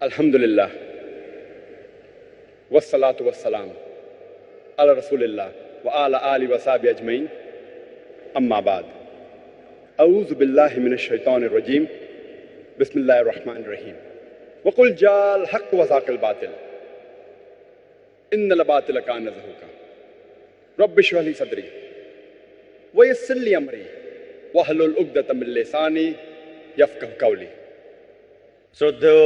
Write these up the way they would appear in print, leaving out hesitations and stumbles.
আলহামদুলিল্লাহ ওয়াসসালাতু ওয়াসসালাম আলা রাসূলিল্লাহ ওয়া আলা আলিহি ওয়া সাহবিহি আজমাইন আম্মা বাদ আউযু বিল্লাহি মিনাশ শাইতানির রাজীম বিসমিল্লাহির রহমানির রহিম ওয়া কুল জাল হক ওয়া যাকাল বাতিল ইন্নাল বাতিলা কানা যাহুকা রব্বি ইশরাহ লি সাদরি ওয়া ইয়াসসির লি আমরি ওয়াহলুল উকদাতাম মিন লিসানি ইয়াফকাহু কাওলি। শ্রদ্ধেয়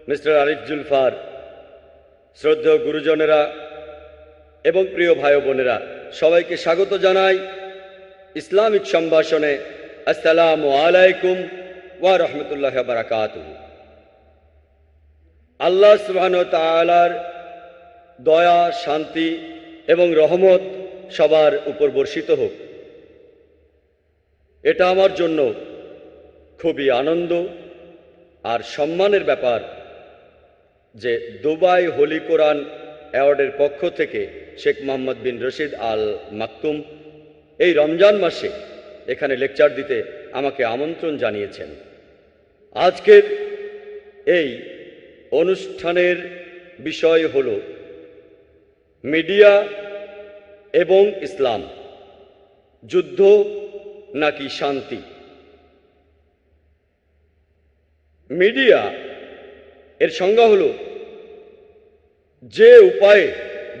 মিস্টার আরিফ জুলফার, শ্রদ্ধেয় গুরুজনেরা এবং প্রিয় ভাই বোনেরা, সবাইকে স্বাগত জানাই ইসলামিক সম্ভাষণে। আসসালামু আলাইকুম ওয়া রাহমাতুল্লাহি ওয়া বারাকাতুহু। আল্লাহ সুবহানাহু ওয়া তাআলার দয়া, শান্তি এবং রহমত সবার উপর বর্ষিত হোক। এটা আমার জন্য খুবই আনন্দ আর সম্মানের ব্যাপার যে দুবাই হোলি কোরআন অ্যাওয়ার্ডের পক্ষ থেকে শেখ মোহাম্মদ বিন রশিদ আল মাকতুম এই রমজান মাসে এখানে লেকচার দিতে আমাকে আমন্ত্রণ জানিয়েছেন। আজকের এই অনুষ্ঠানের বিষয় হল মিডিয়া এবং ইসলাম, যুদ্ধ নাকি শান্তি। মিডিয়া এর সংজ্ঞা হল যে উপায়ে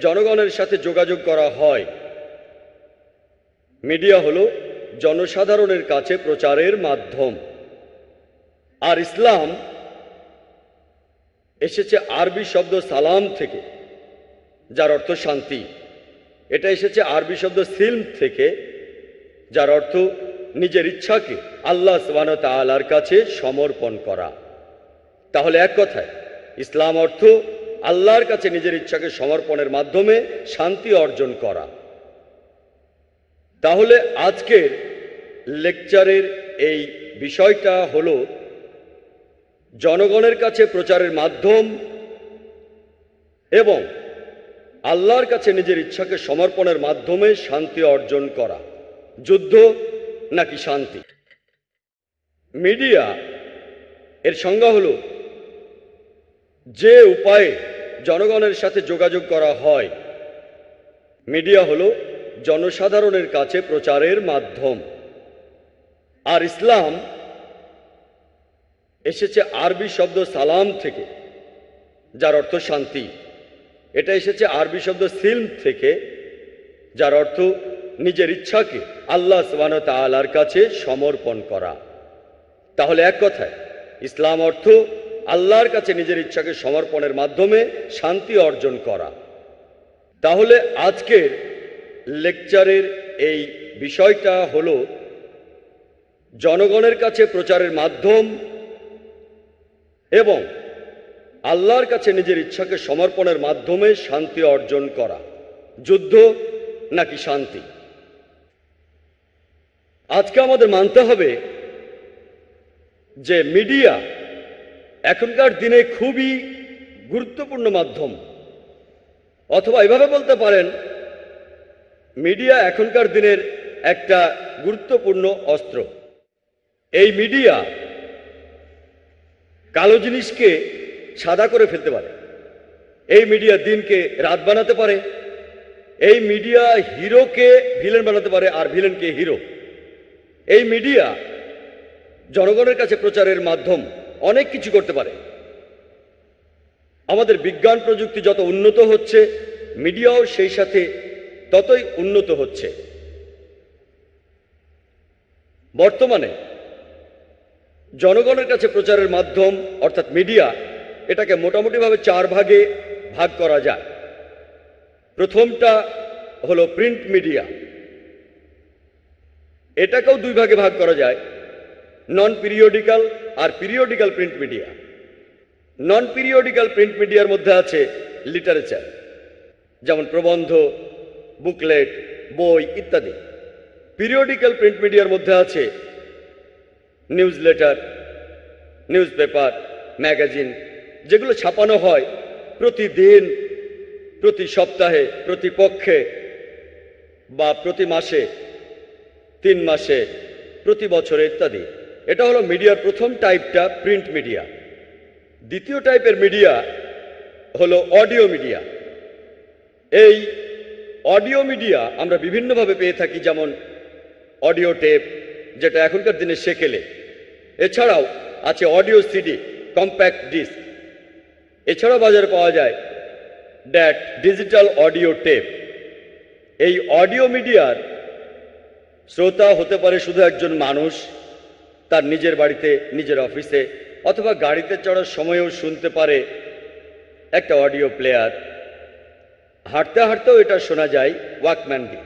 জনগণের সাথে যোগাযোগ করা হয়। মিডিয়া হল জনসাধারণের কাছে প্রচারের মাধ্যম। আর ইসলাম এসেছে আরবি শব্দ সালাম থেকে, যার অর্থ শান্তি। এটা এসেছে আরবি শব্দ সিলম থেকে, যার অর্থ নিজের ইচ্ছাকে আল্লাহ সুবহানাহু ওয়া তাআলার কাছে সমর্পণ করা। তাহলে এক কথায় ইসলাম অর্থ আল্লাহর কাছে নিজের ইচ্ছাকে সমর্পণের মাধ্যমে শান্তি অর্জন করা। তাহলে আজকের লেকচারের এই বিষয়টা হলো জনগণের কাছে প্রচারের মাধ্যম এবং আল্লাহর কাছে নিজের ইচ্ছাকে সমর্পণের মাধ্যমে শান্তি অর্জন করা, যুদ্ধ নাকি শান্তি। মিডিয়া এর সংজ্ঞা হল যে উপায়ে জনগণের সাথে যোগাযোগ করা হয়। মিডিয়া হল জনসাধারণের কাছে প্রচারের মাধ্যম। আর ইসলাম এসেছে আরবি শব্দ সালাম থেকে, যার অর্থ শান্তি। এটা এসেছে আরবি শব্দ সিলম থেকে, যার অর্থ নিজের ইচ্ছাকে আল্লাহ সুবহানাহু ওয়া তাআলার কাছে সমর্পণ করা। তাহলে এক কথায় ইসলাম অর্থ আল্লাহর কাছে নিজের ইচ্ছাকে সমর্পণের মাধ্যমে শান্তি অর্জন করা। তাহলে আজকের লেকচারের এই বিষয়টা হলো জনগণের কাছে প্রচারের মাধ্যম এবং আল্লাহর কাছে নিজের ইচ্ছাকে সমর্পণের মাধ্যমে শান্তি অর্জন করা, যুদ্ধ নাকি শান্তি। আজকে আমাদের মানতে হবে যে মিডিয়া এখনকার দিনে খুবই গুরুত্বপূর্ণ মাধ্যম, অথবা এভাবে বলতে পারেন মিডিয়া এখনকার দিনের একটা গুরুত্বপূর্ণ অস্ত্র। এই মিডিয়া কালো জিনিসকে সাদা করে ফেলতে পারে। এই মিডিয়া দিনকে রাত বানাতে পারে। এই মিডিয়া হিরোকে ভিলেন বানাতে পারে আর ভিলেনকে হিরো। এই মিডিয়া জনগণের কাছে প্রচারের মাধ্যম, অনেক কিছু করতে পারে। আমাদের বিজ্ঞান প্রযুক্তি যত উন্নত হচ্ছে, মিডিয়াও সেই সাথে ততই উন্নত হচ্ছে। বর্তমানে জনগণের কাছে প্রচারের মাধ্যম অর্থাৎ মিডিয়া, এটাকে মোটামুটিভাবে 4 ভাগে ভাগ করা যায়। প্রথমটা হলো প্রিন্ট মিডিয়া। এটাকেও 2 ভাগে ভাগ করা যায়, নন পিরিয়ডিক্যাল আর পিরিয়ডিক্যাল প্রিন্ট মিডিয়া। নন পিরিয়ডিক্যাল প্রিন্ট মিডিয়ার মধ্যে আছে লিটারেচার, যেমন প্রবন্ধ, বুকলেট, বই ইত্যাদি। পিরিয়ডিক্যাল প্রিন্ট মিডিয়ার মধ্যে আছে news letter, news paper, magazine, যেগুলো ছাপানো হয় প্রতিদিন, প্রতি সপ্তাহে, প্রতি পক্ষে বা প্রতি মাসে, 3 মাসে, প্রতি বছরে ইত্যাদি। এটা হলো মিডিয়ার প্রথম টাইপটা, প্রিন্ট মিডিয়া। দ্বিতীয় টাইপের মিডিয়া হলো অডিও মিডিয়া। এই অডিও মিডিয়া আমরা বিভিন্নভাবে পেয়ে থাকি, যেমন অডিও টেপ, যেটা এখনকার দিনে সেকেলে। এছাড়াও আছে অডিও সিডি, কম্প্যাক্ট ডিস্ক। এছাড়াও বাজারে পাওয়া যায় ড্যাট ডিজিটাল অডিও টেপ। এই অডিও মিডিয়ার শ্রোতা হতে পারে শুধু একজন মানুষ, তার নিজের বাড়িতে, নিজের অফিসে অথবা গাড়িতে চড়ার সময়েও শুনতে পারে একটা অডিও প্লেয়ার। হাঁটতে হাঁটতেও এটা শোনা যায় ওয়াকম্যান দিয়ে।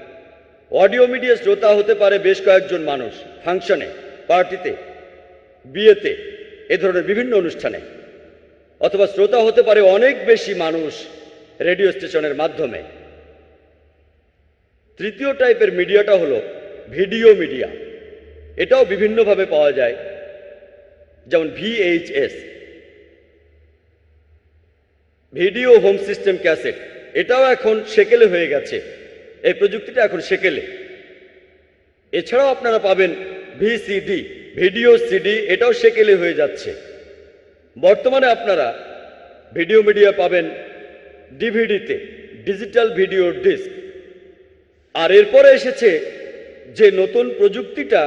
অডিও মিডিয়া শ্রোতা হতে পারে বেশ কয়েকজন মানুষ, ফাংশনে, পার্টিতে, বিয়েতে, এ ধরনের বিভিন্ন অনুষ্ঠানে। অথবা শ্রোতা হতে পারে অনেক বেশি মানুষ রেডিও স্টেশনের মাধ্যমে। তৃতীয় টাইপের মিডিয়াটা হলো ভিডিও মিডিয়া। এটাও বিভিন্নভাবে পাওয়া যায়, যেমন VHS, video home system cassette. এটাও এখন সেকেলে হয়ে গেছে, এই প্রযুক্তিটা এখন সেকেলে। এছাড়াও আপনারা পাবেন VCD, ভিডিও সিডি, এটাও সেকেলে হয়ে যাচ্ছে। বর্তমানে আপনারা ভিডিও মিডিয়া পাবেন ডিভিডিতে, ডিজিটাল ভিডিও ডিস্ক। আর এরপরে এসেছে যে নতুন প্রযুক্তিটা,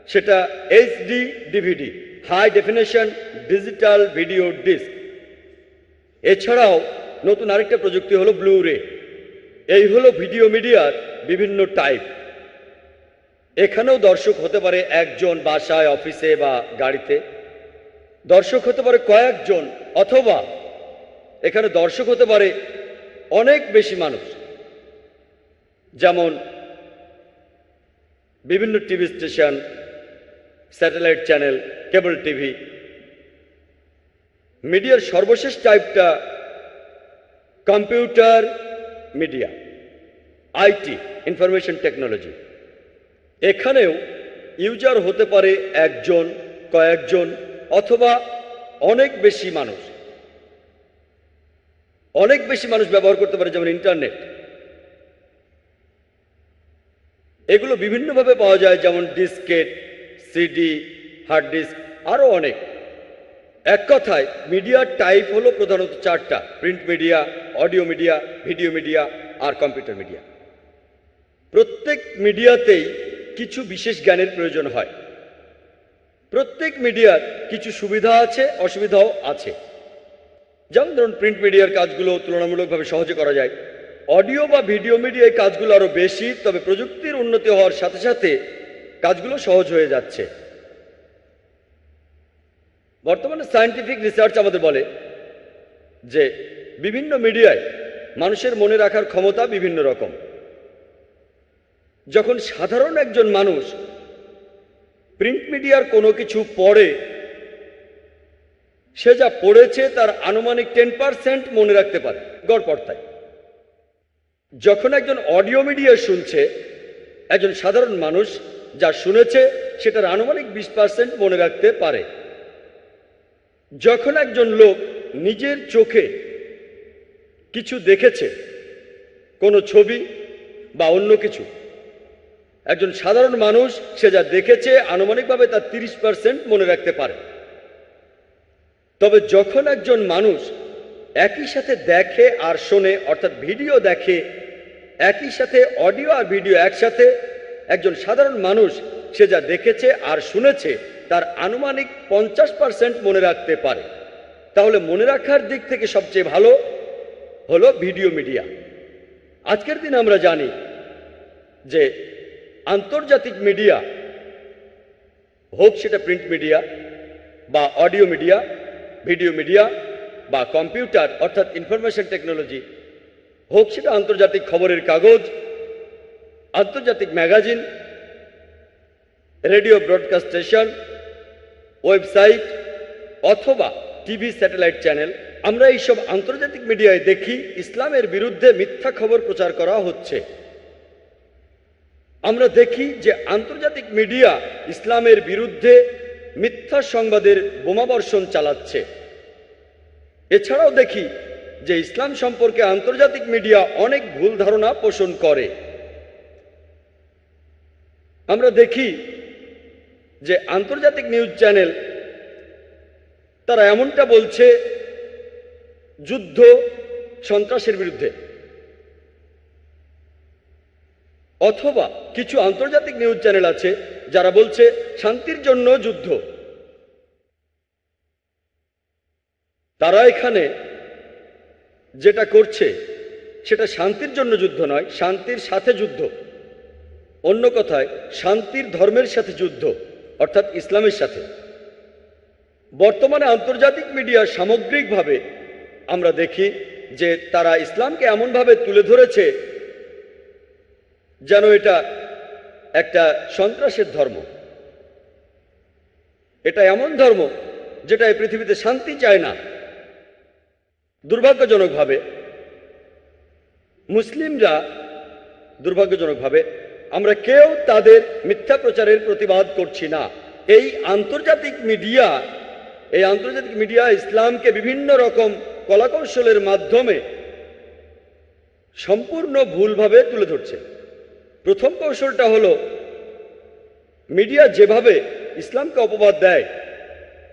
সেটা HD DVD, high definition digital video disc. এছাড়াও নতুন আরেকটা প্রযুক্তি হলো ব্লুরে। এই হলো ভিডিও মিডিয়ার বিভিন্ন টাইপ। এখানেও দর্শক হতে পারে একজন, বাসায়, অফিসে বা গাড়িতে। দর্শক হতে পারে কয়েকজন, অথবা এখানে দর্শক হতে পারে অনেক বেশি মানুষ, যেমন বিভিন্ন TV station, satellite channel, cable TV. মিডিয়ার সর্বশেষ টাইপটা computer media, IT, information technology. এখানেও ইউজার হতে পারে একজন, কয়েকজন অথবা অনেক বেশি মানুষ। অনেক বেশি মানুষ ব্যবহার করতে পারে, যেমন ইন্টারনেট। এগুলো বিভিন্নভাবে পাওয়া যায়, যেমন ডিস্কেট, সিডি, হার্ড ডিস্ক, আরও অনেক। এক কথায় মিডিয়ার টাইপ হলো প্রধানত চারটা: print media, audio media, video media আর কম্পিউটার মিডিয়া। প্রত্যেক মিডিয়াতেই কিছু বিশেষ জ্ঞানের প্রয়োজন হয়। প্রত্যেক মিডিয়ার কিছু সুবিধা আছে, অসুবিধাও আছে। যেমন ধরুন, প্রিন্ট মিডিয়ার কাজগুলো তুলনামূলকভাবে সহজে করা যায়। অডিও বা ভিডিও মিডিয়ায় কাজগুলো আরও বেশি, তবে প্রযুক্তির উন্নতি হওয়ার সাথে সাথে কাজগুলো সহজ হয়ে যাচ্ছে। বর্তমানে সায়েন্টিফিক রিসার্চ আমাদের বলে যে বিভিন্ন মিডিয়ায় মানুষের মনে রাখার ক্ষমতা বিভিন্ন রকম। যখন সাধারণ একজন মানুষ প্রিন্ট মিডিয়ার কোনো কিছু পড়ে, সে যা পড়েছে তার আনুমানিক 10% মনে রাখতে পারে গড়পড়তায়। যখন একজন অডিও মিডিয়া শুনছে, একজন সাধারণ মানুষ যা শুনেছে সেটার আনুমানিক 20% মনে রাখতে পারে। যখন একজন লোক নিজের চোখে কিছু দেখেছে, কোনো ছবি বা অন্য কিছু, একজন সাধারণ মানুষ সে যা দেখেছে আনুমানিকভাবে তার 30% মনে রাখতে পারে। তবে যখন একজন মানুষ একই সাথে দেখে আর শোনে, অর্থাৎ ভিডিও দেখে, একই সাথে অডিও আর ভিডিও একসাথে, একজন সাধারণ মানুষ সে যা দেখেছে আর শুনেছে তার আনুমানিক 50% মনে রাখতে পারে। তাহলে মনে রাখার দিক থেকে সবচেয়ে ভালো হলো ভিডিও মিডিয়া। আজকের দিনে আমরা জানি যে আন্তর্জাতিক মিডিয়া, হোক সেটা প্রিন্ট মিডিয়া বা অডিও মিডিয়া, ভিডিও মিডিয়া বা কম্পিউটার অর্থাৎ ইনফরমেশন টেকনোলজি, হোক সেটা আন্তর্জাতিক খবরের কাগজ, আন্তর্জাতিক magazine, radio broadcast station, website অথবা টিভি স্যাটেলাইট চ্যানেল, আমরা এইসব আন্তর্জাতিক মিডিয়ায় দেখি ইসলামের বিরুদ্ধে মিথ্যা খবর প্রচার করা হচ্ছে। আমরা দেখি যে আন্তর্জাতিক মিডিয়া ইসলামের বিরুদ্ধে মিথ্যা সংবাদের বোমাবর্ষণ চালাচ্ছে। এছাড়াও দেখি যে ইসলাম সম্পর্কে আন্তর্জাতিক মিডিয়া অনেক ভুল ধারণা পোষণ করে। আমরা দেখি যে আন্তর্জাতিক নিউজ চ্যানেল তারা এমনটা বলছে যুদ্ধ সন্ত্রাসের বিরুদ্ধে, অথবা কিছু আন্তর্জাতিক নিউজ চ্যানেল আছে যারা বলছে শান্তির জন্য যুদ্ধ। তারা এখানে যেটা করছে সেটা শান্তির জন্য যুদ্ধ নয়, শান্তির সাথে যুদ্ধ। অন্য কথায় শান্তির ধর্মের সাথে যুদ্ধ, অর্থাৎ ইসলামের সাথে। বর্তমানে আন্তর্জাতিক মিডিয়া সামগ্রিকভাবে আমরা দেখি যে তারা ইসলামকে এমনভাবে তুলে ধরেছে যেন এটা একটা সন্ত্রাসের ধর্ম। এটা এমন ধর্ম যেটা এই পৃথিবীতে শান্তি চায় না। দুর্ভাগ্যজনকভাবে মুসলিমরা, দুর্ভাগ্যজনকভাবে আমরা কেউ তাদের মিথ্যা প্রচারের প্রতিবাদ করছি না। এই আন্তর্জাতিক মিডিয়া ইসলামকে বিভিন্ন রকম কলাকৌশলের মাধ্যমে সম্পূর্ণ ভুলভাবে তুলে ধরছে। প্রথম কৌশলটা হলো, মিডিয়া যেভাবে ইসলামকে অপবাদ দেয়,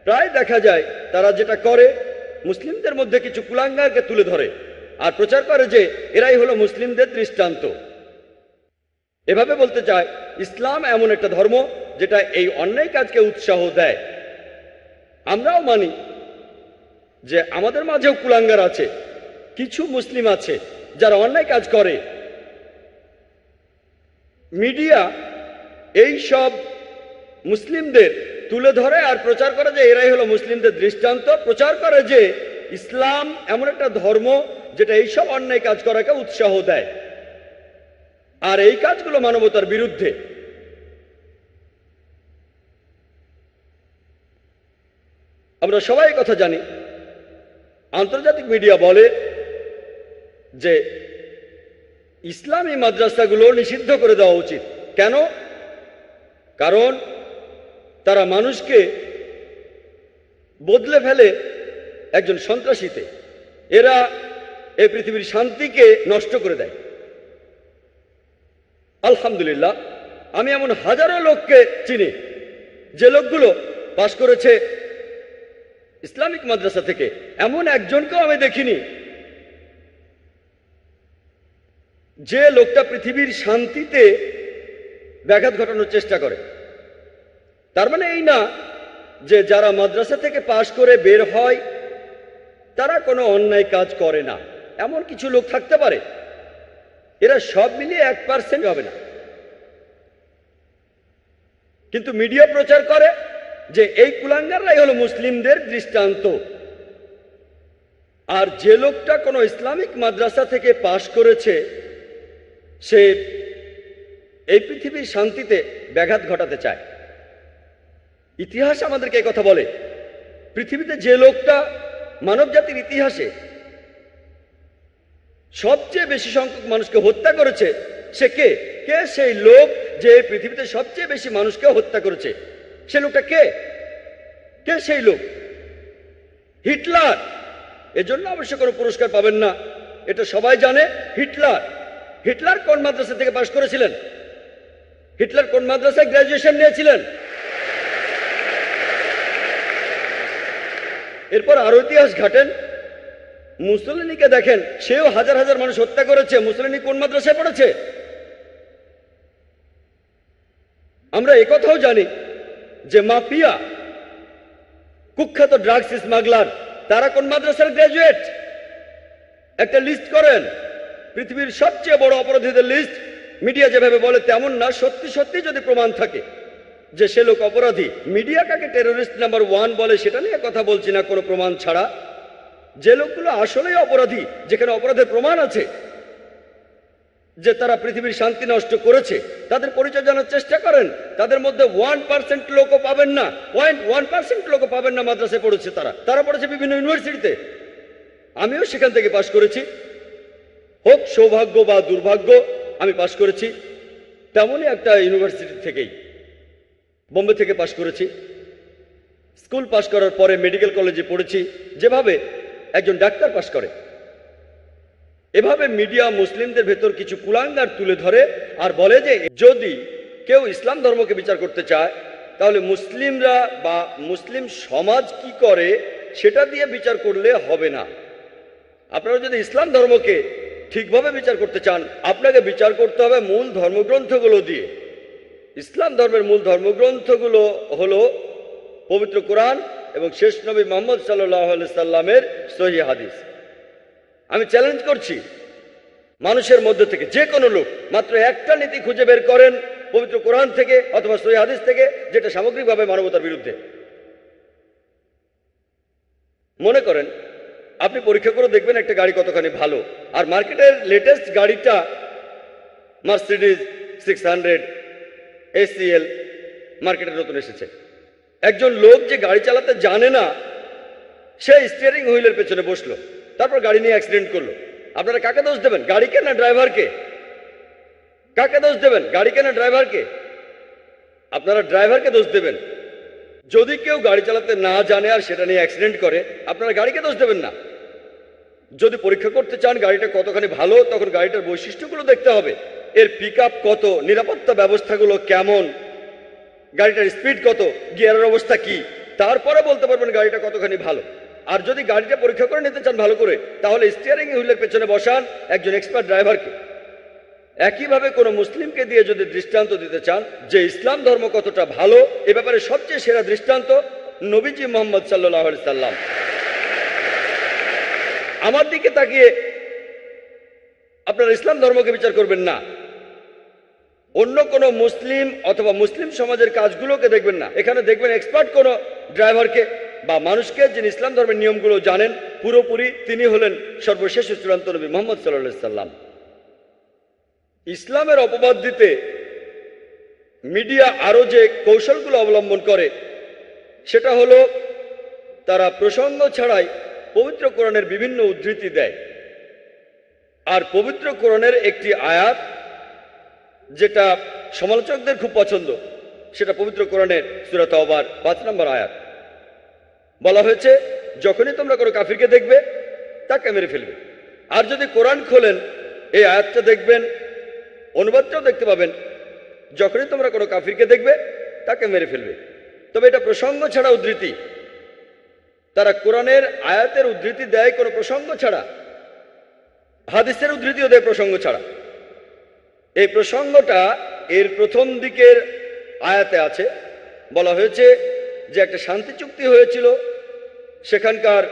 প্রায় দেখা যায় তারা যেটা করে মুসলিমদের মধ্যে কিছু কুলাঙ্গারকে তুলে ধরে আর প্রচার করে যে এরাই হলো মুসলিমদের দৃষ্টান্ত। এভাবে বলতে চায় ইসলাম এমন একটা ধর্ম যেটা এই অন্যায় কাজকে উৎসাহ দেয়। আমরাও মানি যে আমাদের মাঝেও কুলাঙ্গার আছে, কিছু মুসলিম আছে যারা অন্যায় কাজ করে। মিডিয়া এই সব মুসলিমদের তুলে ধরে আর প্রচার করে যে এরাই হলো মুসলিমদের দৃষ্টান্ত, প্রচার করে যে ইসলাম এমন একটা ধর্ম যেটা এইসব অন্যায় কাজ করাকে উৎসাহ দেয়, আর এই কাজগুলো মানবতার বিরুদ্ধে। আমরা সবাই কথা জানি, আন্তর্জাতিক মিডিয়া বলে যে ইসলামী মাদ্রাসাগুলো নিষিদ্ধ করে দেওয়া উচিত। কেন? কারণ তারা মানুষকে বদলে ফেলে একজন সন্ত্রাসীতে। এরা এই পৃথিবীর শান্তিকে নষ্ট করে দেয়। আলহামদুলিল্লাহ, আমি এমন হাজারো লোককে চিনি যে লোকগুলো পাশ করেছে ইসলামিক মাদ্রাসা থেকে। এমন একজনকেও আমি দেখিনি যে লোকটা পৃথিবীর শান্তিতে ব্যাঘাত ঘটানোর চেষ্টা করে। তার মানে এই না যে যারা মাদ্রাসা থেকে পাশ করে বের হয় তারা কোনো অন্যায় কাজ করে না। এমন কিছু লোক থাকতে পারে, এরা সব মিলিয়ে 1% হবে না। কিন্তু মিডিয়া প্রচার করে যে এই কুলাঙ্গাররাই হলো মুসলিমদের দৃষ্টান্ত। আর যে লোকটা কোনো ইসলামিক মাদ্রাসা থেকে পাশ করেছে সে এই পৃথিবীর শান্তিতে ব্যাঘাত ঘটাতে চায়। ইতিহাস আমাদেরকে এই কথা বলে, পৃথিবীতে যে লোকটা মানব জাতির ইতিহাসে সবচেয়ে বেশি সংখ্যক মানুষকে হত্যা করেছে সে কে? কে সেই লোক যে পৃথিবীতে সবচেয়ে বেশি মানুষকে হত্যা করেছে? সে লোকটা কে? কে সেই লোক? হিটলার। এজন্য অবশ্য কোনো পুরস্কার পাবেন না, এটা সবাই জানে। হিটলার কোন মাদ্রাসা থেকে পাশ করেছিলেন? হিটলার কোন মাদ্রাসায় গ্র্যাজুয়েশন নিয়েছিলেন? এরপর আরো ইতিহাস ঘাটেন, মুসলিনীকে দেখেন, সেও হাজার হাজার মানুষ হত্যা করেছে। মুসলিনী কোন মাদ্রাসায় পড়েছে? আমরা একথাও জানি যে মাফিয়া, কুখ্যাত ড্রাগস স্মাগলার, তারা কোন মাদ্রাসার গ্র্যাজুয়েট? একটা লিস্ট করেন, পৃথিবীর সবচেয়ে বড় অপরাধীদের লিস্ট। মিডিয়া যেভাবে বলে তেমন না, সত্যি সত্যি যদি প্রমাণ থাকে যে সে লোক অপরাধী, মিডিয়া কাকে টেরোরিস্ট নাম্বার 1 বলে সেটা নিয়ে কথা বলছি না কোনো প্রমাণ ছাড়া। যে লোকগুলো আসলেই অপরাধী, যেখানে অপরাধের প্রমাণ আছে যে তারা পৃথিবীর শান্তি নষ্ট করেছে, তাদের পরিচয় জানার চেষ্টা করেন। তাদের মধ্যে 1% লোকও পাবেন না, 0.1% লোকও পাবেন না মাদ্রাসায় পড়েছে। তারা পড়েছে বিভিন্ন ইউনিভার্সিটিতে। আমিও সেখান থেকে পাশ করেছি, হোক সৌভাগ্য বা দুর্ভাগ্য, আমি পাশ করেছি তেমনই একটা ইউনিভার্সিটি থেকেই, বোম্বে থেকে পাশ করেছি। স্কুল পাশ করার পরে মেডিকেল কলেজে পড়েছি, যেভাবে একজন ডাক্তার পাশ করে। এভাবে মিডিয়া মুসলিমদের ভেতর কিছু কুলাঙ্গার তুলে ধরে আর বলে যে যদি কেউ ইসলাম ধর্মকে বিচার করতে চায় তাহলে মুসলিমরা বা মুসলিম সমাজ কি করে সেটা দিয়ে বিচার করলে হবে না। আপনারা যদি ইসলাম ধর্মকে ঠিকভাবে বিচার করতে চান, আপনাকে বিচার করতে হবে মূল ধর্মগ্রন্থগুলো দিয়ে। ইসলাম ধর্মের মূল ধর্মগ্রন্থগুলো হলো পবিত্র কোরআন এবং শেষ নবী মুহাম্মদ সাল্লাল্লাহু আলাইহি সাল্লামের সহিহ হাদিস। আমি চ্যালেঞ্জ করছি, মানুষের মধ্যে থেকে যে কোনো লোক মাত্র একটা নীতি খুঁজে বের করেন পবিত্র কোরআন থেকে অথবা সহিহ হাদিস থেকে, যেটা সামগ্রিকভাবে মানবতার বিরুদ্ধে। মনে করেন আপনি পরীক্ষা করে দেখবেন একটা গাড়ি কতখানি ভালো, আর মার্কেটের লেটেস্ট গাড়িটা মার্সিডিজ 600 ACL মার্কেটে নতুন এসেছে। একজন লোক যে গাড়ি চালাতে জানে না, সে স্টিয়ারিং হুইলের পেছনে বসলো, তারপর গাড়ি নিয়ে অ্যাক্সিডেন্ট করলো। আপনারা কাকে দোষ দেবেন, গাড়িকে না ড্রাইভারকে? কাকে দোষ দেবেন, গাড়িকে না ড্রাইভারকে? আপনারা ড্রাইভারকে দোষ দেবেন। যদি কেউ গাড়ি চালাতে না জানে আর সেটা নিয়ে অ্যাক্সিডেন্ট করে, আপনারা গাড়িকে দোষ দেবেন না। যদি পরীক্ষা করতে চান গাড়িটা কতখানি ভালো, তখন গাড়িটার বৈশিষ্ট্যগুলো দেখতে হবে। এর পিকআপ কত, নিরাপত্তা ব্যবস্থাগুলো কেমন, গাড়িটার স্পিড কত, গিয়ারের অবস্থা কি, তারপরে বলতে পারবেন গাড়িটা কতখানি ভালো। আর যদি গাড়িটা পরীক্ষা করে নিতে চান ভালো করে, তাহলে স্টিয়ারিং হুইলের পেছনে বসান একজন এক্সপার্ট ড্রাইভারকে। একইভাবে কোনো মুসলিমকে দিয়ে যদি দৃষ্টান্ত দিতে চান যে ইসলাম ধর্ম কতটা ভালো, এ ব্যাপারে সবচেয়ে সেরা দৃষ্টান্ত নবীজি মুহাম্মদ সাল্লাল্লাহু আলাইহি সাল্লাম। আমার দিকে তাকিয়ে আপনারা ইসলাম ধর্মকে বিচার করবেন না, অন্য কোনো মুসলিম অথবা মুসলিম সমাজের কাজগুলোকে দেখবেন না। এখানে দেখবেন এক্সপার্ট কোনো ড্রাইভারকে বা মানুষকে, যিনি ইসলাম ধর্মের নিয়মগুলো জানেন পুরোপুরি। তিনি হলেন সর্বশেষ চূড়ান্ত নবী মুহাম্মদ সাল্লাল্লাহু আলাইহি সাল্লাম। ইসলামের অপবাদ দিতে মিডিয়া আরো যে কৌশলগুলো অবলম্বন করে, সেটা হলো তারা প্রসঙ্গ ছাড়াই পবিত্র কোরআনের বিভিন্ন উদ্ধৃতি দেয়। আর পবিত্র কোরআনের একটি আয়াত যেটা সমালোচকদের খুব পছন্দ, সেটা পবিত্র কোরআনের সূরা তাওবার 5 নম্বর আয়াত। বলা হয়েছে, যখনই তোমরা কোনো কাফিরকে দেখবে তাকে মেরে ফেলবে। আর যদি কোরআন খোলেন, এই আয়াতটা দেখবেন, অনুবাদটাও দেখতে পাবেন, যখনই তোমরা কোনো কাফিরকে দেখবে তাকে মেরে ফেলবে। তবে এটা প্রসঙ্গ ছাড়া উদ্ধৃতি। তারা কোরআনের আয়াতের উদ্ধৃতি দেয় কোনো প্রসঙ্গ ছাড়া, হাদিসের উদ্ধৃতিও দেয় প্রসঙ্গ ছাড়া। এই প্রসঙ্গটা এর প্রথম দিকের আয়াতে আছে। বলা হয়েছে যে একটা শান্তি চুক্তি হয়েছিল সেখানকার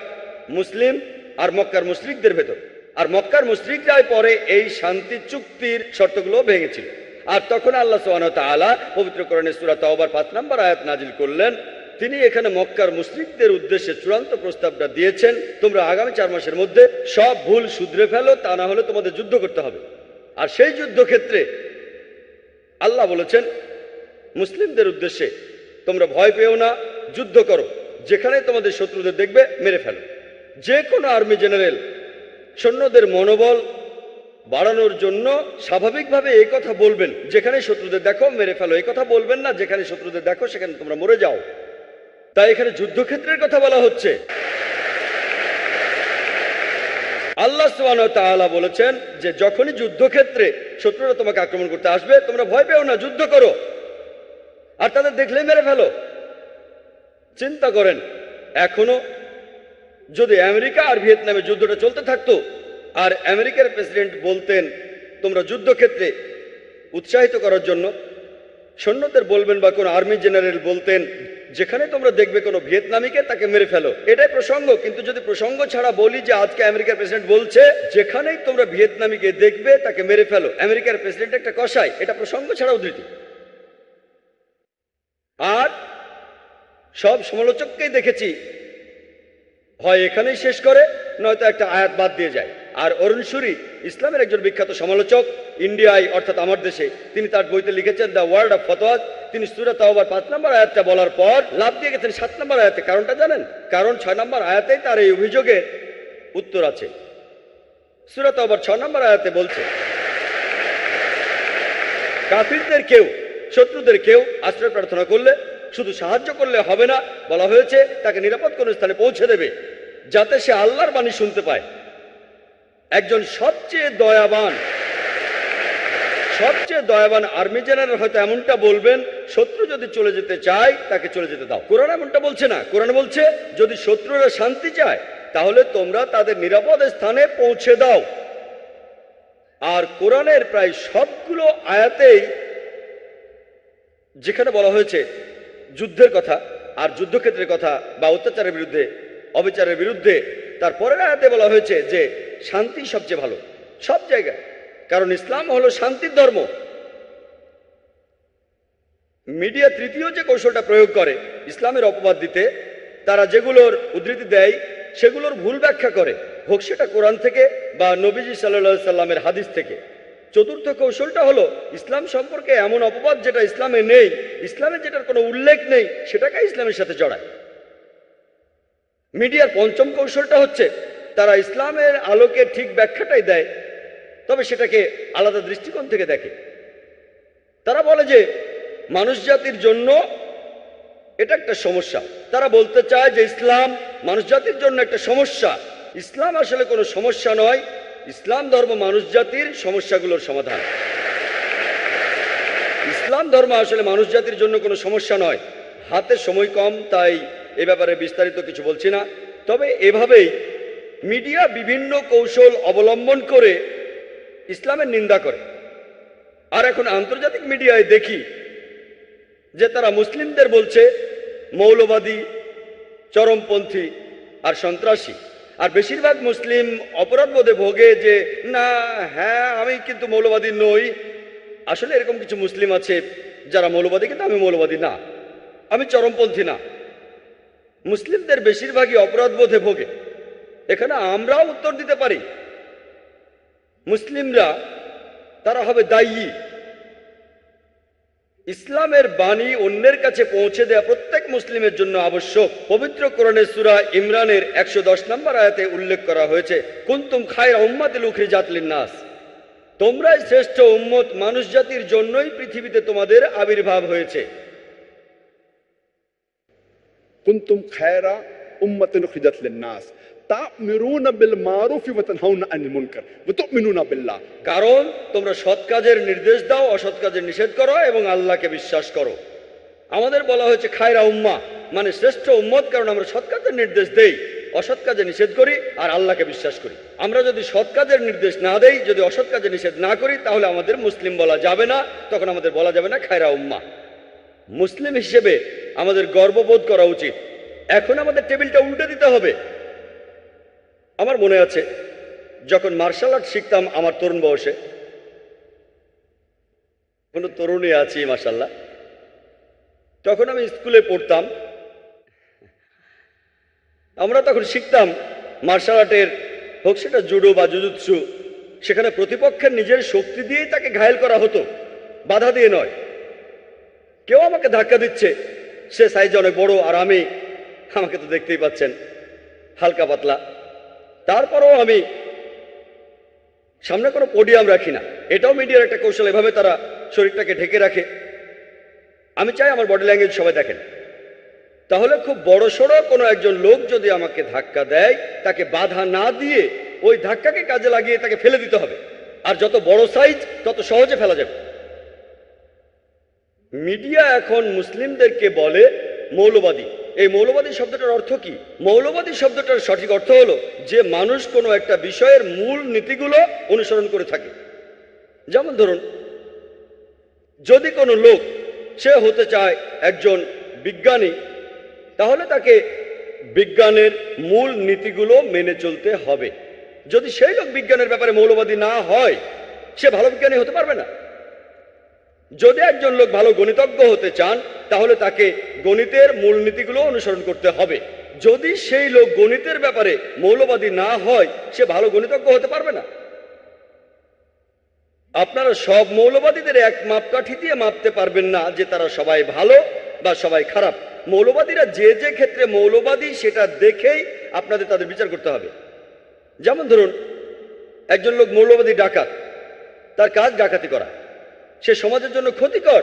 মুসলিম আর মক্কার মুশরিকদের ভেতর, আর মক্কার মুশরিকরাই পরে এই শান্তি চুক্তির শর্তগুলো ভেঙেছিল। আর তখন আল্লাহ সুবহানাহু ওয়া তাআলা পবিত্র কোরআনের সূরা তাওবার 5 নম্বর আয়াত নাজিল করলেন। তিনি এখানে মক্কার মুশরিকদের উদ্দেশ্যে চূড়ান্ত প্রস্তাবটা দিয়েছেন, তোমরা আগামী 4 মাসের মধ্যে সব ভুল শুধরে ফেলো, তা না হলে তোমাদের যুদ্ধ করতে হবে। আর সেই যুদ্ধক্ষেত্রে আল্লাহ বলেছেন মুসলিমদের উদ্দেশ্যে, তোমরা ভয় পেও না, যুদ্ধ করো, যেখানে তোমাদের শত্রুদের দেখবে মেরে ফেলো। যে কোনো আর্মি জেনারেল সৈন্যদের মনোবল বাড়ানোর জন্য স্বাভাবিকভাবে এই কথা বলবেন, যেখানে শত্রুদের দেখো মেরে ফেলো। এই কথা বলবেন না যেখানে শত্রুদের দেখো সেখানে তোমরা মরে যাও। তাই এখানে যুদ্ধক্ষেত্রের কথা বলা হচ্ছে। আল্লাহ সুবহানাহু ওয়া তাআলা বলেছেন যে যখনই যুদ্ধক্ষেত্রে শত্রুরা তোমাকে আক্রমণ করতে আসবে, তোমরা ভয় পেও না, যুদ্ধ করো, আর তাদের দেখলেই মেরে ফেলো। চিন্তা করেন, এখনো যদি আমেরিকা আর ভিয়েতনামে যুদ্ধটা চলতে থাকতো, আর আমেরিকার প্রেসিডেন্ট বলতেন তোমরা যুদ্ধক্ষেত্রে উৎসাহিত করার জন্য সৈন্যদের বলবেন, বা কোনো আর্মি জেনারেল বলতেন যেখানে তোমরা দেখবে কোনো ভিয়েতনামিকে তাকে মেরে ফেলো, এটাই প্রসঙ্গ। কিন্তু যদি প্রসঙ্গ ছাড়া বলি যে আজকে আমেরিকার প্রেসিডেন্ট বলছে যেখানেই তোমরা ভিয়েতনামিকে দেখবে তাকে মেরে ফেলো, আমেরিকার প্রেসিডেন্ট একটা কসাই, এটা প্রসঙ্গ ছাড়া উদ্ধৃতি। আর সব সমালোচককেই দেখেছি হয় এখানেই শেষ করে, নয়তো একটা আয়াত বাদ দিয়ে যায়। আর অরুণ সুরি, ইসলামের একজন বিখ্যাত সমালোচক, ইন্ডিয়ায় অর্থাৎ আমার দেশে, তিনি তার বইতে লিখেছেন দ্য ওয়ার্ল্ড অফ ফতোয়াজ। তিনি সূরা তাওবার 5 নম্বর আয়াতটা বলার পর লাভ দিয়ে গেছেন 7 নম্বর আয়াতে। কারণটা জানেন? কারণ 6 নম্বর আয়াতেই তার এই অভিযোগের উত্তর আছে। সূরা তাওবার 6 নম্বর আয়াতে বলছে, কাফিরদের কেউ, শত্রুদের কেউ আশ্রয় প্রার্থনা করলে শুধু সাহায্য করলে হবে না, বলা হয়েছে তাকে নিরাপদ কোনো স্থানে পৌঁছে দেবে যাতে সে আল্লাহর বাণী শুনতে পায়। একজন সবচেয়ে দয়াবান সবচেয়ে দয়াবান আর্মি জেনারেল হয়তো এমনটা বলবেন, শত্রু যদি চলে যেতে চায় তাকে চলে যেতে দাও। কোরআন এমনটা বলছে না। কোরআন বলছে যদি শত্রুরা শান্তি চায় তাহলে তোমরা তাদের নিরাপদ স্থানে পৌঁছে দাও। আর কোরআনের প্রায় সবগুলো আয়াতেই যেখানে বলা হয়েছে যুদ্ধের কথা আর যুদ্ধক্ষেত্রের কথা বা অত্যাচারের বিরুদ্ধে, অবিচারের বিরুদ্ধে, তারপরের আয়াতে বলা হয়েছে যে শান্তি সবচেয়ে ভালো সব জায়গায়, কারণ ইসলাম হলো শান্তির ধর্ম। মিডিয়া তৃতীয় যে কৌশলটা প্রয়োগ করে ইসলামের অপবাদ দিতে, তারা যেগুলোর উদ্ধৃতি দেয় সেগুলোর ভুল ব্যাখ্যা করে, হোক সেটা কোরআন থেকে বা নবীজি সাল্লাল্লাহু সাল্লামের হাদিস থেকে। চতুর্থ কৌশলটা হলো ইসলাম সম্পর্কে এমন অপবাদ যেটা ইসলামে নেই, ইসলামে যেটার কোনো উল্লেখ নেই, সেটাকে ইসলামের সাথে জড়ায়। মিডিয়ার পঞ্চম কৌশলটা হচ্ছে তারা ইসলামের আলোকে ঠিক ব্যাখ্যাটাই দেয়, তবে সেটাকে আলাদা দৃষ্টিকোণ থেকে দেখে। তারা বলে যে মানুষ জাতির জন্য এটা একটা সমস্যা। তারা বলতে চায় যে ইসলাম মানুষ জাতির জন্য একটা সমস্যা। ইসলাম আসলে কোনো সমস্যা নয়, ইসলাম ধর্ম মানুষ জাতির সমস্যাগুলোর সমাধান। ইসলাম ধর্ম আসলে মানুষ জাতির জন্য কোনো সমস্যা নয়। হাতে সময় কম, তাই এ ব্যাপারে বিস্তারিত কিছু বলছি না। তবে এভাবেই মিডিয়া বিভিন্ন কৌশল অবলম্বন করে ইসলামের নিন্দা করে। আর এখন আন্তর্জাতিক মিডিয়ায় দেখি যে তারা মুসলিমদের বলছে মৌলবাদী, চরমপন্থী আর সন্ত্রাসী। আর বেশিরভাগ মুসলিম অপরাধবোধে ভোগে যে না, হ্যাঁ আমি কিন্তু মৌলবাদী নই। আসলে এরকম কিছু মুসলিম আছে যারা মৌলবাদী, কিন্তু আমি মৌলবাদী না, আমি চরমপন্থী না। মুসলিমদের বেশিরভাগই অপরাধবোধে ভোগে। এখানে আমরাও উত্তর দিতে পারি, মুসলিমরা তারা হবে দায়ী। ইসলামের বাণী অন্যের কাছে পৌঁছে দেওয়া প্রত্যেক মুসলিমের জন্য আবশ্যক। পবিত্র কোরআনের সূরা ইমরানের 110 নম্বর আয়াতে উল্লেখ করা হয়েছে, কুনতুম খায়রা উম্মাতিন উখরিজাত লিন-নাস, তোমরাই শ্রেষ্ঠ উম্মত, মানুষ জাতির জন্যই পৃথিবীতে তোমাদের আবির্ভাব হয়েছে। কুনতুম খায়রা উম্মাতিন উখরিজাত লিন-নাস তা'মিরুনা বিল মারুফি ওয়া তানহাউনা আনিল মুনকার ওয়া তু'মিনুনা বিল্লাহ, কারণ তোমরা সৎ কাজের নির্দেশ দাও, অসৎ কাজের নিষেধ করো এবং আল্লাহকে বিশ্বাস করো। আমাদের বলা হয়েছে খায়রা উম্মাহ, মানে শ্রেষ্ঠ উম্মত, কারণ আমরা সৎ কাজের নির্দেশ দেই, অসৎ কাজে নিষেধ করি আর আল্লাহকে বিশ্বাস করি। আমরা যদি সৎ কাজের নির্দেশ না দেই, যদি অসৎ কাজে নিষেধ না করি, তাহলে আমাদের মুসলিম বলা যাবে না, তখন আমাদের বলা যাবে না খায়রা উম্মাহ। মুসলিম হিসেবে আমাদের গর্ববোধ করা উচিত। এখন আমাদের টেবিলটা উল্টে দিতে হবে। আমার মনে আছে যখন মার্শাল আর্ট শিখতাম আমার তরুণ বয়সে, কোনো তরুণী আছি মাশাআল্লাহ, তখন আমি স্কুলে পড়তাম। আমরা তখন শিখতাম মার্শাল আর্টের, হোক সেটা জুডো বা জুজুৎসু, সেখানে প্রতিপক্ষের নিজের শক্তি দিয়েই তাকে ঘায়েল করা হতো, বাধা দিয়ে নয়। কেউ আমাকে ধাক্কা দিচ্ছে, সে সাইজে অনেক বড় আর আমাকে তো দেখতেই পাচ্ছেন হালকা পাতলা, তারপরেও আমি সামনে কোনো পোডিয়াম রাখি না। এটাও মিডিয়ার একটা কৌশল, এভাবে তারা শরীরটাকে ঢেকে রাখে। আমি চাই আমার বডি ল্যাঙ্গুয়েজ সবাই দেখেন। তাহলে খুব বড় সড়ো কোনো একজন লোক যদি আমাকে ধাক্কা দেয়, তাকে বাধা না দিয়ে ওই ধাক্কাকে কাজে লাগিয়ে তাকে ফেলে দিতে হবে। আর যত বড় সাইজ তত সহজে ফেলা যাবে। মিডিয়া এখন মুসলিমদেরকে বলে মৌলবাদী। এই মৌলবাদী শব্দটার অর্থ কি? মৌলবাদী শব্দটার সঠিক অর্থ হলো যে মানুষ কোনো একটা বিষয়ের মূল নীতিগুলো অনুসরণ করে থাকে। যেমন ধরুন, যদি কোনো লোক সে হতে চায় একজন বিজ্ঞানী, তাহলে তাকে বিজ্ঞানের মূল নীতিগুলো মেনে চলতে হবে। যদি সেই লোক বিজ্ঞানের ব্যাপারে মৌলবাদী না হয়, সে ভালো বিজ্ঞানী হতে পারবে না। যদি একজন লোক ভালো গণিতজ্ঞ হতে চান, তাহলে তাকে গণিতের মূলনীতিগুলো অনুসরণ করতে হবে। যদি সেই লোক গণিতের ব্যাপারে মৌলবাদী না হয়, সে ভালো গণিতজ্ঞ হতে পারবে না। আপনারা সব মৌলবাদীদের এক মাপকাঠি দিয়ে মাপতে পারবেন না যে তারা সবাই ভালো বা সবাই খারাপ। মৌলবাদীরা যে যে ক্ষেত্রে মৌলবাদী, সেটা দেখেই আপনাদের তাদের বিচার করতে হবে। যেমন ধরুন, একজন লোক মৌলবাদী ডাকাত, তার কাজ ডাকাতি করা, সে সমাজের জন্য ক্ষতিকর।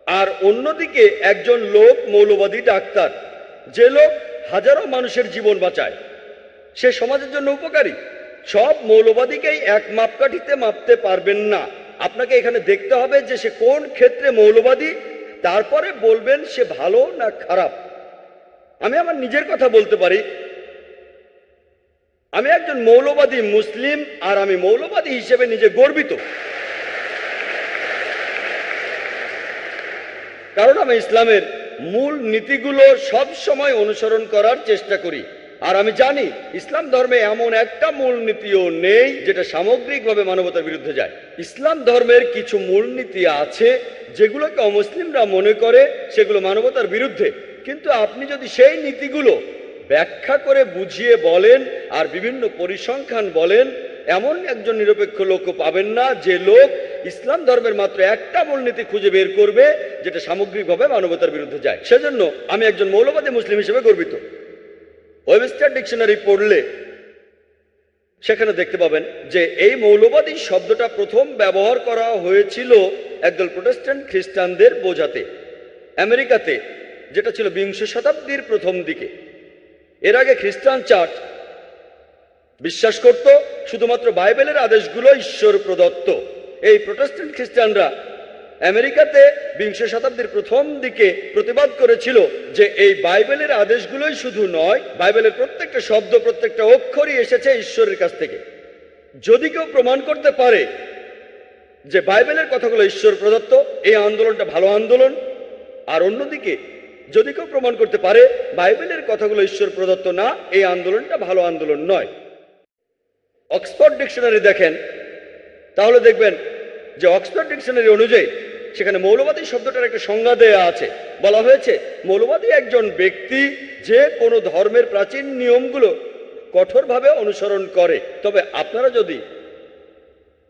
আর অন্যদিকে একজন লোক মৌলবাদী ডাক্তার, যে লোক হাজারো মানুষের জীবন বাঁচায়, সে সমাজের জন্য উপকারী। সব মৌলবাদীকেই এক মাপকাঠিতে মাপতে পারবেন না। আপনাকে এখানে দেখতে হবে যে সে কোন ক্ষেত্রে মৌলবাদী, তারপরে বলবেন সে ভালো না খারাপ। আমি আমার নিজের কথা বলতে পারি, আমি একজন মৌলবাদী মুসলিম, আর আমি মৌলবাদী হিসেবে নিজে গর্বিত, কারণ আমি ইসলামের মূল নীতিগুলো সব সময় অনুসরণ করার চেষ্টা করি। আর আমি জানি ইসলাম ধর্মে এমন একটা মূল নীতিও নেই যেটা সামগ্রিকভাবে মানবতার বিরুদ্ধে যায়। ইসলাম ধর্মের কিছু মূলনীতি আছে যেগুলোকে অমুসলিমরা মনে করে সেগুলো মানবতার বিরুদ্ধে, কিন্তু আপনি যদি সেই নীতিগুলো ব্যাখ্যা করে বুঝিয়ে বলেন আর বিভিন্ন পরিসংখ্যান বলেন, এমন একজন নিরপেক্ষ লোকও পাবেন না যে লোক ইসলাম ধর্মের মাত্র একটা মূলনীতি খুঁজে বের করবে যেটা সামগ্রিকভাবে মানবতার বিরুদ্ধে যায়। সেজন্য আমি একজন মৌলবাদী মুসলিম হিসেবে গর্বিত। ওয়েবস্টার ডিকশনারি পড়লে সেখানে দেখতে পাবেন যে এই মৌলবাদী শব্দটা প্রথম ব্যবহার করা হয়েছিল একদল প্রোটেস্ট্যান্ট খ্রিস্টানদের বোঝাতে আমেরিকাতে, যেটা ছিল বিংশ শতাব্দীর প্রথম দিকে। এর আগে খ্রিস্টান চার্চ বিশ্বাস করত শুধুমাত্র বাইবেলের আদেশগুলো ঈশ্বর প্রদত্ত। এই প্রোটেস্ট্যান্ট খ্রিস্টানরা আমেরিকাতে বিংশ শতাব্দীর প্রথম দিকে প্রতিবাদ করেছিল যে এই বাইবেলের আদেশগুলোই শুধু নয়, বাইবেলের প্রত্যেকটা শব্দ, প্রত্যেকটা অক্ষরই এসেছে ঈশ্বরের কাছ থেকে। যদি কেউ প্রমাণ করতে পারে যে বাইবেলের কথাগুলো ঈশ্বর প্রদত্ত, এই আন্দোলনটা ভালো আন্দোলন। আর অন্যদিকে যদি কেউ প্রমাণ করতে পারে বাইবেলের কথাগুলো ঈশ্বর প্রদত্ত না, এই আন্দোলনটা ভালো আন্দোলন নয়। অক্সফোর্ড ডিকশনারি দেখেন, তাহলে দেখবেন যে অক্সফোর্ড ডিকশনারি অনুযায়ী সেখানে মৌলবাদী শব্দটার একটা সংজ্ঞা দেয়া আছে। বলা হয়েছে মৌলবাদী একজন ব্যক্তি যে কোনো ধর্মের প্রাচীন নিয়মগুলো কঠোরভাবে অনুসরণ করে। তবে আপনারা যদি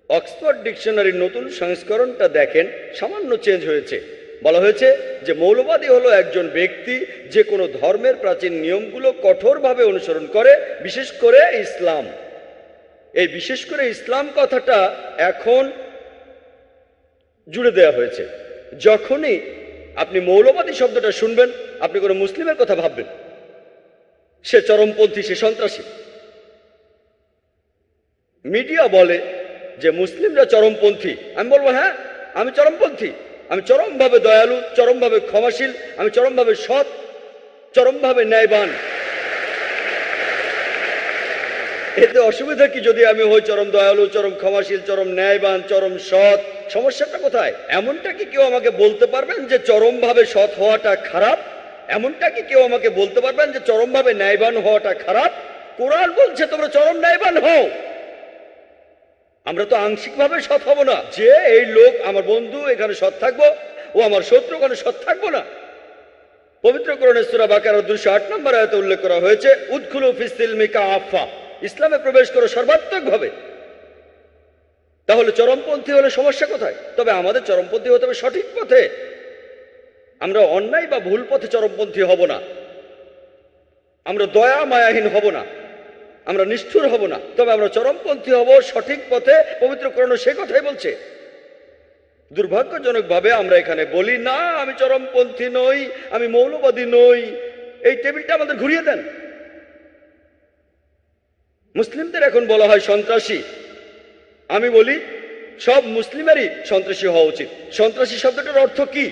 অক্সফোর্ড ডিকশনারির নতুন সংস্করণটা দেখেন, সামান্য চেঞ্জ হয়েছে। বলা হয়েছে যে মৌলবাদী হলো একজন ব্যক্তি যে কোনো ধর্মের প্রাচীন নিয়মগুলো কঠোরভাবে অনুসরণ করে, বিশেষ করে ইসলাম। এই বিশেষ করে ইসলাম কথাটা এখন জুড়ে দেওয়া হয়েছে। যখনই আপনি মৌলবাদী শব্দটা শুনবেন, আপনি কোনো মুসলিমের কথা ভাববেন, সে চরমপন্থী, সে সন্ত্রাসী। মিডিয়া বলে যে মুসলিমরা চরমপন্থী, আমি বলবো হ্যাঁ, আমি চরমপন্থী। আমি চরমভাবে দয়ালু, চরমভাবে ক্ষমাশীল, আমি চরমভাবে সৎ, চরমভাবে ন্যায়বান। এতে অসুবিধা কি যদি আমি হই চরম দয়ালু, চরম ক্ষমাশীল, চরম ন্যায়বান, চরম সৎ? সমস্যাটা কোথায়? এমনটা কি কেউ আমাকে বলতে পারবেন যে চরমভাবে সৎ হওয়াটা খারাপ? এমনটা কি কেউ আমাকে বলতে পারবেন যে চরমভাবে ন্যায়বান হওয়াটা খারাপ? কোরআন বলছে তোমরা চরম ন্যায়বান হও। আমরা তো আংশিকভাবে সৎ হব না যে এই লোক আমার বন্ধু, এখানে সৎ থাকবো, ও আমার শত্রু, ওখানে সৎ থাকবো না। পবিত্র কোরআনে সূরা বাকারা 208 নম্বর আয়াতে উল্লেখ করা হয়েছে, উদখুলু ফিস সিলমি কাফা, ইসলামে প্রবেশ করো সর্বাত্মকভাবে। তাহলে চরমপন্থী হলে সমস্যা কোথায়? তবে আমাদের চরমপন্থী হতে হবে সঠিক পথে। আমরা অন্যায় বা ভুল পথে চরমপন্থী হব না, আমরা দয়া মায়াহীন হব না, আমরা নিষ্ঠুর হব না, তবে আমরা চরমপন্থী হব সঠিক পথে। পবিত্র কোরআন সে কথাই বলছে। দুর্ভাগ্যজনকভাবে আমরা এখানে বলি না আমি চরমপন্থী নই, আমি মৌলবাদী নই। এই টেবিলটা আমাদের ঘুরিয়ে দেন। মুসলিমদের এখন বলা হয় সন্ত্রাসী। আমি বলি সব মুসলিমেরই সন্ত্রাসী হওয়া উচিত। সন্ত্রাসী শব্দটার অর্থ কি?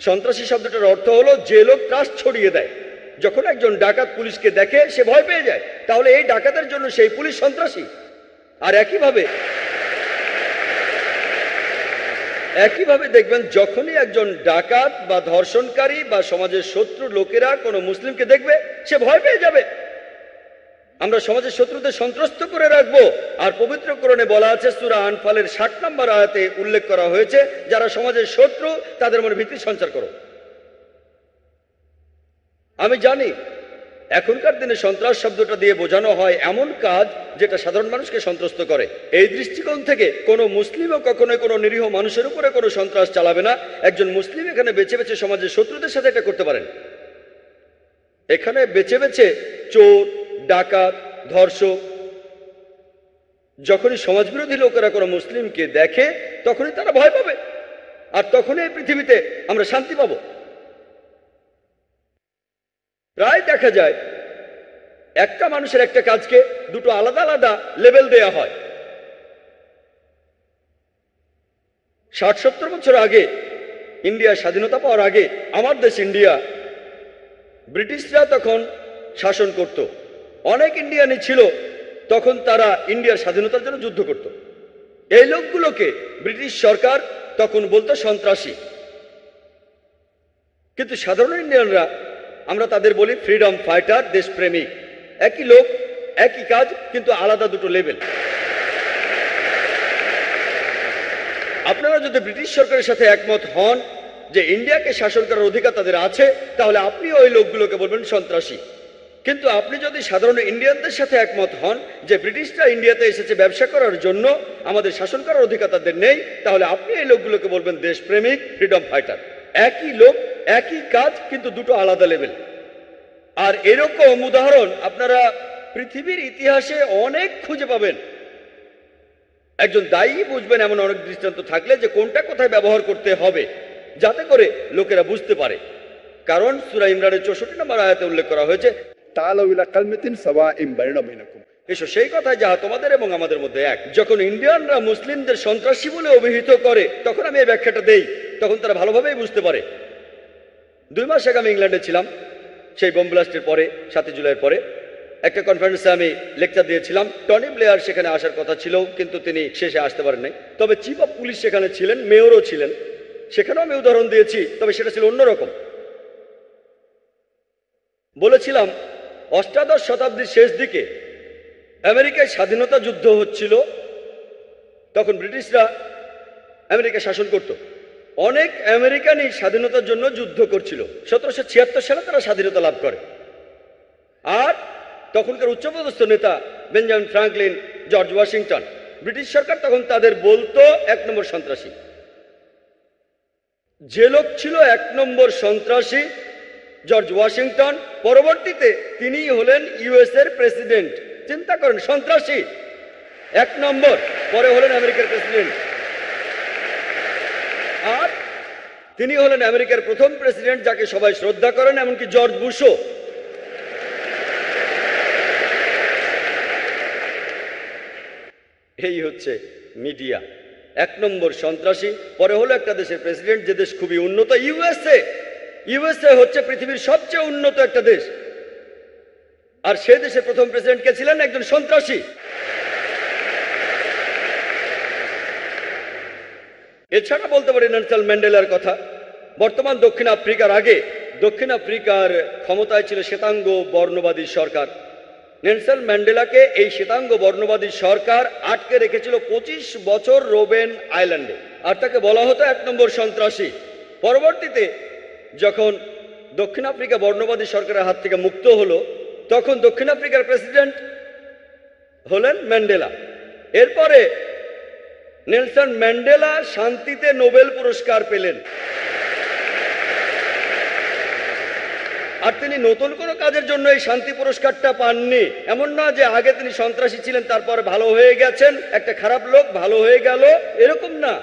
সন্ত্রাসী শব্দটার অর্থ হলো যে লোক ত্রাস ছড়িয়ে দেয়। যখন একজন ডাকাত পুলিশকে দেখে সে ভয় পেয়ে যায়, তাহলে এই ডাকাতের জন্য সেই পুলিশ সন্ত্রাসী। আর একইভাবে দেখবেন যখনই একজন ডাকাত বা ধর্ষণকারী বা সমাজের শত্রু লোকেরা কোনো মুসলিমকে দেখবে সে ভয় পেয়ে যাবে। আমরা সমাজের শত্রুদের সন্ত্রস্ত করে রাখবো। আর পবিত্র কোরআনে বলা আছে, সূরা আনফালের 60 নম্বর আয়াতে উল্লেখ করা হয়েছে, যারা সমাজের শত্রু তাদের মনে ভীতি সঞ্চার করো। আমি জানি এখনকার দিনে সন্ত্রাস শব্দটা দিয়ে বোঝানো হয় এমন কাজ যেটা সাধারণ মানুষকে সন্ত্রস্ত করে। এই দৃষ্টিকোণ থেকে কোনো মুসলিমও কখনোই কোনো নিরীহ মানুষের উপরে কোনো সন্ত্রাস চালাবে না। একজন মুসলিম এখানে বেছে বেছে সমাজের শত্রুদের সাথে এটা করতে পারেন। এখানে বেছে বেছে চোর, ডাকাত, ধর্ষক, যখনই সমাজবিরোধী লোকেরা কোনো মুসলিমকে দেখে তখনই তারা ভয় পাবে, আর তখনই এই পৃথিবীতে আমরা শান্তি পাব। প্রায় দেখা যায় একটা মানুষের একটা কাজকে দুটো আলাদা আলাদা লেভেল দেয়া হয়। 60-70 বছর আগে, ইন্ডিয়ার স্বাধীনতা পাওয়ার আগে আমার দেশ ইন্ডিয়া ব্রিটিশরা তখন শাসন করত। অনেক ইন্ডিয়ানই ছিল তখন, তারা ইন্ডিয়ার স্বাধীনতার জন্য যুদ্ধ করত। এই লোকগুলোকে ব্রিটিশ সরকার তখন বলতো সন্ত্রাসী। কিন্তু সাধারণ ইন্ডিয়ানরা আমরা তাদের বলি ফ্রিডম ফাইটার, দেশপ্রেমিক। একই লোক, একই কাজ, কিন্তু আলাদা দুটো লেভেল। আপনারা যদি ব্রিটিশ সরকারের সাথে একমত হন যে ইন্ডিয়াকে শাসন করার অধিকার তাদের আছে, তাহলে আপনি ওই লোকগুলোকে বলবেন সন্ত্রাসী। কিন্তু আপনি যদি সাধারণ ইন্ডিয়ানদের সাথে একমত হন যে ব্রিটিশরা ইন্ডিয়াতে এসেছে ব্যবসা করার জন্য, আমাদের শাসন করার অধিকার তাদের নেই, তাহলে আপনি এই লোকগুলোকে বলবেন দেশপ্রেমিক, ফ্রিডম ফাইটার। একই লোক, একই কাজ, কিন্তু দুটো আলাদা লেভেল। আর এরকম উদাহরণ আপনারা পৃথিবীর ইতিহাসে অনেক খুঁজে পাবেন। একজন দায়ী বুঝবেন এমন অনেক দৃষ্টান্ত থাকলে যে কোনটা কোথায় ব্যবহার করতে হবে, যাতে করে লোকেরা বুঝতে পারে। কারণ সূরা ইমরানের 64 নম্বর আয়াতে উল্লেখ করা হয়েছে, তাআলাউ ইলা কালিমাতিন সাওয়াইন বাইনা বাইনাকুম। এসো সেই কথায় যাহা তোমাদের এবং আমাদের মধ্যে এক। যখন ইন্ডিয়ানরা মুসলিমদের সন্ত্রাসী বলে অভিহিত করে, তখন আমি এই ব্যাখ্যাটা দেই, তখন তারা ভালোভাবেই বুঝতে পারে। 2 মাস আগে আমি ইংল্যান্ডে ছিলাম, সেই বোম ব্লাস্টের পরে, 7 জুলাইয়ের পরে। একটা কনফারেন্সে আমি লেকচার দিয়েছিলাম। টনি ব্লেয়ার সেখানে আসার কথা ছিল, কিন্তু তিনি শেষে আসতে পারেন নাই। তবে চিফ অফ পুলিশ সেখানে ছিলেন, মেয়রও ছিলেন। সেখানেও আমি উদাহরণ দিয়েছি, তবে সেটা ছিল অন্যরকম। বলেছিলাম, অষ্টাদশ শতাব্দীর শেষ দিকে আমেরিকায় স্বাধীনতা যুদ্ধ হচ্ছিল। তখন ব্রিটিশরা আমেরিকা শাসন করত। অনেক আমেরিকানই স্বাধীনতার জন্য যুদ্ধ করছিল। 1776 সালে তারা স্বাধীনতা লাভ করে। আর তখনকার উচ্চপদস্থ নেতা Benjamin Franklin, George Washington, British সরকার তখন তাদের বলতো 1 নম্বর সন্ত্রাসী। যে লোক ছিল 1 নম্বর সন্ত্রাসী, জর্জ ওয়াশিংটন, পরবর্তীতে তিনিই হলেন ইউএস এর প্রেসিডেন্ট। চিন্তা করেন, সন্ত্রাসী 1 নম্বর, পরে হলেন আমেরিকার প্রেসিডেন্ট। আর তিনি হলেন আমেরিকার প্রথম প্রেসিডেন্ট যাকে সবাই শ্রদ্ধা করেন, এমনকি জর্জ বুশও। এই হচ্ছে মিডিয়া। 1 নম্বর সন্ত্রাসী, পরে হলো একটা দেশের প্রেসিডেন্ট, যে দেশ খুবই উন্নত, ইউএসএ। ইউএসএ হচ্ছে পৃথিবীর সবচেয়ে উন্নত একটা দেশ। আর সে দেশের প্রথম প্রেসিডেন্ট কে ছিলেন? একজন সন্ত্রাসী। এছাড়া বলতে পারি নেলসন ম্যান্ডেলার কথা। বর্তমান দক্ষিণ আফ্রিকার আগে দক্ষিণ আফ্রিকার ক্ষমতায় ছিল শ্বেতাঙ্গ বর্ণবাদী সরকার। নেলসন ম্যান্ডেলাকে এই শ্বেতাঙ্গ বর্ণবাদী সরকার আটকে রেখেছিল 25 বছর রোবেন আইল্যান্ডে, আর তাকে বলা হতো 1 নম্বর সন্ত্রাসী। পরবর্তীতে যখন দক্ষিণ আফ্রিকা বর্ণবাদী সরকারের হাত থেকে মুক্ত হলো, তখন দক্ষিণ আফ্রিকার প্রেসিডেন্ট হলেন ম্যান্ডেলা। এরপরে নেলসন ম্যান্ডেলা শান্তিতে নোবেল পুরস্কার পেলেন। আর তিনি নতুন কোনো কাজের জন্য এই শান্তি পুরস্কারটা পাননি। এমন না যে আগে তিনি সন্ত্রাসী ছিলেন, তারপর ভালো হয়ে গেছেন, একটা খারাপ লোক ভালো হয়ে গেল, এরকম না।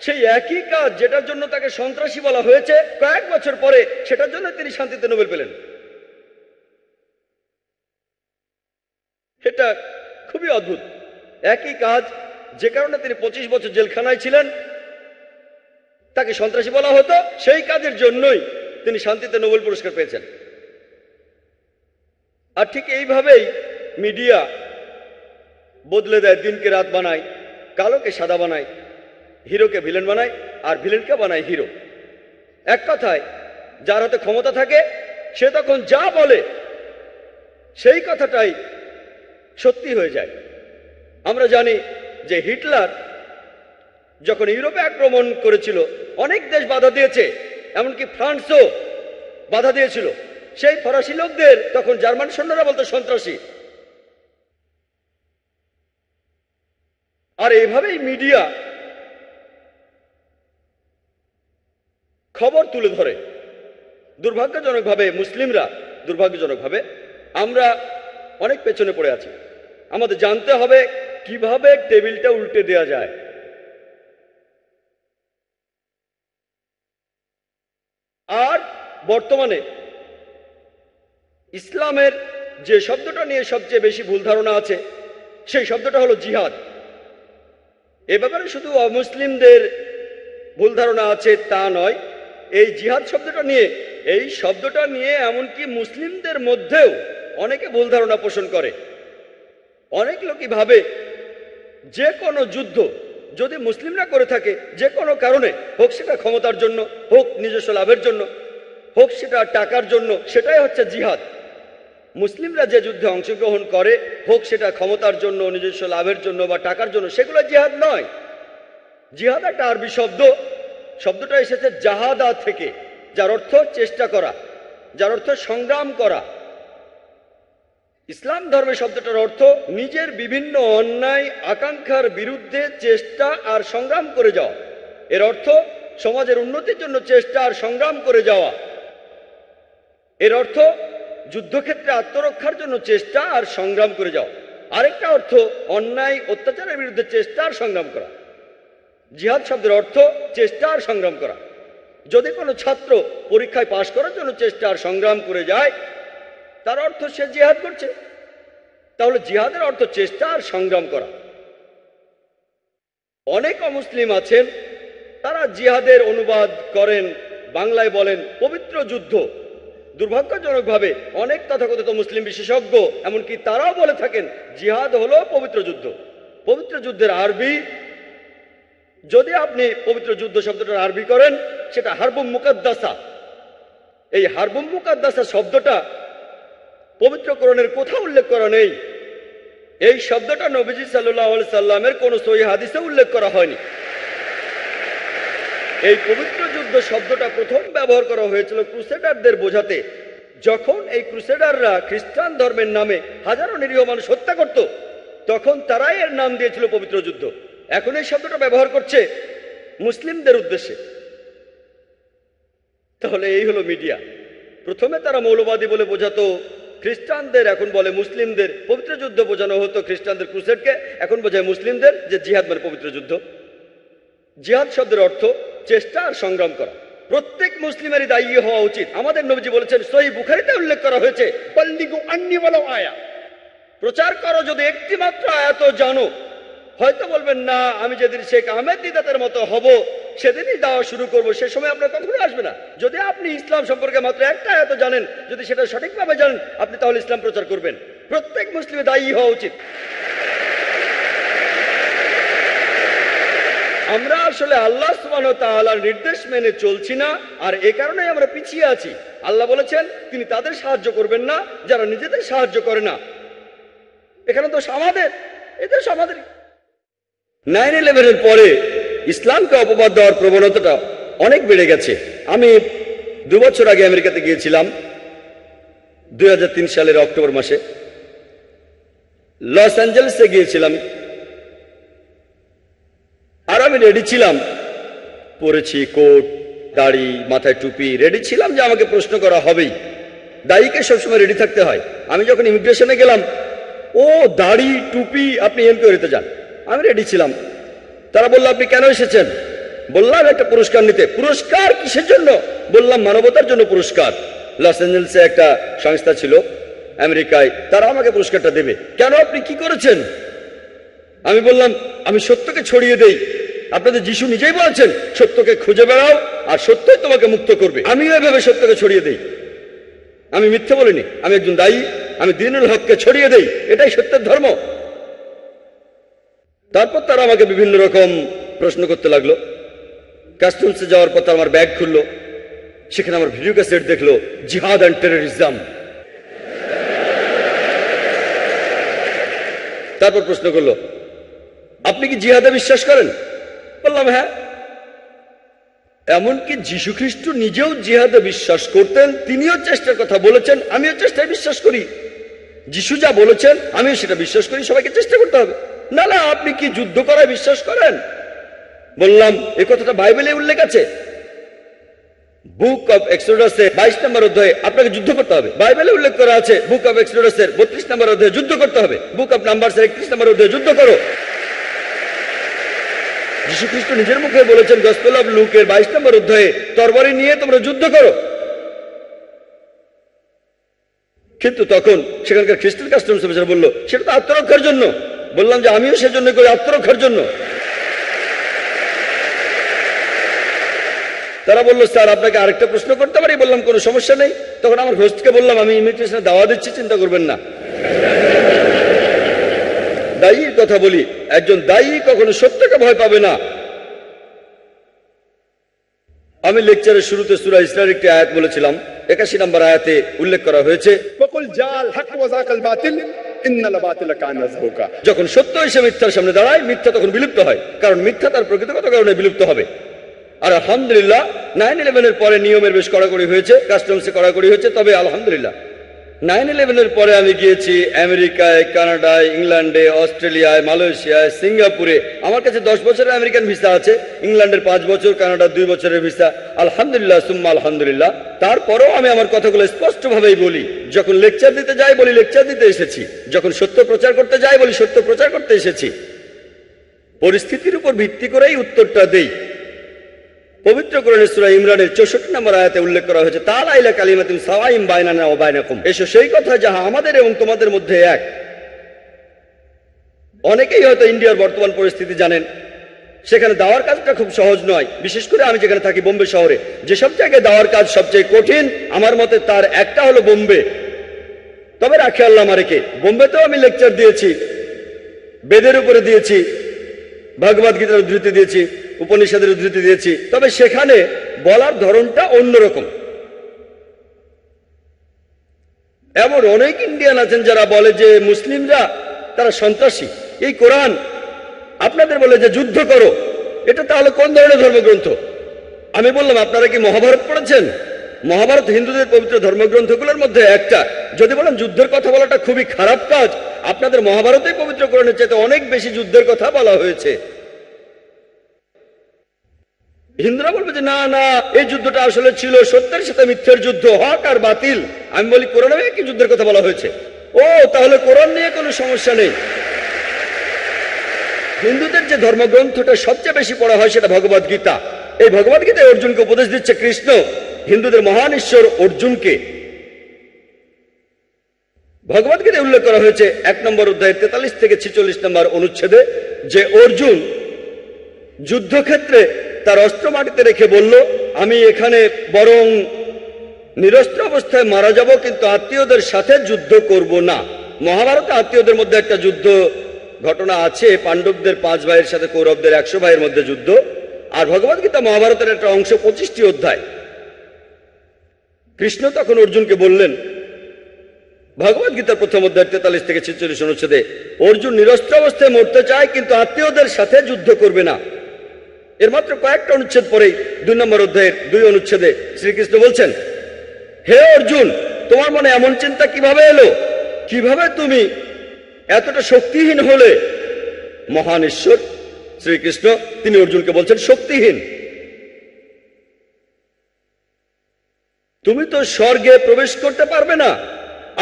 সেই একই কাজ যেটার জন্য তাকে সন্ত্রাসী বলা হয়েছে, কয়েক বছর পরে সেটার জন্য তিনি শান্তিতে নোবেল পেলেন। এটা খুবই অদ্ভুত। একই কাজ, যে কারণে তিনি 25 বছর জেলখানায় ছিলেন, তাকে সন্ত্রাসী বলা হতো, সেই কাজের জন্যই তিনি শান্তিতে নোবেল পুরস্কার পেয়েছেন। আর ঠিক এইভাবেই মিডিয়া বদলে দেয়, দিনকে রাত বানায়, কালোকে সাদা বানায়, হিরোকে ভিলেন বানায়, আর ভিলেনকে বানায় হিরো। এক কথায়, যার হাতে ক্ষমতা থাকে সে তখন যা বলে সেই কথাটাই সত্যি হয়ে যায়। আমরা জানি যে হিটলার যখন ইউরোপে আক্রমণ করেছিল, অনেক দেশ বাধা দিয়েছে, এমনকি ফ্রান্সও বাধা দিয়েছিল। সেই ফরাসি লোকদের তখন জার্মান সৈন্যরা বলতো সন্ত্রাসী। আর এইভাবেই মিডিয়া খবর তুলে ধরে। দুর্ভাগ্যজনকভাবে মুসলিমরা, দুর্ভাগ্যজনকভাবে আমরা অনেক পেছনে পড়ে আছি। আমাদের জানতে হবে কিভাবে টেবিলটা উল্টে দেওয়া যায়। আর বর্তমানে ইসলামের যে শব্দটা নিয়ে সবচেয়ে বেশি ভুল ধারণা আছে, সেই শব্দটা হলো জিহাদ। এ ব্যাপারে শুধু অমুসলিমদের ভুল ধারণা আছে তা নয়। এই জিহাদ শব্দটা নিয়ে এমনকি মুসলিমদের মধ্যেও অনেকে ভুল ধারণা পোষণ করে। অনেক লোকই ভাবে যে কোনো যুদ্ধ যদি মুসলিমরা করে থাকে, যে কোনো কারণে হোক, সেটা ক্ষমতার জন্য হোক, নিজস্ব লাভের জন্য হোক, সেটা টাকার জন্য, সেটাই হচ্ছে জিহাদ। মুসলিমরা যে যুদ্ধে অংশগ্রহণ করে, হোক সেটা ক্ষমতার জন্য, নিজস্ব লাভের জন্য বা টাকার জন্য, সেগুলো জিহাদ নয়। জিহাদ একটা আরবি শব্দটা এসেছে জাহাদা থেকে, যার অর্থ চেষ্টা করা, যার অর্থ সংগ্রাম করা। ইসলাম ধর্মে শব্দটার অর্থ নিজের বিভিন্ন অন্যায় আকাঙ্ক্ষার বিরুদ্ধে চেষ্টা আর সংগ্রাম করে যাওয়া। এর অর্থ সমাজের উন্নতির জন্য চেষ্টা আর সংগ্রাম করে যাওয়া। এর অর্থ যুদ্ধক্ষেত্রে আত্মরক্ষার জন্য চেষ্টা আর সংগ্রাম করে যাওয়া। আরেকটা অর্থ অন্যায় অত্যাচারের বিরুদ্ধে চেষ্টা আর সংগ্রাম করা। জিহাদ শব্দের অর্থ চেষ্টা আর সংগ্রাম করা। যদি কোনো ছাত্র পরীক্ষায় পাশ করার জন্য চেষ্টা আর সংগ্রাম করে যায়, তার অর্থ সে জিহাদ করছে। তাহলে জিহাদের অর্থ চেষ্টা আর সংগ্রাম করা। অনেক অমুসলিম আছেন, তারা জিহাদের অনুবাদ করেন, বাংলায় বলেন পবিত্র যুদ্ধ। দুর্ভাগ্যজনকভাবে অনেক তথাকথিত মুসলিম বিশেষজ্ঞ এমনকি তারাও বলে থাকেন জিহাদ হলো পবিত্র যুদ্ধ। পবিত্র যুদ্ধের আরবি, যদি আপনি পবিত্র যুদ্ধ শব্দটার আরবি করেন, সেটা হারবুম মুকাদ্দাসা। এই হারবুম মুকাদ্দাসা শব্দটা পবিত্র কোরআনের কোথাও উল্লেখ করা নেই। এই শব্দটা নবীজি সাল্লাল্লাহু আলাইহি সাল্লামের কোন সহিহ হাদিসে উল্লেখ করা হয়নি। এই পবিত্র যুদ্ধ শব্দটা প্রথম ব্যবহার করা হয়েছিল ক্রুসেডারদের বোঝাতে। যখন এই ক্রুসেডাররা খ্রিস্টান ধর্মের নামে হাজারো নিরীহ মানুষ হত্যা করত, তখন তারাই এর নাম দিয়েছিল পবিত্র যুদ্ধ। এখন এই শব্দটা ব্যবহার করছে মুসলিমদের উদ্দেশ্যে। তাহলে এই হলো মিডিয়া। প্রথমে তারা মৌলবাদী বলে বোঝাতো খ্রিস্টানদের, এখন বলে মুসলিমদের। পবিত্র যুদ্ধ বোঝানো হতো খ্রিস্টানদের ক্রুসেডকে, এখন বোঝায় মুসলিমদের যে জিহাদ মানে পবিত্র যুদ্ধ। জিহাদ শব্দের অর্থ চেষ্টা আর সংগ্রাম করা। প্রত্যেক মুসলিমেরই দায়ী হওয়া উচিত। আমাদের নবীজি বলেছেন, সহিহ বুখারীতে উল্লেখ করা হয়েছে, বাল্লিগু আন্নী ওয়ালাউ আয়া, প্রচার করো যদি একটি মাত্র আয়াত জানো। হয়তো বলবেন না, আমি যেদিন শেখ আহমেদ দিদাতের মতো হব সেদিনই দাওয়া শুরু করব, সে সময় আপনার কখনো আসবে না। যদি আপনি ইসলাম সম্পর্কে মাত্র একটা আয়াত জানেন, যদি সেটা সঠিকভাবে জানেন, আপনি তাহলে ইসলাম প্রচার করবেন। প্রত্যেক মুসলিমের দায়ী হওয়া উচিত। আমরা আসলে আল্লাহ সুবহানাহু ওয়া তাআলার নির্দেশ মেনে চলছি না, আর এ কারণেই আমরা পিছিয়ে আছি। আল্লাহ বলেছেন তিনি তাদের সাহায্য করবেন না যারা নিজেদের সাহায্য করে না। এখানে তো আমাদের, এদের আমাদের। 9/11-এর পরে ইসলামকে অপবাদ দেওয়ার প্রবণতাটা অনেক বেড়ে গেছে। আমি 2 বছর আগে আমেরিকাতে গিয়েছিলাম, 2003 সালের অক্টোবর মাসে। লস অ্যাঞ্জেলেসে গিয়েছিলাম, আর আমি রেডি ছিলাম, পরেছি কোট, দাড়ি, মাথায় টুপি, রেডি ছিলাম যে আমাকে প্রশ্ন করা হবেই। দাড়িকে সবসময় রেডি থাকতে হয়। আমি যখন ইমিগ্রেশনে গেলাম, ও দাড়ি টুপি, আপনি এনকোয়ারিতে যান। আমি রেডি ছিলাম। তারা বলল, আপনি কেন এসেছেন? বললাম, একটা পুরস্কার নিতে। পুরস্কার কিসের জন্য? বললাম, মানবতার জন্য পুরস্কার। লস অ্যাঞ্জেলেসে একটা সংস্থা ছিল আমেরিকায়, তারা আমাকে পুরস্কারটা দেবে। কেন, আপনি কি করেছেন? আমি বললাম, আমি সত্যকে ছড়িয়ে দেই। আপনাদের যিশু নিজেই বলেছেন, সত্যকে খুঁজে বেড়াও আর সত্যই তোমাকে মুক্ত করবে। আমিও এভাবে সত্যকে ছড়িয়ে দেই। আমি মিথ্যে বলিনি, আমি একজন দায়ী। আমি দ্বীনুল হককে ছড়িয়ে দেই, এটাই সত্যের ধর্ম। তারপর তারা আমাকে বিভিন্ন রকম প্রশ্ন করতে লাগলো। কাস্টমসে যাওয়ার পর আমার ব্যাগ খুললো, সেখানে আমার ভিডিও ক্যাসেট দেখলো, জিহাদ অ্যান্ড টেররিজম। তারপর প্রশ্ন করলো, আপনি কি জিহাদে বিশ্বাস করেন? বললাম, হ্যাঁ। এমনকি যীশু খ্রিস্ট নিজেও জিহাদে বিশ্বাস করতেন, তিনিও চেষ্টার কথা বলেছেন, আমিও চেষ্টায় বিশ্বাস করি। যিশু যা বলেছেন আমিও সেটা বিশ্বাস করি, সবাইকে চেষ্টা করতে হবে। না না, আপনি কি যুদ্ধ করায় বিশ্বাস করেন? বললাম, এই কথাটা বাইবেলে উল্লেখ আছে। বুক অফ এক্সোডাসে 22 নম্বর অধ্যায়ে আপনাকে যুদ্ধ করতে হবে। বাইবেলে উল্লেখ করা আছে বুক অফ এক্সোডাসের 32 নম্বর অধ্যায়ে যুদ্ধ করতে হবে। বুক অফ নাম্বারসের 31 নম্বর অধ্যায়ে যুদ্ধ করো। যীশু খ্রিস্ট নিজের মুখে বলেছেন গসপেল অফ লুকের 22 নম্বর অধ্যায়ে, তরবারি নিয়ে তোমরা যুদ্ধ করো। কিন্তু তখন সেখানকার খ্রিস্টান কাস্টমস অফিসার বলল, সেটা তো আত্মরক্ষার জন্য। বললাম যে আমিও সেজন্য করি, আত্মরক্ষার জন্য। তারা বললো, স্যার আপনাকে আরেকটা প্রশ্ন করতে পারি? বললাম কোনো সমস্যা নেই। তখন আমার হোস্টকে বললাম, আমি ইমিগ্রেশনে দাওয়া দিচ্ছি, চিন্তা করবেন না। দায়ীর কথা বলি, একজন দায়ী কখনো সত্যকে ভয় পাবে না। আমি লেকচারের শুরুতে সূরা ইসরার একটি আয়াত বলেছিলাম, 81 নম্বর আয়াতে উল্লেখ করা হয়েছে, وقل جاء الحق وزهق الباطل إن الباطل كان زهوقا। যখন সত্য এসে মিথ্যার সামনে দাঁড়ায়, মিথ্যা তখন বিলুপ্ত হয়, কারণ মিথ্যা তার প্রকৃতিগত কারণে বিলুপ্ত হবে। আর আলহামদুলিল্লাহ 9/11-এর পরে নিয়মের বেশ কড়াকড়ি হয়েছে, কাস্টমসে কড়াকড়ি হয়েছে। তবে আলহামদুলিল্লাহ 9/11-এর পরে আমি গিয়েছি আমেরিকায়, কানাডায়, ইংল্যান্ডে, অস্ট্রেলিয়ায়, মালয়েশিয়ায়, সিঙ্গাপুরে। আমার কাছে 10 বছরের আমেরিকান ভিসা আছে, ইংল্যান্ডের 5 বছর, কানাডার 2 বছরের ভিসা। আলহামদুলিল্লাহ সুম্মা আলহামদুলিল্লাহ। তারপরেও আমি আমার কথাগুলো স্পষ্টভাবেই বলি। যখন লেকচার দিতে যাই বলি লেকচার দিতে এসেছি, যখন সত্য প্রচার করতে যাই বলি সত্য প্রচার করতে এসেছি। পরিস্থিতির উপর ভিত্তি করেই উত্তরটা দেই। পবিত্র কোরআনের সূরা ইমরানের 64 নম্বর আয়াতে উল্লেখ করা হয়েছে, তাআলা ইলা কালিমাতিন সাওয়াইন বাইনানা ওয়া বাইনাকুম। এসো সেই কথা যাহা আমাদের এবং তোমাদের মধ্যে এক। অনেকেই হয়তো ইন্ডিয়ার বর্তমান পরিস্থিতি জানেন, সেখানে দাওয়ার কাজটা খুব সহজ নয়। বিশেষ করে আমি যেখানে থাকি বোম্বে শহরে, যেসব জায়গায় দাওয়ার কাজ সবচেয়ে কঠিন আমার মতে তার একটা হলো বোম্বে। তবে রাখে আল্লাহ মারেকে, বোম্বেতেও আমি লেকচার দিয়েছি, বেদের উপরে দিয়েছি, ভগবদ গীতার উদ্ধৃতি দিয়েছি, উপনিষদের উদ্ধৃতি দিয়েছি। তবে সেখানে বলার ধরনটা অন্যরকম। এমন অনেক ইন্ডিয়ান আছেন যারা বলে যে মুসলিমরা তারা সন্ত্রাসী। এই কোরআন আপনাদের বলে যে যুদ্ধ করো, এটা তাহলে কোন ধরনের ধর্মগ্রন্থ? আমি বললাম, আপনারা কি মহাভারত পড়েছেন? মহাভারত হিন্দুদের পবিত্র ধর্মগ্রন্থগুলোর মধ্যে একটা। যদি বলেন যুদ্ধের কথা বলাটা খুবই খারাপ কাজ, আপনাদের মহাভারতে পবিত্র কোরআনের চাইতে অনেক বেশি যুদ্ধের কথা বলা হয়েছে। হিন্দুরা বলবে যে না না, এই যুদ্ধটা আসলে ছিল সত্যের সাথে মিথ্যের যুদ্ধ, হক আর বাতিল। আমি বলি কোরআনে কি যুদ্ধের কথা বলা হয়েছে? ও তাহলে কোরআন নিয়ে কোনো সমস্যা নেই। হিন্দুদের যে ধর্মগ্রন্থটা সবচেয়ে বেশি পড়া হয় সেটা ভগবদ গীতা। এই ভগবদ গীতায় অর্জুনকে উপদেশ দিচ্ছে কৃষ্ণ, হিন্দুদের মহান ঈশ্বর অর্জুনকে। ভগবদ গীতায় উল্লেখ করা হয়েছে 1 নম্বর অধ্যায়ের 43 থেকে 46 নম্বর অনুচ্ছেদে যে অর্জুন যুদ্ধক্ষেত্রে তার অস্ত্র মাটিতে রেখে বলল, আমি এখানে বরং নিরস্ত্র অবস্থায় মারা যাব, কিন্তু আত্মীয়দের সাথে যুদ্ধ করব না। মহাভারতে আত্মীয়দের মধ্যে একটা যুদ্ধ ঘটনা আছে, পাণ্ডবদের 5 ভাইয়ের সাথে কৌরবদের 100 ভাইয়ের মধ্যে যুদ্ধ। আর ভগবদ গীতা মহাভারতের একটা অংশ, 25টি অধ্যায়। কৃষ্ণ তখন অর্জুনকে বললেন, ভগবদ গীতার প্রথম অধ্যায় 43 থেকে 46 অনুচ্ছেদে, অর্জুন নিরস্ত্র অবস্থায় মরতে চায় কিন্তু আত্মীয়দের সাথে যুদ্ধ করবে না। এর মাত্র কয়েকটা অনুচ্ছেদ পরেই 2 নম্বর অধ্যায়ের 2 অনুচ্ছেদে শ্রীকৃষ্ণ বলছেন, হে অর্জুন, তোমার মনে এমন চিন্তা কিভাবে এলো? কিভাবে তুমি এতটা শক্তিহীন হলে? মহান ঈশ্বর শ্রীকৃষ্ণ তিনি অর্জুনকে বলছেন শক্তিহীন। তুমি তো স্বর্গে প্রবেশ করতে পারবে না।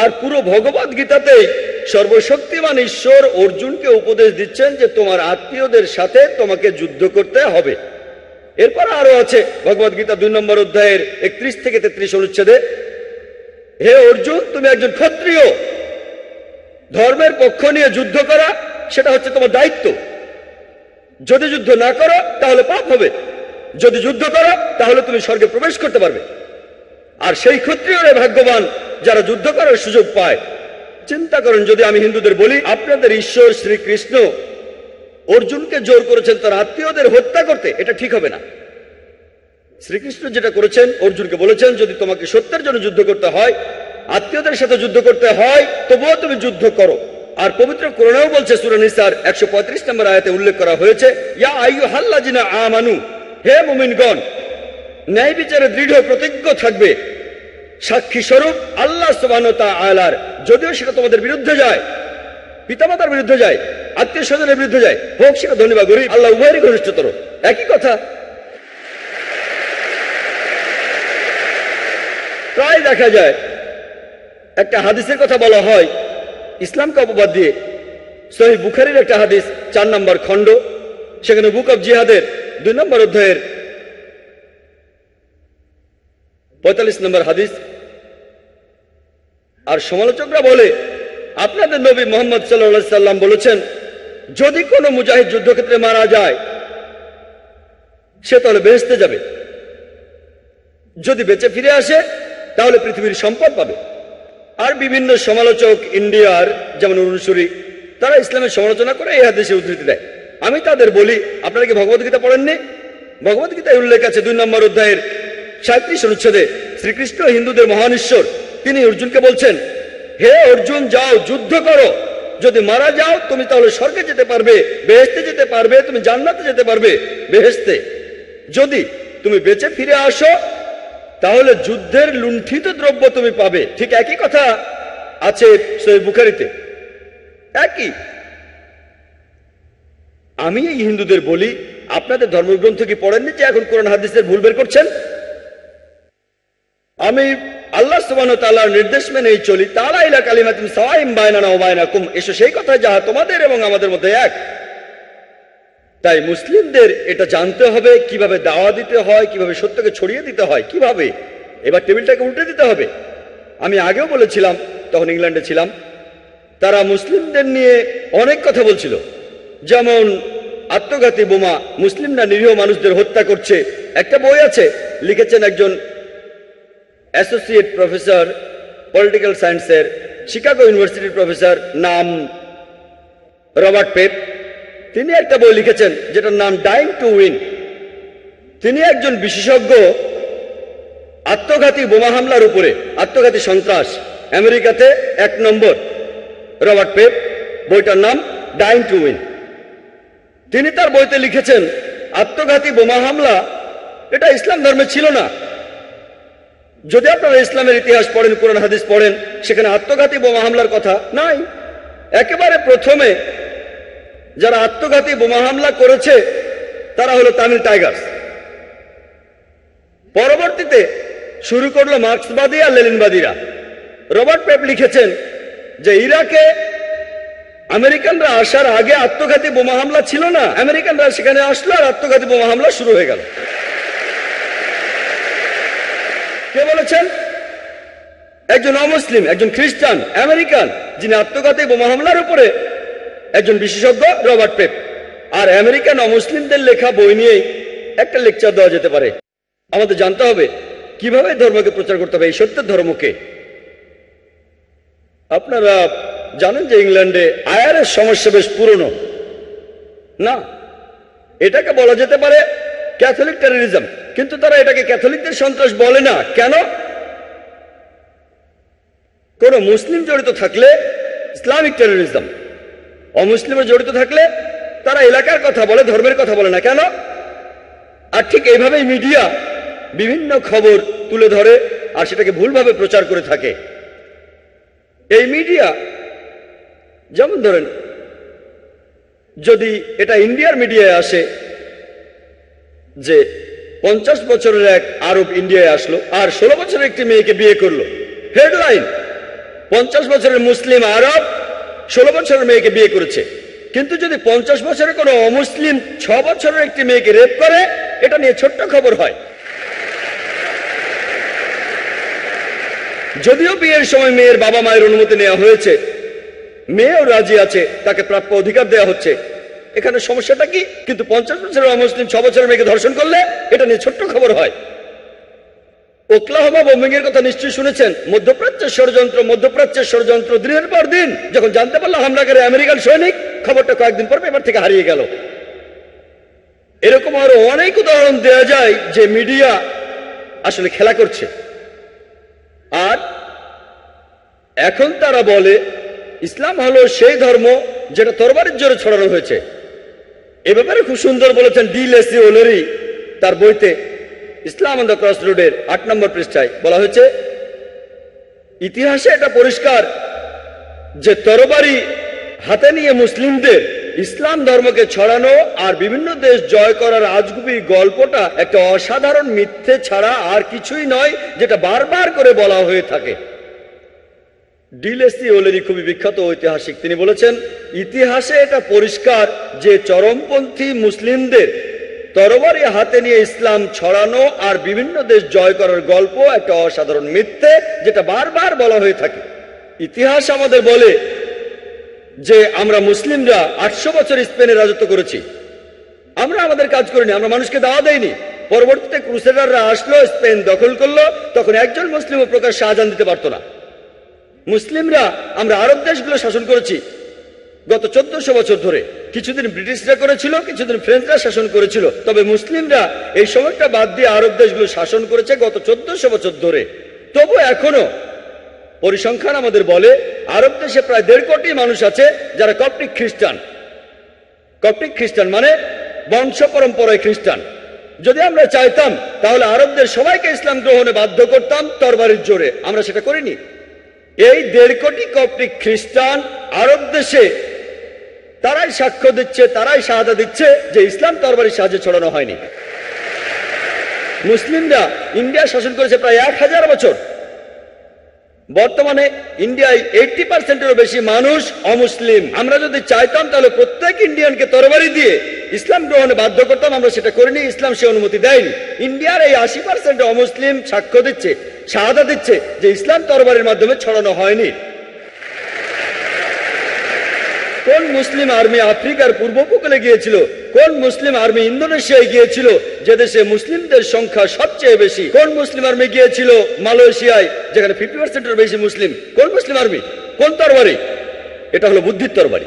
আর পুরো ভগবদ গীতাতেই সর্বশক্তিমান ঈশ্বর অর্জুনকে উপদেশ দিচ্ছেন যে তোমার আত্মীয়দের সাথে তোমাকে যুদ্ধ করতে হবে। এরপর আরো আছে ভগবদ গীতা 2 নম্বর অধ্যায়ের 31 থেকে 33 অনুচ্ছেদে, হে অর্জুন, তুমি একজন ক্ষত্রিয়, ধর্মের পক্ষ নিয়ে যুদ্ধ করা সেটা হচ্ছে তোমার দায়িত্ব। যদি যুদ্ধ না করো তাহলে পাপ হবে, যদি যুদ্ধ করো তাহলে তুমি স্বর্গে প্রবেশ করতে পারবে। আর সেই ক্ষত্রিয়রা ভাগ্যবান যারা যুদ্ধ করার সুযোগ পায়। চিন্তা করেন, যদি আমি হিন্দুদের বলি আপনাদের ঈশ্বর শ্রীকৃষ্ণ অর্জুনকে জোর করেছেন তার আত্মীয়দের হত্যা করতে, এটা ঠিক হবে না। শ্রীকৃষ্ণ যেটা করেছেন, অর্জুনকে বলেছেন যদি তোমাকে সত্যের জন্য যুদ্ধ করতে হয়, আত্মীয়দের সাথে যুদ্ধ করতে হয়, তবুও তুমি যুদ্ধ করো। আর পবিত্র কোরআনেও বলছে, সূরা নিসার 135 নম্বর আয়াতে উল্লেখ করা হয়েছে, ইয়া আইয়ুহাল্লাযিনা আমানু, হে মুমিনগণ, ন্যায় বিচারে দৃঢ় প্রতিজ্ঞ থাকবে, সাক্ষী স্বরূপ আল্লাহ সুবহানাহু ওয়া তাআলার। যদিও সেটা তোমাদের বিরুদ্ধে যায়, পিতামাতার বিরুদ্ধে যায়, আত্মীয় স্বজনের বিরুদ্ধে যায়, হোক সেটা ধনী বা গরিব, আল্লাহ উভয়েরই ঘনিষ্ঠতর। একই কথা। প্রায় দেখা যায় একটা হাদিসের কথা বলা হয় ইসলামকে অপবাদ দিয়ে। সহিহ বুখারীর একটা হাদিস, 4 নম্বর খণ্ড, সেখানে বুক অফ জিহাদের 2 নম্বর অধ্যায়ের 45 নম্বর হাদিস। আর সমালোচকরা বলে, আপনাদের নবী মুহাম্মদ সাল্লাল্লাহু আলাইহি সাল্লাম বলেছেন, যদি কোনো মুজাহিদ যুদ্ধক্ষেত্রে মারা যায় সে তাহলে বেহেশতে যাবে। যদি বেঁচে ফিরে আসে তাহলে পৃথিবীর সম্পদ পাবে। আর বিভিন্ন সমালোচক ইন্ডিয়ার যেমন অনুসরী তারা ইসলামের সমালোচনা করে এই হাদিসে উদ্ধৃতি দেয়। আমি তাদের বলি, আপনারা কি ভগবদ্গীতা পড়েননি? ভগবদ্গীতায় উল্লেখ আছে 2 নম্বর অধ্যায়ের 37 অনুচ্ছেদে শ্রীকৃষ্ণ হিন্দুদের মহান ঈশ্বর, তিনি অর্জুনকে বলছেন, হে অর্জুন, যাও যুদ্ধ করো, যদি মারা যাও তুমি তাহলে স্বর্গে যেতে পারবে, বেহেশতে যেতে পারবে, তুমি জান্নাতে যেতে পারবে, বেহেশতে। যদি তুমি বেঁচে ফিরে আসো তাহলে যুদ্ধের লুণ্ঠিত দ্রব্য তুমি পাবে। ঠিক একই কথা আছে সহিহ বুখারীতে, একই। আমি এই হিন্দুদের বলি, আপনাদের ধর্মগ্রন্থ কি পড়েননি যে এখন কোরআন হাদিসের ভুল বের করছেন? আমি আল্লাহ সুবহানাহু ওয়া তাআলার নির্দেশ মেনেই চলি, তাআলা ইলা কালিমাতিন সাওয়াইন বাইনানা ওয়া বাইনাকুম, এসো সেই কথা যাহা তোমাদের এবং আমাদের মধ্যে এক। তাই মুসলিমদের এটা জানতে হবে কিভাবে দাওয়া দিতে হয়, কিভাবে সত্যকে ছড়িয়ে দিতে হয়, কিভাবে। এবার টেবিলটাকে উল্টে দিতে হবে। আমি আগেও বলেছিলাম, তখন ইংল্যান্ডে ছিলাম, তারা মুসলিমদের নিয়ে অনেক কথা বলছিল, যেমন আত্মঘাতী বোমা, মুসলিমরা নিরীহ মানুষদের হত্যা করছে। একটা বই আছে, লিখেছেন একজন অ্যাসোসিয়েট প্রফেসর পলিটিক্যাল সায়েন্সের, শিকাগো ইউনিভার্সিটির প্রফেসর, নাম রবার্ট পেপ। তিনি একটা বই লিখেছেন যেটার নাম ডাইং টু উইন। তিনি একজন বিশেষজ্ঞ আত্মঘাতী বোমা হামলার উপরে, আত্মঘাতী সন্ত্রাস, আমেরিকাতে 1 নম্বর রবার্ট পেপ। বইটার নাম ডাইং টু উইন। তিনি তার বইতে লিখেছেন আত্মঘাতী বোমা হামলা এটা ইসলাম ধর্মে ছিল না। যদি আপনারা ইসলামের ইতিহাস পড়েন, কোরআন হাদিস পড়েন, সেখানে আত্মঘাতী বোমা হামলার কথা নাই। একেবারে প্রথমে যারা আত্মঘাতী বোমা হামলা করেছে তারা হলো তামিল টাইগার্স। পরবর্তীতে শুরু করলো মার্ক্সবাদী আর লেনিনবাদীরা। রবার্ট পেপ লিখেছেন যে ইরাকে আমেরিকানরা আসার আগে আত্মঘাতী বোমা হামলা ছিল না, আমেরিকানরা সেখানে আসলো আর আত্মঘাতী বোমা হামলা শুরু হয়ে গেল। কে বলেছেন? একজন অমুসলিম, একজন খ্রিস্টান আমেরিকান, যিনি আত্মঘাতী বোমা হামলার উপরে একজন বিশেষজ্ঞ, রবার্ট পেপ। আর আমেরিকান অমুসলিমদের লেখা বই নিয়েই একটা লেকচার দেওয়া যেতে পারে। আমাদের জানতে হবে কিভাবে ধর্মকে প্রচার করতে হবে, এই সত্যের ধর্মকে। আপনারা জানেন যে ইংল্যান্ডে আয়ারের সমস্যা বেশ পুরনো না, এটাকে বলা যেতে পারে ক্যাথলিক টেররিজম, কিন্তু তারা এটাকে ক্যাথলিকদের সন্ত্রাস বলে না। কেন? কোন মুসলিম জড়িত থাকলে ইসলামিক টেররিজম, অমুসলিমের জড়িত থাকলে তারা এলাকার কথা বলে, ধর্মের কথা বলে না। কেন? আর ঠিক এইভাবেই মিডিয়া বিভিন্ন খবর তুলে ধরে আর সেটাকে ভুলভাবে প্রচার করে থাকে। এই মিডিয়া, যেমন ধরেন, যদি এটা ইন্ডিয়ার মিডিয়ায় আসে যে 50 বছরের এক আরব ইন্ডিয়ায় আসলো আর 16 বছরের একটি মেয়েকে বিয়ে করলো, হেডলাইন 50 বছরের মুসলিম আরব 16 বছরের মেয়েকে বিয়ে করেছে। কিন্তু যদি 50 বছরের কোনো অমুসলিম 6 বছরের একটি মেয়েকে রেপ করে, এটা নিয়ে ছোট্ট খবর হয়। যদিও বিয়ের সময় মেয়ের বাবা মায়ের অনুমতি নেওয়া হয়েছে, মেয়েও রাজি আছে, তাকে প্রাপ্য অধিকার দেওয়া হচ্ছে, এখানে সমস্যাটা কি? কিন্তু 50 বছরের অমুসলিম 6 বছরের মেয়েকে ধর্ষণ করলে এটা নিয়ে ছোট্ট খবর হয়। ওকলাহোমা বোম্বিং এর কথা নিশ্চয়ই শুনেছেন। মধ্যপ্রাচ্যের ষড়যন্ত্র দিনের পর দিন। যখন জানতে পারলো হামলাকারী আমেরিকান সৈনিক, খবরটা কয়েকদিন পর পেপার থেকে হারিয়ে গেল। এরকম আরো অনেক উদাহরণ দেওয়া যায় যে মিডিয়া আসলে খেলা করছে। আর এখন তারা বলে ইসলাম হলো সেই ধর্ম যেটা তরবারির জোরে ছড়ানো হয়েছে। এ ব্যাপারে খুব সুন্দর বলেছেন ডি লেসি ওলেরি তার বইতে ইসলাম অন দ্য ক্রস রোডের 8 নম্বর পৃষ্ঠায়। বলা হয়েছে ইতিহাসে এটা পরিষ্কার যে তরবারি হাতে নিয়ে মুসলিমদের ইসলাম ধর্মকে ছড়ানো আর বিভিন্ন দেশ জয় করার আজগুবি গল্পটা একটা অসাধারণ মিথ্যে ছাড়া আর কিছুই নয়, যেটা বারবার করে বলা হয়ে থাকে। ডি লেসি ওলেরি খুবই বিখ্যাত ঐতিহাসিক। তিনি বলেছেন ইতিহাসে এটা পরিষ্কার যে চরমপন্থী মুসলিমদের তরবারি হাতে নিয়ে ইসলাম ছড়ানো আর বিভিন্ন দেশ জয় করার গল্প একটা অসাধারণ মিথ্যে, যেটা বারবার বলা হয়ে থাকে। ইতিহাস আমাদের বলে যে আমরা মুসলিমরা 800 বছর স্পেনে রাজত্ব করেছি, আমরা আমাদের কাজ করিনি, আমরা মানুষকে দাওয়া দেইনি, পরবর্তীতে ক্রুসেডাররা আসলো, স্পেন দখল করলো, তখন একজন মুসলিমও প্রকাশ্যে আজান দিতে পারতো না। মুসলিমরা আমরা আরব দেশগুলো শাসন করেছি গত 1400 বছর ধরে। কিছুদিন ব্রিটিশরা করেছিল, কিছুদিন ফ্রেঞ্চরা শাসন করেছিল, তবে মুসলিমরা এই সময়টা বাদ দিয়ে আরব দেশগুলো শাসন করেছে গত 1400 বছর ধরে। তবু এখনো পরিসংখ্যান আমাদের বলে আরব দেশে প্রায় 1.5 কোটি মানুষ আছে যারা কপ্টিক খ্রিস্টান। কপ্টিক খ্রিস্টান মানে বংশ পরম্পরায় খ্রিস্টান। যদি আমরা চাইতাম তাহলে আরবদের সবাইকে ইসলাম গ্রহণে বাধ্য করতাম তরবারির জোরে, আমরা সেটা করিনি। এই 1.5 কোটি কপ্টিক খ্রিস্টান আরব দেশে তারাই সাক্ষ্য দিচ্ছে, তারাই শাহাদা দিচ্ছে যে ইসলাম তরবারির সাহায্যে ছড়ানো হয়নি। মুসলিমরা ইন্ডিয়া শাসন করেছে প্রায় 1000 বছর। বর্তমানে ইন্ডিয়ায় 80%-এরও বেশি মানুষ অমুসলিম। আমরা যদি চাইতাম তাহলে প্রত্যেক ইন্ডিয়ানকে তরবারি দিয়ে ইসলাম গ্রহণে বাধ্য করতাম, আমরা সেটা করিনি, ইসলাম সে অনুমতি দেয়নি। ইন্ডিয়ার এই 80% অমুসলিম সাক্ষ্য দিচ্ছে, শাহাদা দিচ্ছে যে ইসলাম তরবারির মাধ্যমে ছড়ানো হয়নি। কোন মুসলিম আর্মি আফ্রিকার পূর্ব উপকূলে গিয়েছিল? কোন মুসলিম আর্মি ইন্দোনেশিয়ায় গিয়েছিল যে দেশে মুসলিমদের সংখ্যা সবচেয়ে বেশি? কোন মুসলিম আর্মি গিয়েছিল মালয়েশিয়ায় যেখানে 50%-এর বেশি মুসলিম? কোন মুসলিম আর্মি? কোন তরবারি? এটা হলো বুদ্ধির তরবারি।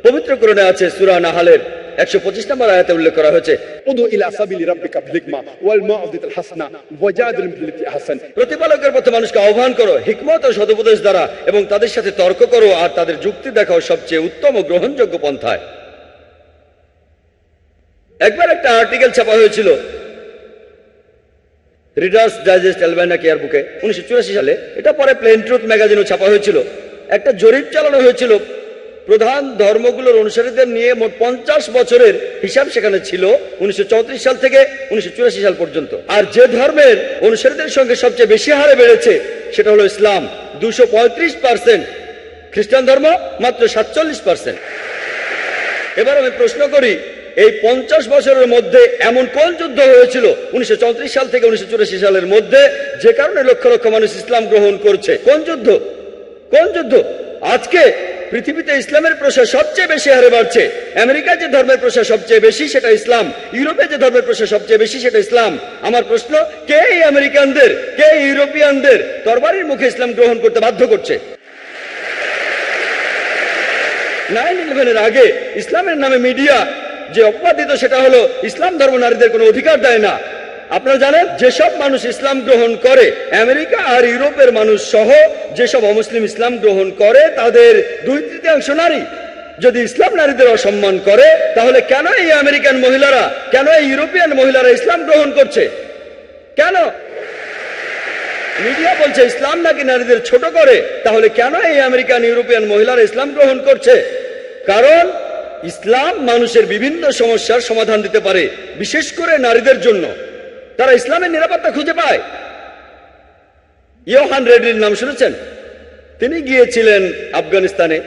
পবিত্র কোরআনে আছে সূরা নাহলের 125 নম্বর আয়াতে উল্লেখ করা হয়েছে, উদু ইলা সাবিলি রাব্বিকা বিল হিকমা ওয়াল মাউযিতাল হাসানা ওয়াজাদিলহুম বিল্লাতি আহসান। প্রতিপালকের পথে মানুষকে আহ্বান করো হিকমত ও সদুপদেশ দ্বারা, এবং তাদের সাথে তর্ক করো আর তাদের যুক্তি দেখাও সবচেয়ে উত্তম ও গ্রহণযোগ্য পন্থায়। একবার একটা আর্টিকেল ছাপা হয়েছিল রিডার্স ডাইজেস্ট অ্যালবাইনা কেয়ার বুকে 1984 সালে। এটা পরে প্লেন ট্রুথ ম্যাগাজিনেও ছাপা হয়েছিল। একটা জরিপ চালানো হয়েছিল প্রধান ধর্মগুলোর অনুসারীদের নিয়ে। মোট 50 বছরের হিসাব সেখানে ছিল 1934 সাল থেকে 1984 সাল পর্যন্ত। আর যে ধর্মের অনুসারীদের সঙ্গে সবচেয়ে বেশি হারে বেড়েছে সেটা হলো ইসলাম, 235%। খ্রিস্টান ধর্ম মাত্র 47%। এবার আমি প্রশ্ন করি, এই 50 বছরের মধ্যে এমন কোন যুদ্ধ হয়েছিল 1934 সাল থেকে 1984 সালের মধ্যে যে কারণে লক্ষ লক্ষ মানুষ ইসলাম গ্রহণ করছে? কোন যুদ্ধ? কোন যুদ্ধ? আজকে পৃথিবীতে ইসলামের প্রসার সবচেয়ে বেশি হারে বাড়ছে। আমেরিকায় যে ধর্মের প্রসার সবচেয়ে বেশি সেটা ইসলাম, ইউরোপে যে ধর্মের প্রসার সবচেয়ে বেশি সেটা ইসলাম। আমার প্রশ্ন, কে এই আমেরিকানদের, কে ইউরোপিয়ানদের তরবারির মুখে ইসলাম গ্রহণ করতে বাধ্য করছে? 9/11-এর আগে ইসলামের নামে মিডিয়া যে অপবাদ দিত সেটা হলো ইসলাম ধর্ম নারীদের কোনো অধিকার দেয় না। আপনারা জানেন যেসব মানুষ ইসলাম গ্রহণ করে, আমেরিকা আর ইউরোপের মানুষ সহ যেসব অমুসলিম ইসলাম গ্রহণ করে তাদের 2/3 নারী। যদি ইসলাম নারীদের অসম্মান করে তাহলে কেন এই আমেরিকান মহিলারা, কেন এই ইউরোপিয়ান মহিলারা ইসলাম গ্রহণ করছে? কেন? মিডিয়া বলছে ইসলাম নাকি নারীদের ছোট করে, তাহলে কেন এই আমেরিকান ইউরোপিয়ান মহিলারা ইসলাম গ্রহণ করছে? কারণ ইসলাম মানুষের বিভিন্ন সমস্যার সমাধান দিতে পারে, বিশেষ করে নারীদের জন্য। তারা ইসলামের নিরাপত্তা খুঁজে পায়। ইয়োহান রেডলির নাম শুনেছেন? তিনি গিয়েছিলেন আফগানিস্তানে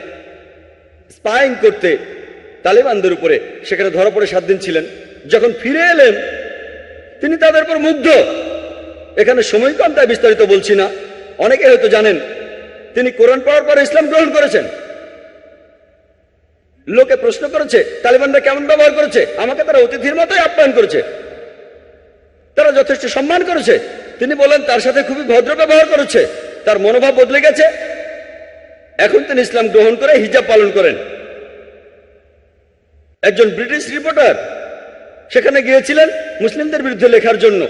স্পাইং করতে তালেবানদের উপরে, সেখানে ধরা পড়ে 7 দিন ছিলেন। যখন ফিরে এলেন তিনি তাদের উপর মুগ্ধ। এখানে সময় কম তাই বিস্তারিত বলছি না, অনেকে হয়তো জানেন। তিনি কোরআন পড়ার পরে ইসলাম গ্রহণ করেছেন। লোকে প্রশ্ন করেছে তালেবানরা কেমন ব্যবহার করেছে? আমাকে তারা অতিথির মতোই আপ্যায়ন করেছে, তারা যথেষ্ট সম্মান করেছে। তিনি বলেন তার সাথে খুবই ভদ্র ব্যবহার করেছে। তার মনোভাব বদলে গেছে। এখন তিনি ইসলাম গ্রহণ করে হিজাব পালন করেন। একজন ব্রিটিশ রিপোর্টার সেখানে গিয়েছিলেন মুসলিমদের বিরুদ্ধে লেখার জন্য,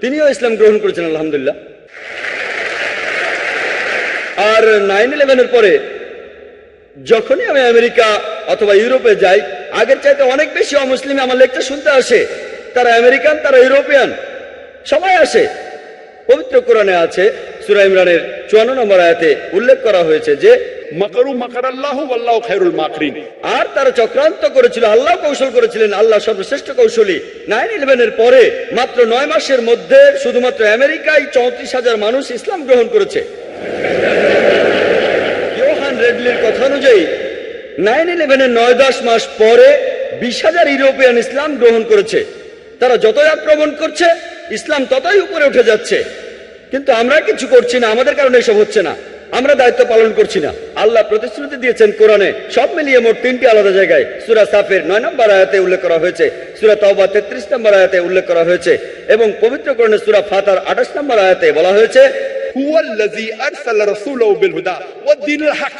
তিনিও ইসলাম গ্রহণ করেছেন আলহামদুলিল্লাহ। আর 9/11-এর পরে যখনই আমি আমেরিকা অথবা ইউরোপে যাই, আগের চাইতে অনেক বেশি অমুসলিম আমার লেকচার শুনতে আসে। তারা আমেরিকান, তারা ইউরোপিয়ান, সবাই আসে। পবিত্র কোরআনে আছে সূরা ইমরানের 54 নম্বর আয়াতে উল্লেখ করা হয়েছে যে মাকারু মাকারাল্লাহু ওয়াল্লাহু খায়রুল মাকিরিন। আর তারা চক্রান্ত করেছিল, আল্লাহ কৌশল করেছিলেন, আল্লাহ সর্বশ্রেষ্ঠ কৌশলী। 9/11-এর পরে মাত্র 9 মাসের মধ্যে শুধুমাত্র আমেরিকায় 34,000 মানুষ ইসলাম গ্রহণ করেছে। ইয়োহান রেডলির কথা অনুযায়ী 9/11-এর 9-10 মাস পরে 20,000 ইউরোপিয়ান ইসলাম গ্রহণ করেছে। তারা যতই আক্রমণ করছে ইসলাম ততই উপরে উঠে যাচ্ছে, কিন্তু আমরা কিছু করছি না, আমাদের কারণে এসব হচ্ছে না। আমরা দায়িত্ব পালন করছি না। আল্লাহ প্রতিশ্রুতি দিয়েছেন কোরআনে, সব মিলিয়ে মোট 3টি আলাদা জায়গায়। সূরা সাফের 9 নম্বর আয়াতে উল্লেখ করা হয়েছে, সূরা তাওবা 33 নম্বর আয়াতে উল্লেখ করা হয়েছে, এবং পবিত্র কোরআনে সূরা ফাতার 28 নম্বর আয়াতে বলা হয়েছে, হুয়াল্লাযী আরসালা রাসূলাহু বিল হুদা ওয়াদ দীনিল হক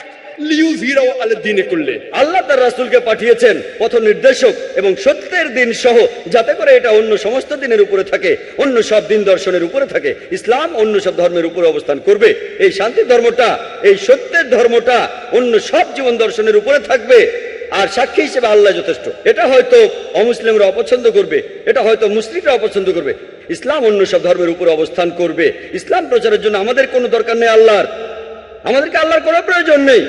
লিইয়ুযহিরাহু আলা দীনি কুল্লি। আল্লাহ তার রাসূলকে পাঠিয়েছেন পথ নির্দেশক এবং সত্যের দিন সহ, যাতে করে এটা অন্য সমস্ত দিনের উপরে থাকে, অন্য সব দিন দর্শনের উপরে থাকে। ইসলাম অন্য সব ধর্মের উপরে অবস্থান করবে। এই শান্তির ধর্মটা, এই সত্যের ধর্মটা অন্য সব জীবন দর্শনের উপরে থাকবে। আর সাক্ষী হিসেবে আল্লাহ যথেষ্ট। এটা হয়তো অমুসলিমরা অপছন্দ করবে, এটা হয়তো মুসলিমরা অপছন্দ করবে, ইসলাম অন্য সব ধর্মের উপরে অবস্থান করবে। ইসলাম প্রচারের জন্য আমাদের কোনো দরকার নেই আল্লাহর, আমাদেরকে আল্লাহর কোনো প্রয়োজন নেই।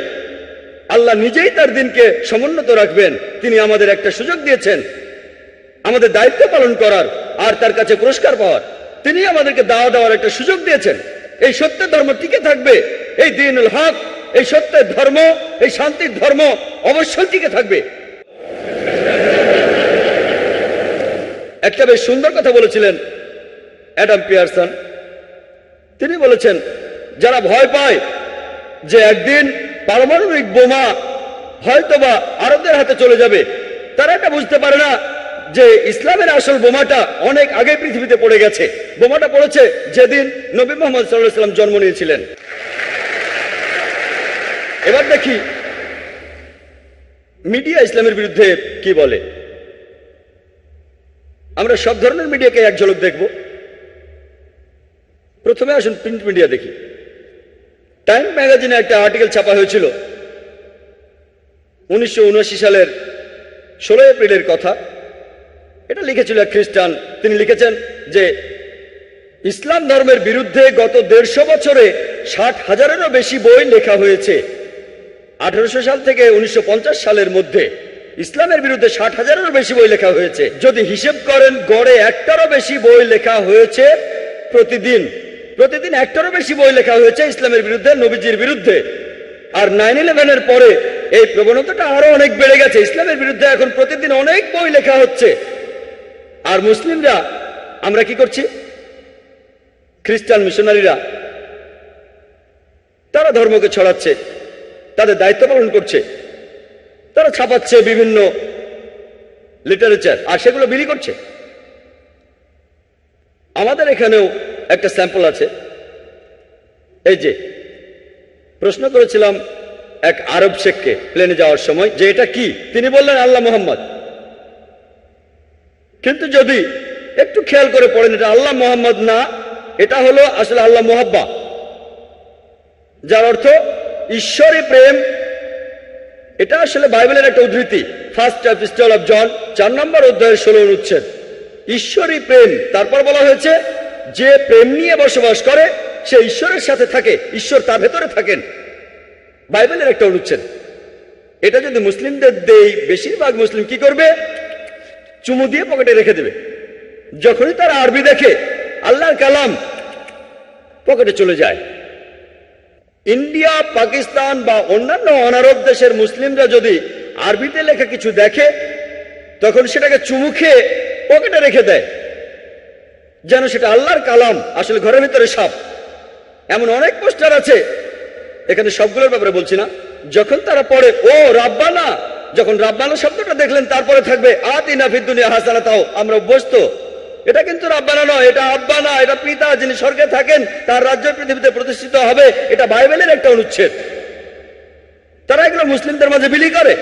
আল্লাহ নিজেই তার দিনকে সমুন্নত রাখবেন। তিনি আমাদের একটা সুযোগ দিয়েছেন আমাদের দায়িত্ব পালন করার আর তার কাছে পুরস্কার পাওয়ার। তিনি আমাদেরকে দাওয়া দেওয়ার একটা সুযোগ দিয়েছেন। এই সত্যের ধর্ম টিকে থাকবে, এই দ্বীনুল হক, এই সত্যের ধর্ম, এই শান্তির ধর্ম অবশ্যই টিকে থাকবে। একটা বেশ সুন্দর কথা বলেছিলেন অ্যাডাম পিয়ারসন। তিনি বলেছেন, যারা ভয় পায় যে একদিন পারমাণবিক বোমা হয়তোবা আরবদের হাতে চলে যাবে, তারা এটা বুঝতে পারে না যে ইসলামের আসল বোমাটা অনেক আগে পৃথিবীতে পড়ে গেছে। বোমাটা পড়েছে যেদিন নবী মুহাম্মদ সাল্লাল্লাহু আলাইহি ওয়াসাল্লাম জন্ম নিয়েছিলেন। এবার দেখি মিডিয়া ইসলামের বিরুদ্ধে কি বলে। আমরা সব ধরনের মিডিয়াকে এক ঝলক দেখব। প্রথমে আসুন প্রিন্ট মিডিয়া দেখি। টাইম ম্যাগাজিনে একটা আর্টিকেল ছাপা হয়েছিল 1979 সালের 16 এপ্রিলের কথা। এটা লিখেছিল এক খ্রিস্টান। তিনি লিখেছেন যে ইসলাম ধর্মের বিরুদ্ধে গত 150 বছরে 60,000-এরও বেশি বই লেখা হয়েছে। 1800 সাল থেকে 1950 সালের মধ্যে ইসলামের বিরুদ্ধে 60,000-এরও বেশি বই লেখা হয়েছে। যদি হিসেব করেন গড়ে একটারও বেশি বই লেখা হয়েছে প্রতিদিন। প্রতিদিন একটারও বেশি বই লেখা হয়েছে ইসলামের বিরুদ্ধে, নবীজির বিরুদ্ধে। আর 9/11-এর পরে এই প্রবণতাটা আরো অনেক বেড়ে গেছে। ইসলামের বিরুদ্ধে এখন প্রতিদিন অনেক বই লেখা হচ্ছে। আর মুসলিমরা আমরা কি করছি? খ্রিস্টান মিশনারিরা তারা ধর্মকে ছড়াচ্ছে, তাদের দায়িত্ব পালন করছে, তারা ছাপাচ্ছে বিভিন্ন লিটারেচার আর সেগুলো বিলি করছে। আমাদের এখানেও একটা স্যাম্পল আছে। এই যে প্রশ্ন করেছিলাম এক আরব শেখকে প্লেনে যাওয়ার সময় যে এটা কি, তিনি বললেন আল্লাহ মুহাম্মদ। কিন্তু যদি একটু খেয়াল করে পড়েন, এটা আল্লাহ মুহাম্মদ না, এটা হলো আসলে আল্লাহ মুহাব্বা, যার অর্থ ঈশ্বরী প্রেম। এটা আসলে বাইবেলের একটা উদ্ধৃতি। ফার্স্ট এপিস্টল অফ জন 4 নম্বর অধ্যায়ের 16 অনুচ্ছেদ। ঈশ্বরী প্রেম। তারপর বলা হয়েছে যে প্রেম নিয়ে বসবাস করে সে ঈশ্বরের সাথে থাকে, ঈশ্বর তার ভেতরে থাকেন। বাইবেলের একটা অনুচ্ছেদ। এটা যদি মুসলিমদের দেই, বেশিরভাগ মুসলিম কি করবে? চুমু দিয়ে পকেটে রেখে দেবে। যখনই তারা আরবি দেখে, আল্লাহর কালাম, পকেটে চলে যায়। ইন্ডিয়া, পাকিস্তান বা অন্যান্য অনারব দেশের মুসলিমরা যদি আরবিতে লেখা কিছু দেখে, তখন সেটাকে চুমু খেয়ে পকেটে রেখে দেয়, যেন সেটা আল্লাহর কালাম, আসলে ঘরের ভিতরে সাপ। এমন অনেক পোস্টার আছে, এখানে সবগুলোর ব্যাপারে বলছি না। যখন তারা পড়ে ও রাব্বানা, যখন রাব্বানা শব্দটা দেখলেন তারপরে থাকবে আতিনা ফিদ দুনিয়া হাসানাতাও, আমরা অভ্যস্ত। এটা কিন্তু রাব্বানা নয়, এটা আব্বানা, এটা পিতা যিনি স্বর্গে থাকেন, তার রাজ্য পৃথিবীতে প্রতিষ্ঠিত হবে। এটা বাইবেলের একটা অনুচ্ছেদ। তারা এগুলো মুসলিমদের মাঝে বিলি করে,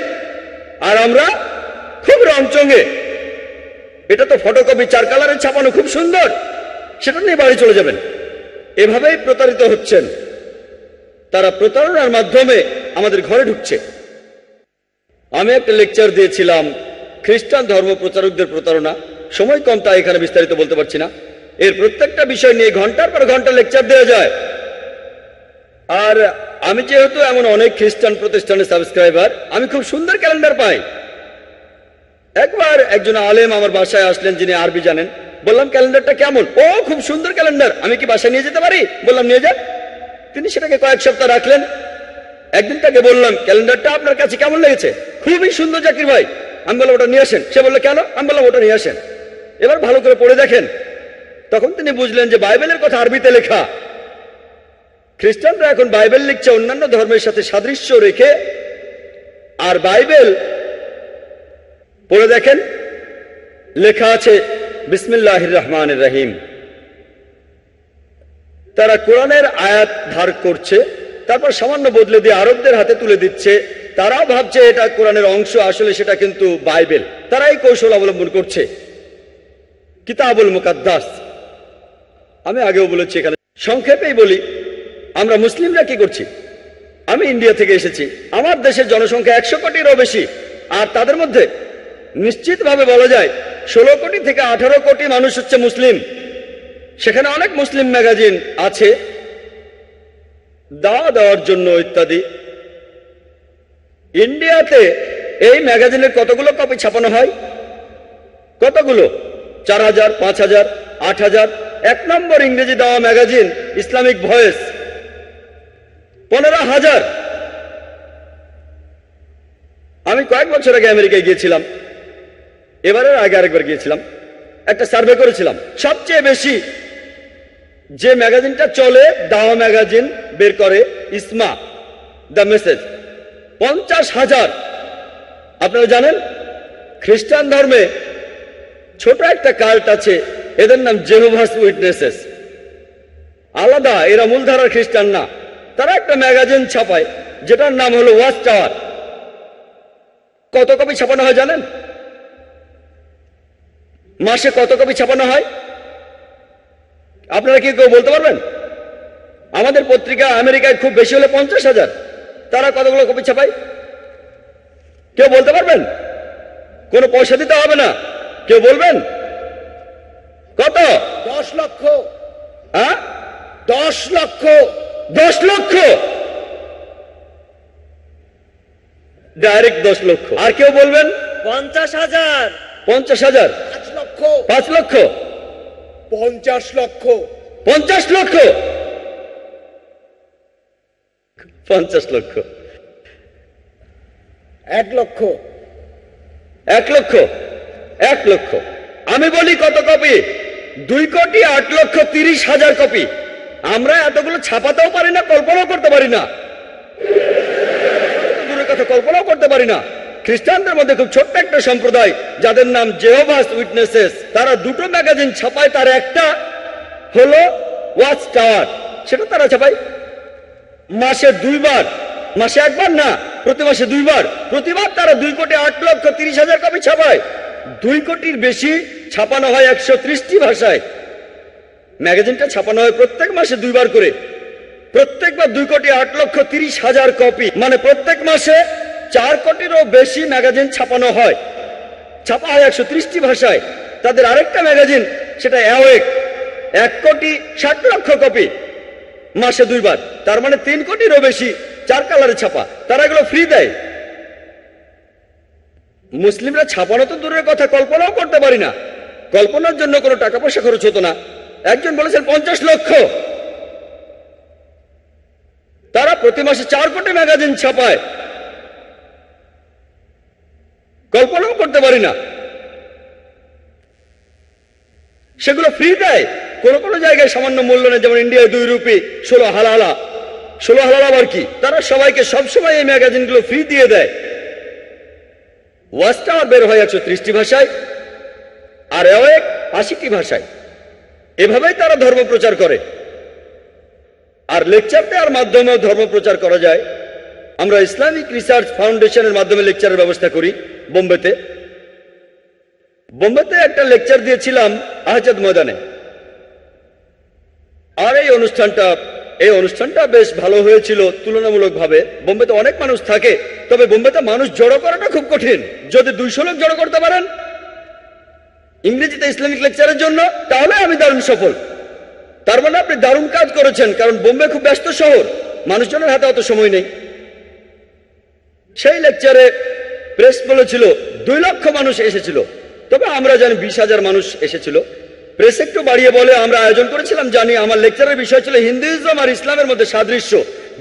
আর আমরা খুব রংচঙে, এটা তো ফটোকপি 4 কালারের ছাপানো, খুব সুন্দর, সেটা নিয়ে বাড়ি চলে যাবেন। এভাবেই প্রতারিত হচ্ছেন। তারা প্রতারণার মাধ্যমে আমাদের ঘরে ঢুকছে। আমি একটা লেকচার দিয়েছিলাম খ্রিস্টান ধর্ম প্রচারকদের প্রতারণা। সময় কম, তাই এখানে বিস্তারিত বলতে পারছি না। এর প্রত্যেকটা বিষয় নিয়ে ঘন্টার পর ঘন্টা লেকচার দেওয়া যায়। আর আমি যেহেতু এমন অনেক খ্রিস্টান প্রতিষ্ঠানের সাবস্ক্রাইবার, আমি খুব সুন্দর ক্যালেন্ডার পাই। একবার একজন আলেম আমার বাসায় আসলেন যিনি আরবি জানেন। বললাম ক্যালেন্ডারটা কেমন? ও খুব সুন্দর ক্যালেন্ডার, আমি কি বাসায় নিয়ে যেতে পারি? বললাম নিয়ে যান। তিনি সেটাকে কয়েক সপ্তাহ রাখলেন। একদিন তাকে বললাম ক্যালেন্ডারটা আপনার কাছে কেমন লেগেছে? খুবই সুন্দর জাকির ভাই। আমি বললাম ওটা নিয়ে আসেন। সে বললো কেন? আমি বললাম ওটা নিয়ে আসেন, এবার ভালো করে পড়ে দেখেন। তখন তিনি বুঝলেন যে বাইবেলের কথা আরবিতে লেখা, খ্রিস্টানরা এখন বাইবেল লিখছে অন্যান্য ধর্মের সাথে সাদৃশ্য রেখে। আর বাইবেল পড়ে দেখেন, লেখা আছে বিসমিল্লাহির রহমানির রহিম। তারা কোরআনের আয়াত ধার করছে, তারপর সামান্য বদলে দিয়ে আরবদের হাতে তুলে দিচ্ছে। তারাও ভাবছে এটা কোরআনের অংশ, আসলে সেটা কিন্তু বাইবেল। তারা এই কৌশল অবলম্বন করছে। কিতাবুল মুকাদ্দাস, আমি আগেও বলেছি, এখানে সংক্ষেপেই বলি, আমরা মুসলিমরা কি করছি। আমি ইন্ডিয়া থেকে এসেছি, আমার দেশের জনসংখ্যা 100 কোটিরও বেশি, আর তাদের মধ্যে নিশ্চিতভাবে বলা যায় 16 কোটি থেকে 18 কোটি মানুষ হচ্ছে মুসলিম। সেখানে অনেক মুসলিম ম্যাগাজিন আছে দাওয়া দেওয়ার জন্য ইত্যাদি। ইন্ডিয়াতে এই ম্যাগাজিনের কতগুলো কপি ছাপানো হয়? কতগুলো? 4000, 5000, 8000। 1 নম্বর ইংরেজি দেওয়া ম্যাগাজিন ইসলামিক ভয়েস 15,000। আমি কয়েক বছর আগে আমেরিকায় গিয়েছিলাম, এবারের আগে আরেকবার গিয়েছিলাম, একটা সার্ভে করেছিলাম। সবচেয়ে বেশি যে ম্যাগাজিনটা চলে, দাওয়া ম্যাগাজিন বের করে ইসমা, দ্য মেসেজ, 50,000। আপনারা জানেন খ্রিস্টান ধর্মে ছোট একটা কাল্ট আছে, এদের নাম জেহোভাস উইটনেসেস। আলাদা, এরা মূলধারার খ্রিস্টান না। তারা একটা ম্যাগাজিন ছাপায় যেটার নাম হলো ওয়াচ টাওয়ার। কত কপি ছাপানো হয় জানেন? মাসে কত কপি ছাপানো হয় আপনারা কি কেউ বলতে পারবেন? আমাদের পত্রিকা আমেরিকায় খুব বেশি হলে 50,000। তারা কতগুলো কপি ছাপায় কেউ বলতে পারবেন? কোনো পয়সা দিতে হবে না, কেউ বলবেন? কত? 10 লক্ষ। হ্যাঁ, 10 লক্ষ। 10 লক্ষ, ডাইরেক্ট 10 লক্ষ। আর কেউ বলবেন? 50,000। 50,000। 5 লক্ষ। 5 লক্ষ। 50 লক্ষ। 50 লক্ষ। 50 লক্ষ। 1 লক্ষ। 1 লক্ষ। 1 লক্ষ। আমি বলি কত কপি? 2,08,30,000 কপি। আমরা এতগুলো ছাপাতেও পারি না, কল্পনাও করতে পারি না। দূরের কথা কল্পনাও করতে পারি না। খ্রিস্টানদের মধ্যে খুব ছোট্ট একটা সম্প্রদায় যাদের নাম জেহোভাস উইটনেসেস, তারা 2টো ম্যাগাজিন ছাপায়। তার একটা হলো ওয়াচ টাওয়ার, সেটা তারা ছাপায় মাসে 2 বার। মাসে 1 বার না, প্রতি মাসে 2 বার। প্রতিবার তারা 2,08,30,000 কপি ছাপায়। 2 কোটির বেশি ছাপানো হয় 130টি ভাষায়। ম্যাগাজিনটা ছাপানো হয় প্রত্যেক মাসে 2 বার করে। প্রত্যেকবার 2,08,30,000 কপি, মানে প্রত্যেক মাসে 4 কোটিরও বেশি ম্যাগাজিন ছাপানো হয়। ছাপা হয় 130টি ভাষায়। তাদের আরেকটা ম্যাগাজিন, সেটা অ্যাওয়েক, 1,60,00,000 কপি, মাসে 2 বার। তার মানে 3 কোটিরও বেশি, 4 কালারে ছাপা। তারা এগুলো ফ্রি দেয়। মুসলিমরা ছাপানো তো দূরের কথা, কল্পনাও করতে পারি না। কল্পনার জন্য কোনো টাকা পয়সা খরচ হতো না। একজন বলেছেন 50 লক্ষ। তারা প্রতি মাসে 4 কোটি ম্যাগাজিন ছাপায়। কল্পনাও করতে পারি না। সেগুলো ফ্রি দেয়। কোন কোন জায়গায় সামান্য মূল্য নেই, যেমন ইন্ডিয়ায় 2 রুপি, 16 হালালা। 16 হালালা আবার কি? তারা সবাইকে সবসময় এই ম্যাগাজিনগুলো ফ্রি দিয়ে দেয়। ওয়াচ টাওয়ার বের হয় 130টি ভাষায়, আর অ্যাওয়েক 80টি ভাষায়। এভাবেই তারা ধর্ম প্রচার করে। আর লেকচার দেওয়ার মাধ্যমেও ধর্ম প্রচার করা যায়। আমরা ইসলামিক রিসার্চ ফাউন্ডেশনের মাধ্যমে লেকচারের ব্যবস্থা করি বোম্বেতে। বোম্বেতে একটা লেকচার দিয়েছিলাম আহজাদ ময়দানে। আর এই অনুষ্ঠানটা বেশ ভালো হয়েছিল তুলনামূলকভাবে। বোম্বেতে অনেক মানুষ থাকে, তবে বোম্বেতে মানুষ জড়ো করাটা খুব কঠিন। যদি 200 লোক জড়ো করতে পারেন ইংরেজিতে ইসলামিক লেকচারের জন্য, তাহলে আমি দারুণ সফল। তার মানে আপনি দারুণ কাজ করেছেন, কারণ বোম্বে খুব ব্যস্ত শহর, মানুষজনের হাতে অত সময় নেই। সেই লেকচারে প্রেস বলেছিল 2 লক্ষ মানুষ এসেছিল, তবে আমরা জানি 20,000 মানুষ এসেছিল। প্রেস একটু বাড়িয়ে বলে আমরা আয়োজন করেছিলাম জানি। আমার লেকচারের বিষয় ছিল হিন্দুইজম আর ইসলামের মধ্যে সাদৃশ্য।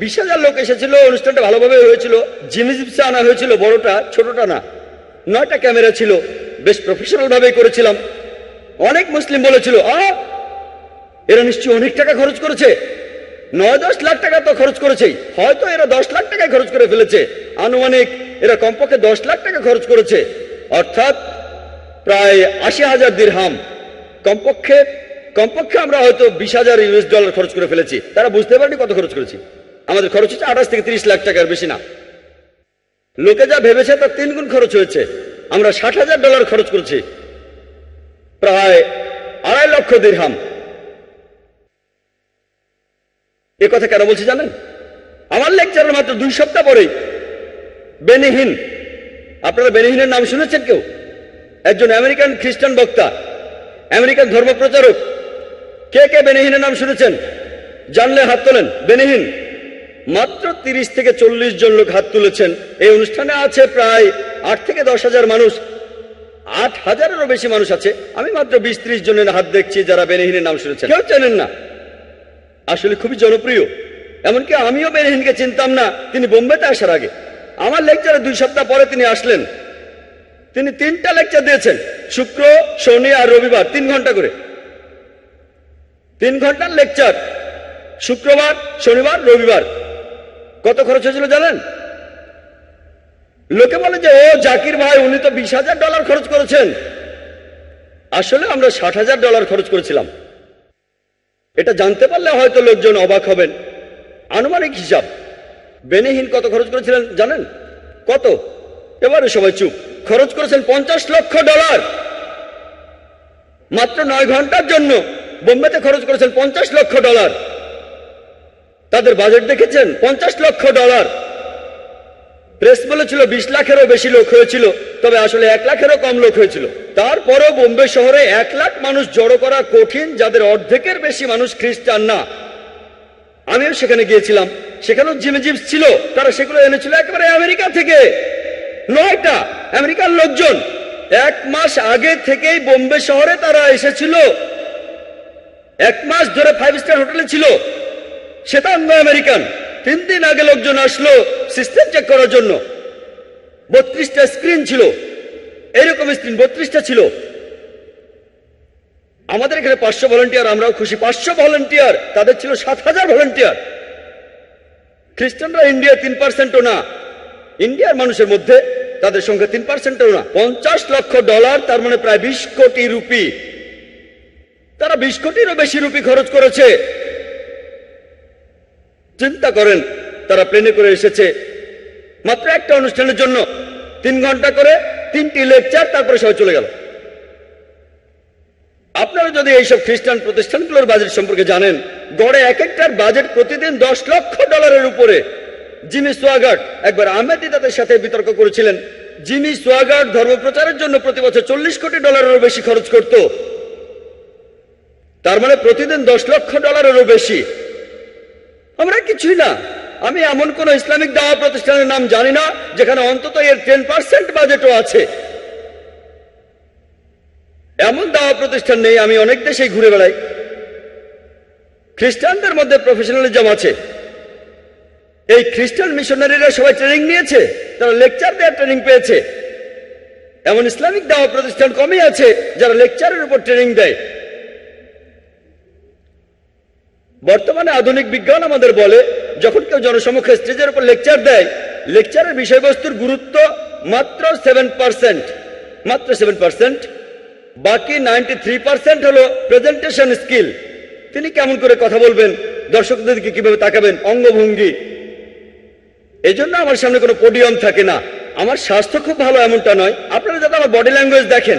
20,000 লোক এসেছিল। অনুষ্ঠানটা ভালোভাবে হয়েছিল। জিমি জিপসে আনা হয়েছিল, বড়টা, ছোটটা না। 9টা ক্যামেরা ছিল, বেশ প্রফেশনাল ভাবেই করেছিলাম। অনেক মুসলিম বলেছিল এরা নিশ্চয়ই অনেক টাকা খরচ করেছে। 9-10 লাখ টাকা তো খরচ করেছেই, হয়তো এরা 10 লাখ টাকায় খরচ করে ফেলেছে, আনুমানিক এরা কমপক্ষে 10 লাখ টাকা খরচ করেছে, অর্থাৎ প্রায় 80,000 দিরহাম। কমপক্ষে আমরা হয়তো 20,000 ইউএস ডলার খরচ করে ফেলেছি। তারা বুঝতে পারেনি কত খরচ করেছি। আমাদের খরচ হচ্ছে 28 থেকে 30 লাখ টাকার বেশি না। লোকে যা ভেবেছে তার 3 গুণ খরচ হয়েছে। আমরা 60,000 ডলার খরচ করেছি, প্রায় 2.5 লক্ষ দিরহাম। এ কথা কেন বলছি জানেন? আমার লেকচারের মাত্র 2 সপ্তাহ পরেই বেনি হিন, আপনারা বেনি হিনের নাম শুনেছেন কেউ? একজন আমেরিকান খ্রিস্টান বক্তা, আমেরিকান ধর্মপ্রচারক। কে কে বেনি হিনের নাম শুনেছেন? জানলে হাত তোলেন। বেনি হিন, মাত্র 30 থেকে 40 জন লোক হাত তুলেছেন। এই অনুষ্ঠানে আছে প্রায় 8 থেকে 10,000 মানুষ, 8,000-এরও বেশি মানুষ আছে। আমি মাত্র 20-30 জনের হাত দেখছি যারা বেনি হিনের নাম শুনেছেন। কেউ চেনেন না। আসলে খুবই জনপ্রিয়, এমনকি আমিও বেনি হিনকে চিনতাম না তিনি বোম্বেতে আসার আগে। আমার লেকচারে 2 সপ্তাহ পরে তিনি আসলেন। তিনি 3টা লেকচার দিয়েছেন, শুক্র, শনি আর রবিবার, 3 ঘন্টা করে। 3 ঘন্টার লেকচার, শুক্রবার, শনিবার, রবিবার। কত খরচ হয়েছিল জানেন? লোকে বলে যে ও জাকির ভাই, উনি তো 20,000 ডলার খরচ করেছেন। আসলে আমরা 60,000 ডলার খরচ করেছিলাম। এটা জানতে পারলে হয়তো লোকজন অবাক হবেন। আনুমানিক হিসাব বেনি হিন কত খরচ করেছিলেন জানেন? কত? এবারে সবাই চুপ। খরচ করেছেন 50 লক্ষ ডলার মাত্র 9 ঘন্টার জন্য। বোম্বেতে খরচ করেছেন 50 লক্ষ ডলার। তাদের বাজেট দেখেছেন? 50 লক্ষ ডলার। প্রেস বলেছিল 20 লাখেরও বেশি লোক হয়েছিল, তবে আসলে 1 লাখেরও কম লোক হয়েছিল। তারপরও বোম্বে শহরে 1 লাখ মানুষ জড়ো করা কঠিন, যাদের অর্ধেকের বেশি মানুষ খ্রিস্টান না। আমিও সেখানে গিয়েছিলাম, সেখানেও জিমি জিপস ছিল। তারা সেগুলো এনেছিল একেবারে আমেরিকা থেকে। 9টা আমেরিকার লোকজন 1 মাস আগে থেকেই বোম্বে শহরে তারা এসেছিল। 1 মাস ধরে 5 স্টার হোটেলে ছিল, শ্বেতাঙ্গ আমেরিকান। 3 দিন আগে লোকজন আসলো সিস্টেম চেক করার জন্য। 32টা স্ক্রিন ছিল, এরকম স্ক্রিন 32টা ছিল। আমাদের এখানে 500 ভলান্টিয়ার, আমরাও খুশি। 500 ভলান্টিয়ার, তাদের ছিল 7,000 ভলান্টিয়ার। খ্রিস্টানরা ইন্ডিয়া 3%ও না। ইন্ডিয়ার মানুষের মধ্যে তাদের সংখ্যা 3%ও না। 50 লক্ষ ডলার, তার মানে প্রায় 20 কোটি রুপি। তারা 20 কোটিরও বেশি রুপি খরচ করেছে। চিন্তা করেন, তারা প্লেনে করে এসেছে মাত্র একটা অনুষ্ঠানের জন্য। 3 ঘন্টা করে 3টি লেকচার, তারপরে সবাই চলে গেল। আপনারা যদি এইসব খ্রিস্টান প্রতিষ্ঠানগুলোর বাজেট সম্পর্কে জানেন, গড়ে এক একটার বাজেট প্রতিদিন 10 লক্ষ ডলারের উপরে। জিমি সোয়াগার্ড একবার আহমেদিদাদের সাথে বিতর্ক করেছিলেন। জিমি সোয়াগার্ড ধর্মপ্রচারের জন্য প্রতি বছর 40 কোটি ডলারেরও বেশি খরচ করত। তার মানে প্রতিদিন 10 লক্ষ ডলারেরও বেশি। আমরা কিছুই না। আমি এমন কোন ইসলামিক দাওয়া প্রতিষ্ঠানের নাম জানি না যেখানে অন্তত এর 10% বাজেটও আছে। এমন দাওয়া প্রতিষ্ঠান নেই। আমি অনেক দেশেই ঘুরে বেড়াই। খ্রিস্টানদের মধ্যে প্রফেশনালিজম আছে। এই খ্রিস্টান মিশনারিরা সবাই ট্রেনিং নিয়েছে, তারা লেকচার দেওয়ার ট্রেনিং পেয়েছে। এমন ইসলামিক দাওয়া প্রতিষ্ঠান কমই আছে যারা লেকচারের উপর ট্রেনিং দেয়। বর্তমানে আধুনিক বিজ্ঞান আমাদের বলে, যখন কেউ জনসমক্ষে স্টেজের উপর লেকচার দেয়, লেকচারের বিষয়বস্তুর গুরুত্ব মাত্র 7%, মাত্র 7%। বাকি 93% হলো প্রেজেন্টেশন স্কিল। তিনি কেমন করে কথা বলবেন, দর্শকদেরকে কিভাবে তাকাবেন, অঙ্গভঙ্গি। এজন্য আমার সামনে কোনো পোডিয়াম থাকে না। আমার স্বাস্থ্য খুব ভালো এমনটা নয়। আপনারা যাতে আমার বডি ল্যাঙ্গুয়েজ দেখেন,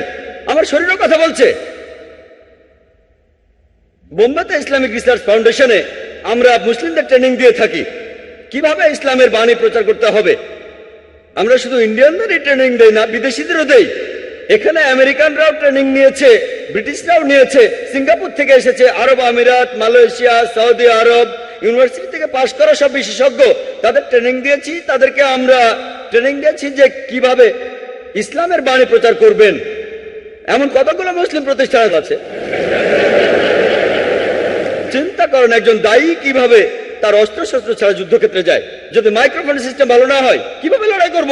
আমার শরীরও কথা বলছে। বোম্বেতে ইসলামিক রিসার্চ ফাউন্ডেশনে আমরা মুসলিমদের ট্রেনিং দিয়ে থাকি কিভাবে ইসলামের বাণী প্রচার করতে হবে। আমরা শুধু ইন্ডিয়ানদেরই ট্রেনিং দেই না, বিদেশিদেরও দেই। এখানে আমেরিকানরাও ট্রেনিং নিয়েছে, ব্রিটিশরাও নিয়েছে, সিঙ্গাপুর থেকে এসেছে, আরব আমিরাত, মালয়েশিয়া, সৌদি আরব, ইউনিভার্সিটি থেকে পাশ করা সব বিশেষজ্ঞ। তাদের ট্রেনিং দিয়েছি। তাদেরকে আমরা ট্রেনিং দিয়েছি যে কিভাবে ইসলামের বাণী প্রচার করবেন। এমন কতগুলো মুসলিম প্রতিষ্ঠান আছে। চিন্তা করেন, একজন দায়ী কিভাবে তার অস্ত্রশস্ত্র ছাড়া যুদ্ধক্ষেত্রে যায়। যদি মাইক্রোফোন সিস্টেম ভালো না হয়, কিভাবে লড়াই করব?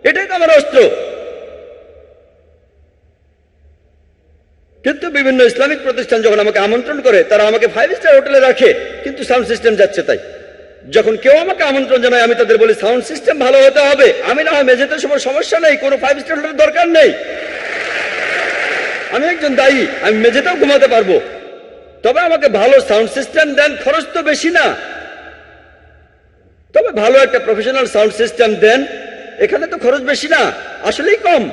এটাই তো আমার অস্ত্র। কিন্তু বিভিন্ন ইসলামিক প্রতিষ্ঠান যখন আমাকে আমন্ত্রণ করে তারা আমাকে 5 স্টার হোটেলে রাখে, কিন্তু সাউন্ড সিস্টেম যাচ্ছে তাই। যখন কেউ আমাকে আমন্ত্রণ জানায় আমি তাদের বলি সাউন্ড সিস্টেম ভালো হতে হবে, আমি না হয় মেঝেতে সমস্যা নেই, কোনো 5 স্টার হোটেলের দরকার নেই, আমি একজন দায়ী, আমি মেঝেতেও ঘুমাতে পারবো, তবে আমাকে ভালো সাউন্ড সিস্টেম দেন, খরচ তো বেশি না, তবে ভালো একটা প্রফেশনাল সাউন্ড সিস্টেম দেন, এখানে তো খরচ বেশি না, আসলেই কম,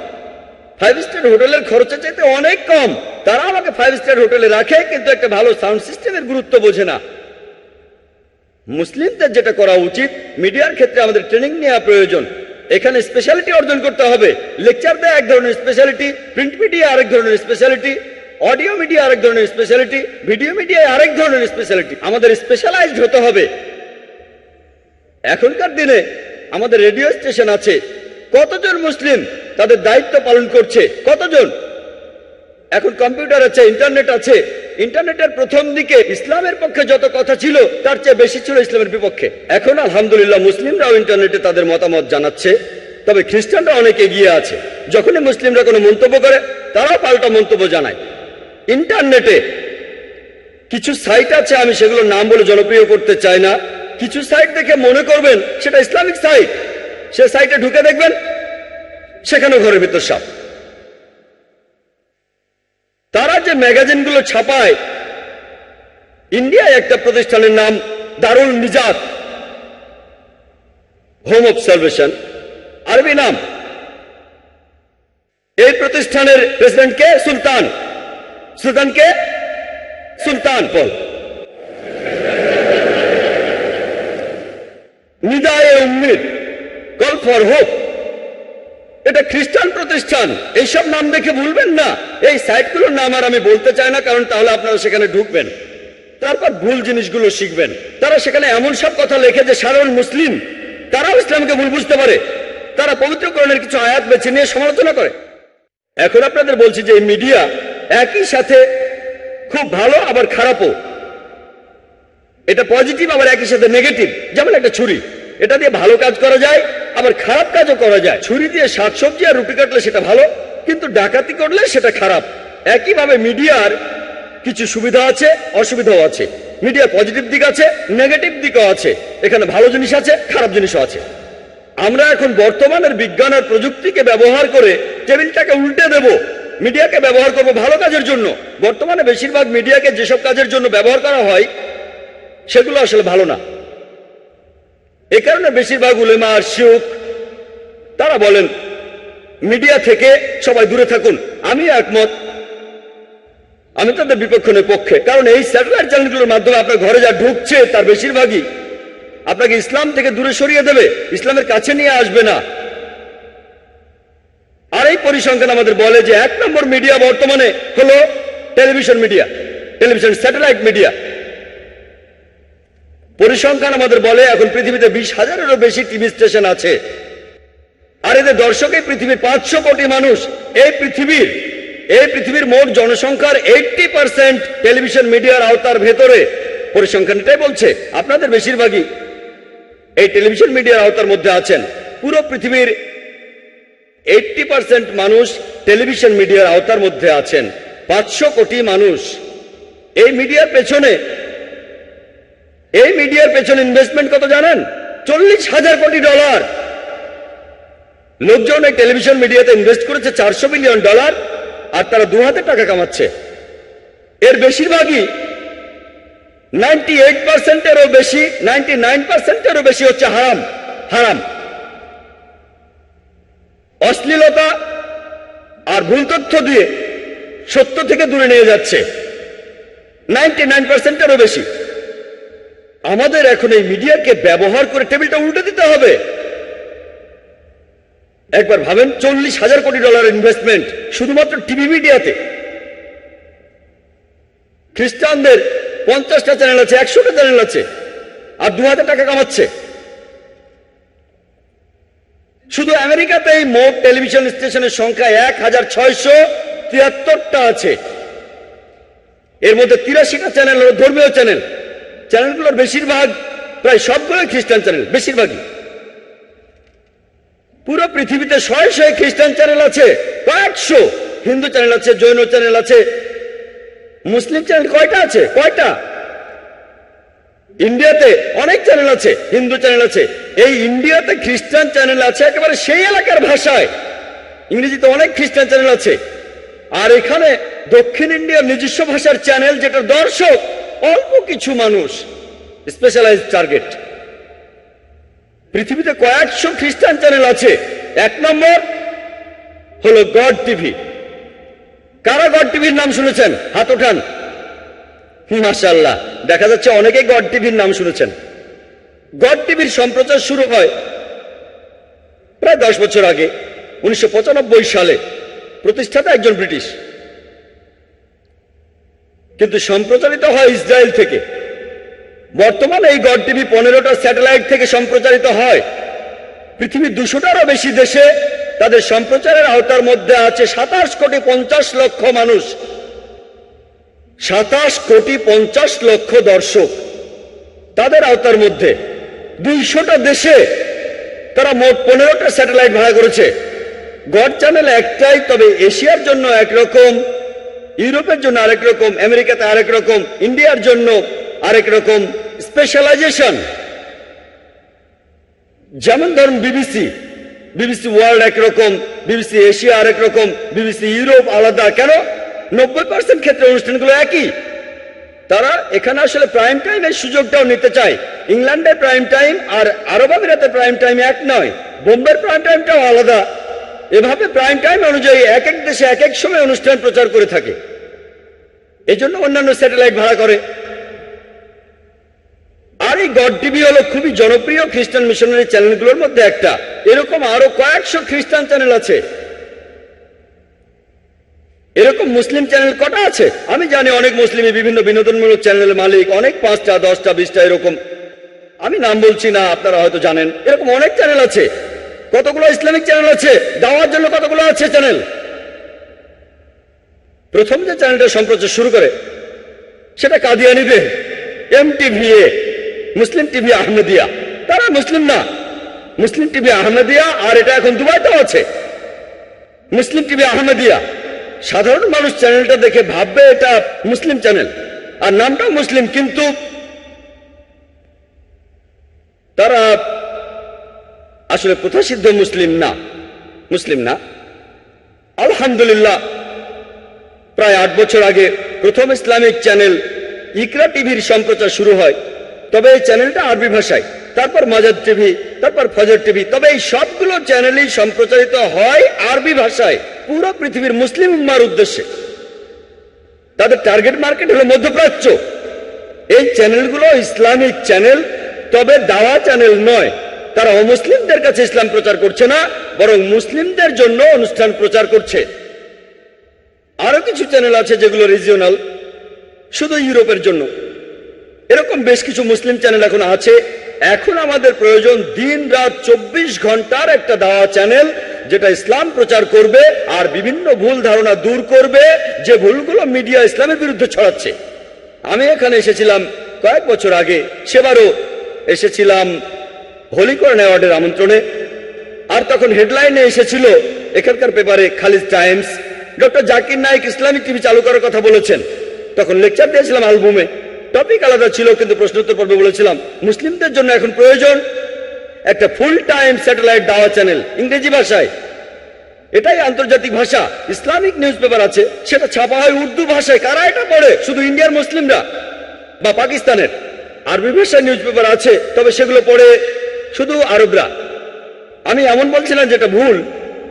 5 স্টার হোটেলের খরচের চাইতে অনেক কম। তারা আমাকে 5 স্টার হোটেলে রাখে, কিন্তু একটা ভালো সাউন্ড সিস্টেমের গুরুত্ব বোঝে না। মুসলিমদের যেটা করা উচিত, মিডিয়ার ক্ষেত্রে আমাদের ট্রেনিং নেওয়া প্রয়োজন, এখানে স্পেশালিটি অর্জন করতে হবে। লেকচার দেয় এক ধরনের স্পেশালিটি, প্রিন্ট মিডিয়া আরেক ধরনের স্পেশালিটি, অডিও মিডিয়া আরেক ধরনের স্পেশালিটি, ভিডিও মিডিয়ায় আরেক ধরনের স্পেশালিটি, আমাদের স্পেশালাইজড হতে হবে। এখনকার দিনে আমাদের রেডিও স্টেশন আছে, কতজন মুসলিম তাদের দায়িত্ব পালন করছে, কতজন? এখন কম্পিউটার আছে, ইন্টারনেট আছে, ইন্টারনেটের প্রথম দিকে ইসলামের পক্ষে যত কথা ছিল তার চেয়ে বেশি ছিল ইসলামের বিপক্ষে। এখন আলহামদুলিল্লাহ মুসলিমরাও ইন্টারনেটে তাদের মতামত জানাচ্ছে, তবে খ্রিস্টানরা অনেক এগিয়ে আছে। যখনই মুসলিমরা কোনো মন্তব্য করে তারাও পাল্টা মন্তব্য জানায়। ইন্টারনেটে কিছু সাইট আছে, আমি সেগুলোর নাম বলে জনপ্রিয় করতে চাই না, কিছু সাইট দেখে মনে করবেন সেটা ইসলামিক সাইট, সে সাইটে ঢুকে দেখবেন সেখানে ঘরের ভিতর সাপ। তারা যে ম্যাগাজিনগুলো ছাপায়, ইন্ডিয়ায় একটা প্রতিষ্ঠানের নাম দারুল নিজাত হোম অবজারভেশন, আরবি নাম। এই প্রতিষ্ঠানের প্রেসিডেন্ট কে? সুলতান। সুলতান কে? Sultan Paul. Nidaye Umeed, call for hope, এটা খ্রিস্টান প্রতিষ্ঠান। এইসব নাম দেখে ভুলবেন না। এই সাইটগুলোর নাম আর আমি বলতে চাই না, কারণ তাহলে আপনারা সেখানে ঢুকবেন, তারপর ভুল জিনিসগুলো শিখবেন। তারা সেখানে এমন সব কথা লেখে যে সাধারণ মুসলিম তারাও ইসলামকে ভুল বুঝতে পারে। তারা পবিত্র কোরআনের কিছু আয়াত বেছে নিয়ে সমালোচনা করে। এখন আপনাদের বলছি যে এই মিডিয়া একই সাথে খুব ভালো আবার খারাপও, এটা পজিটিভ আবার একই সাথে নেগেটিভ। যেমন একটা ছুরি, এটা দিয়ে ভালো কাজ করা যায় আবার খারাপ কাজও করা যায়। ছুরি দিয়ে শাকসবজি আর রুটি কাটলে সেটা ভালো, কিন্তু ডাকাতি করলে সেটা খারাপ। একইভাবে মিডিয়ার কিছু সুবিধা আছে, অসুবিধাও আছে। মিডিয়ার পজিটিভ দিক আছে, নেগেটিভ দিকও আছে, এখানে ভালো জিনিস আছে, খারাপ জিনিসও আছে। আমরা এখন বর্তমানের বিজ্ঞান আর প্রযুক্তিকে ব্যবহার করে টেবিলটাকে উল্টে দেব, মিডিয়াকে ব্যবহার করব ভালো কাজের জন্য। বর্তমানে বেশিরভাগ মিডিয়াকে যেসব কাজের জন্য ব্যবহার করা হয় সেগুলো আসলে ভালো না। এ কারণে বেশিরভাগ উলেমা আর শিউখ তারা বলেন মিডিয়া থেকে সবাই দূরে থাকুন। আমি একমত, আমি তাদের বিপক্ষের পক্ষে। কারণ এই স্যাটেলাইট চ্যানেলগুলোর মাধ্যমে আপনার ঘরে যা ঢুকছে তার বেশিরভাগই আপনাকে ইসলাম থেকে দূরে সরিয়ে দেবে, ইসলামের কাছে নিয়ে আসবে না। আর এই পরিসংখ্যান আমাদের বলে যে 1 নম্বর মিডিয়া বর্তমানে হলো television media, television satellite media. পরিসংখ্যান আমাদের বলে এখন পৃথিবীতে 20,000-এরও বেশি টিভি স্টেশন আছে, আর এদের দর্শক এই পৃথিবীর 500 কোটি মানুষ। এই পৃথিবীর মোট জনসংখ্যার 80% টেলিভিশন মিডিয়ার আওতার ভেতরে। পরিসংখ্যান এটাই বলছে। আপনাদের বেশিরভাগই এই টেলিভিশন মিডিয়ার আওতার মধ্যে আছেন। পুরো পৃথিবীর 80% মানুষ টেলিভিশন মিডিয়ার আওতার মধ্যে আছেন। 500 কোটি মানুষ। এই মিডিয়ার পেছনে ইনভেস্টমেন্ট কত জানেন? $40,000 কোটি। লোকজন এই টেলিভিশন মিডিয়াতে ইনভেস্ট করেছে $400 বিলিয়ন, আর তারা 2 হাতে টাকা কামাচ্ছে। এর বেশিরভাগই 98%-এরও বেশি, 99%-এরও বেশি হচ্ছে হারাম। অশ্লীলতা আর ভুল তথ্য দিয়ে সত্য থেকে দূরে নিয়ে যাচ্ছে 99%-এরও বেশি। আমাদের এখন এই মিডিয়াকে ব্যবহার করে টেবিলটা উল্টে দিতে হবে। একবার ভাবেন, $40,000 কোটি ইনভেস্টমেন্ট শুধুমাত্র টিভি মিডিয়াতে। খ্রিস্টানদের 50টা চ্যানেল আছে, 100টা চ্যানেল আছে, আর 2 হাতে টাকা কামাচ্ছে। শুধু আমেরিকাতেই মোট টেলিভিশন স্টেশনের সংখ্যা 1,673টা আছে। এর মধ্যে 83টা চ্যানেল হলো ধর্মীয় চ্যানেল। চ্যানেলগুলোর বেশিরভাগ, প্রায় সবগুলোই খ্রিস্টান চ্যানেল, বেশিরভাগই। পুরো পৃথিবীতে 100 খ্রিস্টান চ্যানেল আছে, কয়েকশো হিন্দু চ্যানেল আছে, জৈন চ্যানেল আছে, মুসলিম চ্যানেল কয়টা আছে? কয়টা? ইন্ডিয়াতে অনেক চ্যানেল আছে, হিন্দু চ্যানেল আছে। এই ইন্ডিয়াতে খ্রিস্টান চ্যানেল আছে একেবারে সেই এলাকার ভাষায়। ইংরেজিতে অনেক খ্রিস্টান চ্যানেল আছে। আর এখানে দক্ষিণ ইন্ডিয়ার নিজস্ব ভাষার চ্যানেল, যেটা দর্শক অল্প কিছু মানুষ, স্পেশালাইজড টার্গেট। পৃথিবীতে কয়েকশো খ্রিস্টান চ্যানেল আছে। 1 নম্বর হলো গড টিভি। কারা গড টিভির নাম শুনেছেন? হাত ওঠান। মাশাআল্লাহ, দেখা যাচ্ছে অনেকেই গড টিভির নাম শুনেছেন। গড টিভির সম্প্রচার শুরু হয় প্রায় 10 বছর আগে, 1995 সালে। প্রতিষ্ঠাতা একজন ব্রিটিশ, কিন্তু সম্প্রচারিত হয় ইসরায়েল থেকে। বর্তমানে এই গড টিভি 15টা স্যাটেলাইট থেকে সম্প্রচারিত হয়। পৃথিবীর 200টারও বেশি দেশে তাদের সম্প্রচারের আওতার মধ্যে আছে 27 কোটি 50 লক্ষ মানুষ, 27 কোটি 50 লক্ষ দর্শক তাদের আওতার মধ্যে। 200টা দেশে তারা মোট 15টা স্যাটেলাইট ভাড়া করেছে। গড চ্যানেল একটাই, তবে এশিয়ার জন্য একরকম, ইউরোপের জন্য আরেক রকম, আমেরিকাতে আরেক রকম, ইন্ডিয়ার জন্য আরেক রকম স্পেশালাইজেশন। যেমন ধরুন বিবিসি ওয়ার্ল্ড একরকম, বিবিসি এশিয়া আরেক রকম, বিবিসি ইউরোপ আলাদা। কেন? 90% ক্ষেত্রে অনুষ্ঠানগুলো একই। তারা এখানে আসলে প্রাইম টাইমের সুযোগটাও নিতে চায়। ইংল্যান্ডের প্রাইম টাইম আর আরব আমিরাতের প্রাইম টাইম এক নয়, বোম্বের প্রাইম টাইমটাও আলাদা। এভাবে প্রাইম টাইম অনুযায়ী এক এক দেশে এক এক সময় অনুষ্ঠান প্রচার করে থাকে। এজন্য অন্যান্য স্যাটেলাইট ভাড়া করে। আর এই গড টিভি হলো খুবই জনপ্রিয় খ্রিস্টান মিশনারি চ্যানেলগুলোর মধ্যে একটা। এরকম আরো কয়েকশো খ্রিস্টান চ্যানেল আছে। এরকম মুসলিম চ্যানেল কটা আছে? আমি জানি অনেক মুসলিমই বিভিন্ন বিনোদনমূলক চ্যানেলের মালিক, অনেক 5টা 10টা 20টা এরকম। আমি নাম বলছি না, আপনারা হয়তো জানেন। এরকম অনেক চ্যানেল আছে। কতগুলো ইসলামিক চ্যানেল আছে? দাওয়ার জন্য কতগুলো আছে চ্যানেল? প্রথম যে চ্যানেলটা সম্প্রচার শুরু করে সেটা কাদিয়ানীদের MTVA, মুসলিম টিভি আহমদিয়া। তারা মুসলিম না, মুসলিম টিভি আহমদিয়া। আর এটা এখন দুবাইতেও আছে, মুসলিম টিভি আহমদিয়া। সাধারণ মানুষ চ্যানেলটা দেখে ভাববে এটা মুসলিম চ্যানেল, আর নামটাও মুসলিম, কিন্তু তারা আসলে প্রথাসিদ্ধ মুসলিম না। আলহামদুলিল্লাহ, প্রায় 8 বছর আগে প্রথম ইসলামিক চ্যানেল ইকরা টিভির সম্প্রচার শুরু হয়। তবে এই চ্যানেলটা আরবি ভাষায়, তারপর মাজাদ টিভি, তারপর ফজর টিভি। তবে এই সবগুলো চ্যানেলই সম্প্রচারিত হয় আরবি ভাষায়, পুরো পৃথিবীর মুসলিম উম্মার উদ্দেশ্যে। তাদের টার্গেট মার্কেট হলো মধ্যপ্রাচ্য। এই চ্যানেলগুলো ইসলামিক চ্যানেল, তবে দাওয়া চ্যানেল নয়। তারা অমুসলিমদের কাছে ইসলাম প্রচার করছে না, বরং মুসলিমদের জন্য অনুষ্ঠান প্রচার করছে। আরো কিছু চ্যানেল আছে যেগুলো রিজিওনাল, শুধু ইউরোপের জন্য। এরকম বেশ কিছু মুসলিম চ্যানেল এখন আছে। এখন আমাদের প্রয়োজন দিন রাত 24 ঘন্টার একটা দাওয়া চ্যানেল, যেটা ইসলাম প্রচার করবে আর বিভিন্ন ভুল ধারণা দূর করবে, যে ভুলগুলো মিডিয়া ইসলামের বিরুদ্ধে ছড়াচ্ছে। আমি এখানে এসেছিলাম কয়েক বছর আগে, সেবারও এসেছিলাম হলিকর্ন অ্যাওয়ার্ডের আমন্ত্রণে। আর তখন হেডলাইনে এসেছিল এখানকার পেপারে, Khaleej Times, doctor Zakir Naik Islamic TV চালু করার কথা বলেছেন। তখন লেকচার দিয়েছিলাম আলবুমে, টপিক আলাদা ছিল, কিন্তু প্রশ্নোত্তর পর্বে বলেছিলাম মুসলিমদের জন্য এখন প্রয়োজন একটা ফুল টাইম স্যাটেলাইট দাওয়া চ্যানেল ইংরেজি ভাষায়। এটাই আন্তর্জাতিক ভাষা। ইসলামিক নিউজ পেপার আছে, সেটা ছাপা হয় উর্দু ভাষায়। কারা এটা পড়ে? শুধু ইন্ডিয়ার মুসলিমরা বা পাকিস্তানের। আরবি ভাষায় নিউজ পেপার আছে, তবে সেগুলো পড়ে শুধু আরবরা। আমি এমন বলছিলাম যেটা ভুল।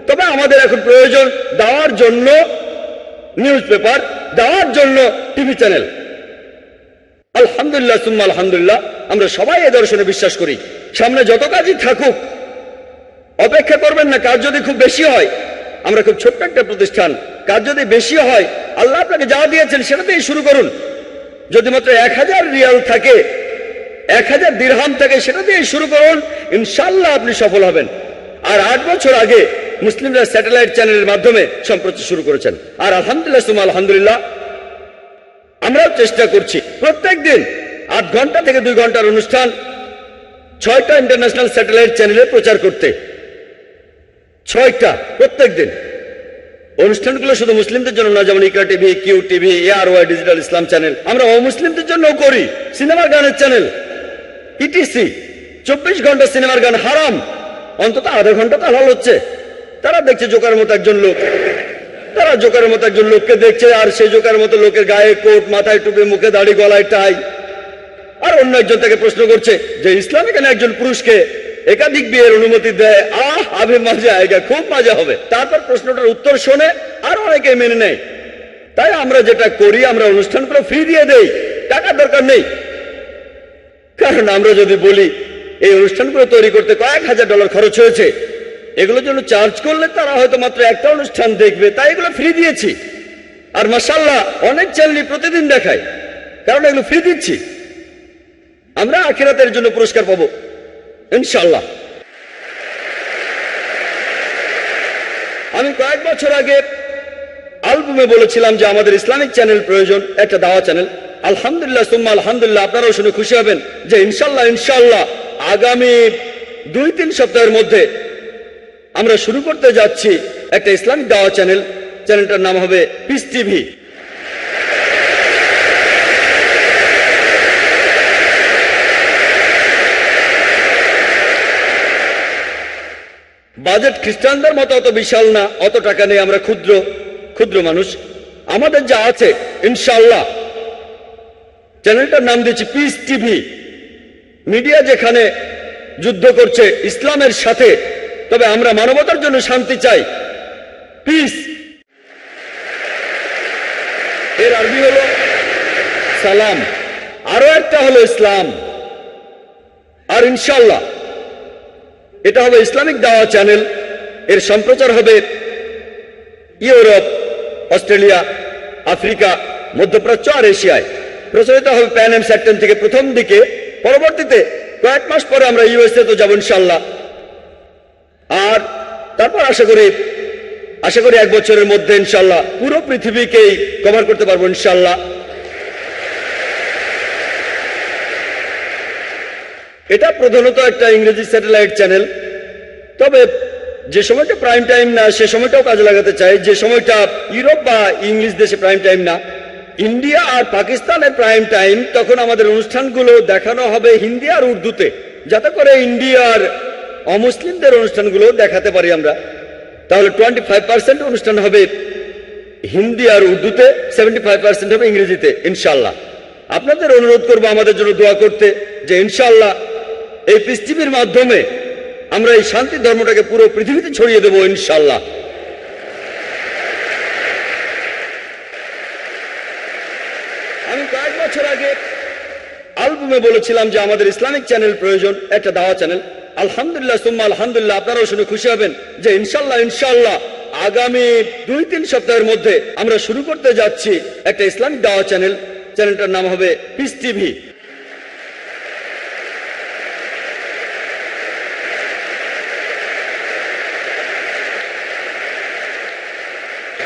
তবে আমাদের এখন প্রয়োজন দাওয়ার জন্য নিউজ পেপার, দাওয়ার জন্য টিভি চ্যানেল। আলহামদুলিল্লাহ সুম্মা আলহামদুলিল্লাহ, আমরা সবাই এ দর্শনে বিশ্বাস করি। সামনে যত কাজই থাকুক, অপেক্ষা করবেন না। কাজ যদি খুব বেশি হয়, আমরা খুব ছোট্ট একটা প্রতিষ্ঠান, কাজ যদি বেশি হয়, আল্লাহ আপনাকে যা দিয়েছেন সেটা দিয়েই শুরু করুন। যদি মাত্র 1000 রিয়াল থাকে, 1000 দিরহাম থাকে, সেটা দিয়ে শুরু করুন। ইনশাআল্লাহ আপনি সফল হবেন। আর 8 বছর আগে মুসলিমরা স্যাটেলাইট চ্যানেলের মাধ্যমে সম্প্রচার শুরু করেছেন। আর আলহামদুলিল্লাহ সুম্মা আলহামদুলিল্লাহ, আমরাও চেষ্টা করছি প্রত্যেক দিন 8 ঘন্টা থেকে 2 ঘন্টার অনুষ্ঠান 6টা ইন্টারন্যাশনাল স্যাটেলাইট চ্যানেলে প্রচার করতে। 6টা প্রত্যেক দিন। অনুষ্ঠানগুলো শুধু মুসলিমদের জন্য না, যেমন Iqra TV, Q TV, ARY digital Islam channel, আমরা অমুসলিমদের জন্যও করি। সিনেমার গানের চ্যানেল ইটিসি, 24 ঘন্টা সিনেমার গান হারাম, অন্তত আধা ঘন্টা তো হালাল হচ্ছে। তারা দেখছে জোকারের মতো একজন লোক, তারা জোকারের মতো একজন লোককে দেখছে, আর সেই জোকারের মতো লোকের গায়ে কোট, মাথায় টুপি, মুখে দাড়ি, গলায় টাই। আর অন্য একজন তাকে প্রশ্ন করছে যে ইসলাম এখানে একজন পুরুষকে একাধিক বিয়ের অনুমতি দেয়, আবে মজা আয়েগা, খুব মজা হবে। তারপর প্রশ্নটার উত্তর শোনে আর অনেকে মেনে নেয়। তাই আমরা যেটা করি, আমরা অনুষ্ঠানগুলো ফ্রি দিয়ে দেই, টাকার দরকার নেই। কারণ আমরা যদি বলি এই অনুষ্ঠানগুলো তৈরি করতে কয়েক হাজার ডলার খরচ হয়েছে, এগুলোর জন্য চার্জ করলে তারা হয়তো মাত্র একটা অনুষ্ঠান দেখবে, তাই এগুলো ফ্রি দিয়েছি। আর মাশাআল্লাহ অনেক চ্যানেলই প্রতিদিন দেখায়, কারণ এগুলো ফ্রি দিচ্ছি। আমরা আখিরাতের জন্য পুরস্কার পাবো ইনশাআল্লাহ। আমি কয়েক বছর আগে অ্যালবামে বলেছিলাম যে আমাদের ইসলামিক চ্যানেল প্রয়োজন, একটা দাওয়া চ্যানেল। আলহামদুলিল্লাহ সুম্মা আলহামদুলিল্লাহ, আপনারাও শুনে খুশি হবেন যে ইনশাআল্লাহ আগামী 2-3 সপ্তাহের মধ্যে আমরা শুরু করতে যাচ্ছি একটা ইসলামিক দাওয়া চ্যানেল। চ্যানেলটার নাম হবে পিস টিভি। বাজেট খ্রিস্টানদের মতো অত বিশাল না, অত টাকা নেই, আমরা ক্ষুদ্র মানুষ। আমাদের যা আছে ইনশাআল্লাহ, চ্যানেলটার নাম দিয়েছি পিস টিভি। মিডিয়া যেখানে যুদ্ধ করছে ইসলামের সাথে, তবে আমরা মানবতার জন্য শান্তি চাই। পিস এর আরবি হলো সালাম, আরো একটা হলো ইসলাম। আর ইনশাআল্লাহ এটা হবে ইসলামিক দাওয়া চ্যানেল। এর সম্প্রচার হবে ইউরোপ, অস্ট্রেলিয়া, আফ্রিকা, মধ্যপ্রাচ্য আর এশিয়ায়। প্রচারিত হবে প্যান এম স্যাট 10 থেকে প্রথম দিকে। পরবর্তীতে কয়েক মাস পরে আমরা USA তো যাব ইনশাআল্লাহ। আর তারপর আশা করি 1 বছরের মধ্যে ইনশাআল্লাহ পুরো পৃথিবীকেই কভার করতে পারবো ইনশাআল্লাহ। এটা প্রধানত একটা ইংরেজি স্যাটেলাইট চ্যানেল, তবে যে সময়টা প্রাইম টাইম না সে সময়টাও কাজে লাগাতে চাই। যে সময়টা ইউরোপ বা ইংলিশ দেশে প্রাইম টাইম না, ইন্ডিয়া আর পাকিস্তানের প্রাইম টাইম, তখন আমাদের অনুষ্ঠানগুলো দেখানো হবে হিন্দি আর উর্দুতে, যাতে করে ইন্ডিয়ার অমুসলিমদের অনুষ্ঠানগুলো দেখাতে পারি আমরা। তাহলে 25% অনুষ্ঠান হবে হিন্দি আর উর্দুতে, 75% হবে ইংরেজিতে ইনশাআল্লাহ। আপনাদের অনুরোধ করবো আমাদের জন্য দোয়া করতে, যে ইনশাআল্লাহ এই পিস টিভির মাধ্যমে আমরা এই শান্তি ধর্মটাকে পুরো পৃথিবীতে ছড়িয়ে দেবো ইনশাআল্লাহ। আমি কয়েক বছর আগে অ্যালবামে বলেছিলাম যে আমাদের ইসলামিক চ্যানেল প্রয়োজন, একটা দাওয়া চ্যানেল। আলহামদুলিল্লাহ সুম্মা আলহামদুলিল্লাহ, আপনারাও শুনে খুশি হবেন যে ইনশাআল্লাহ আগামী 2-3 সপ্তাহের মধ্যে আমরা শুরু করতে যাচ্ছি একটা ইসলামিক দাওয়া চ্যানেল। চ্যানেলটার নাম হবে পিস টিভি।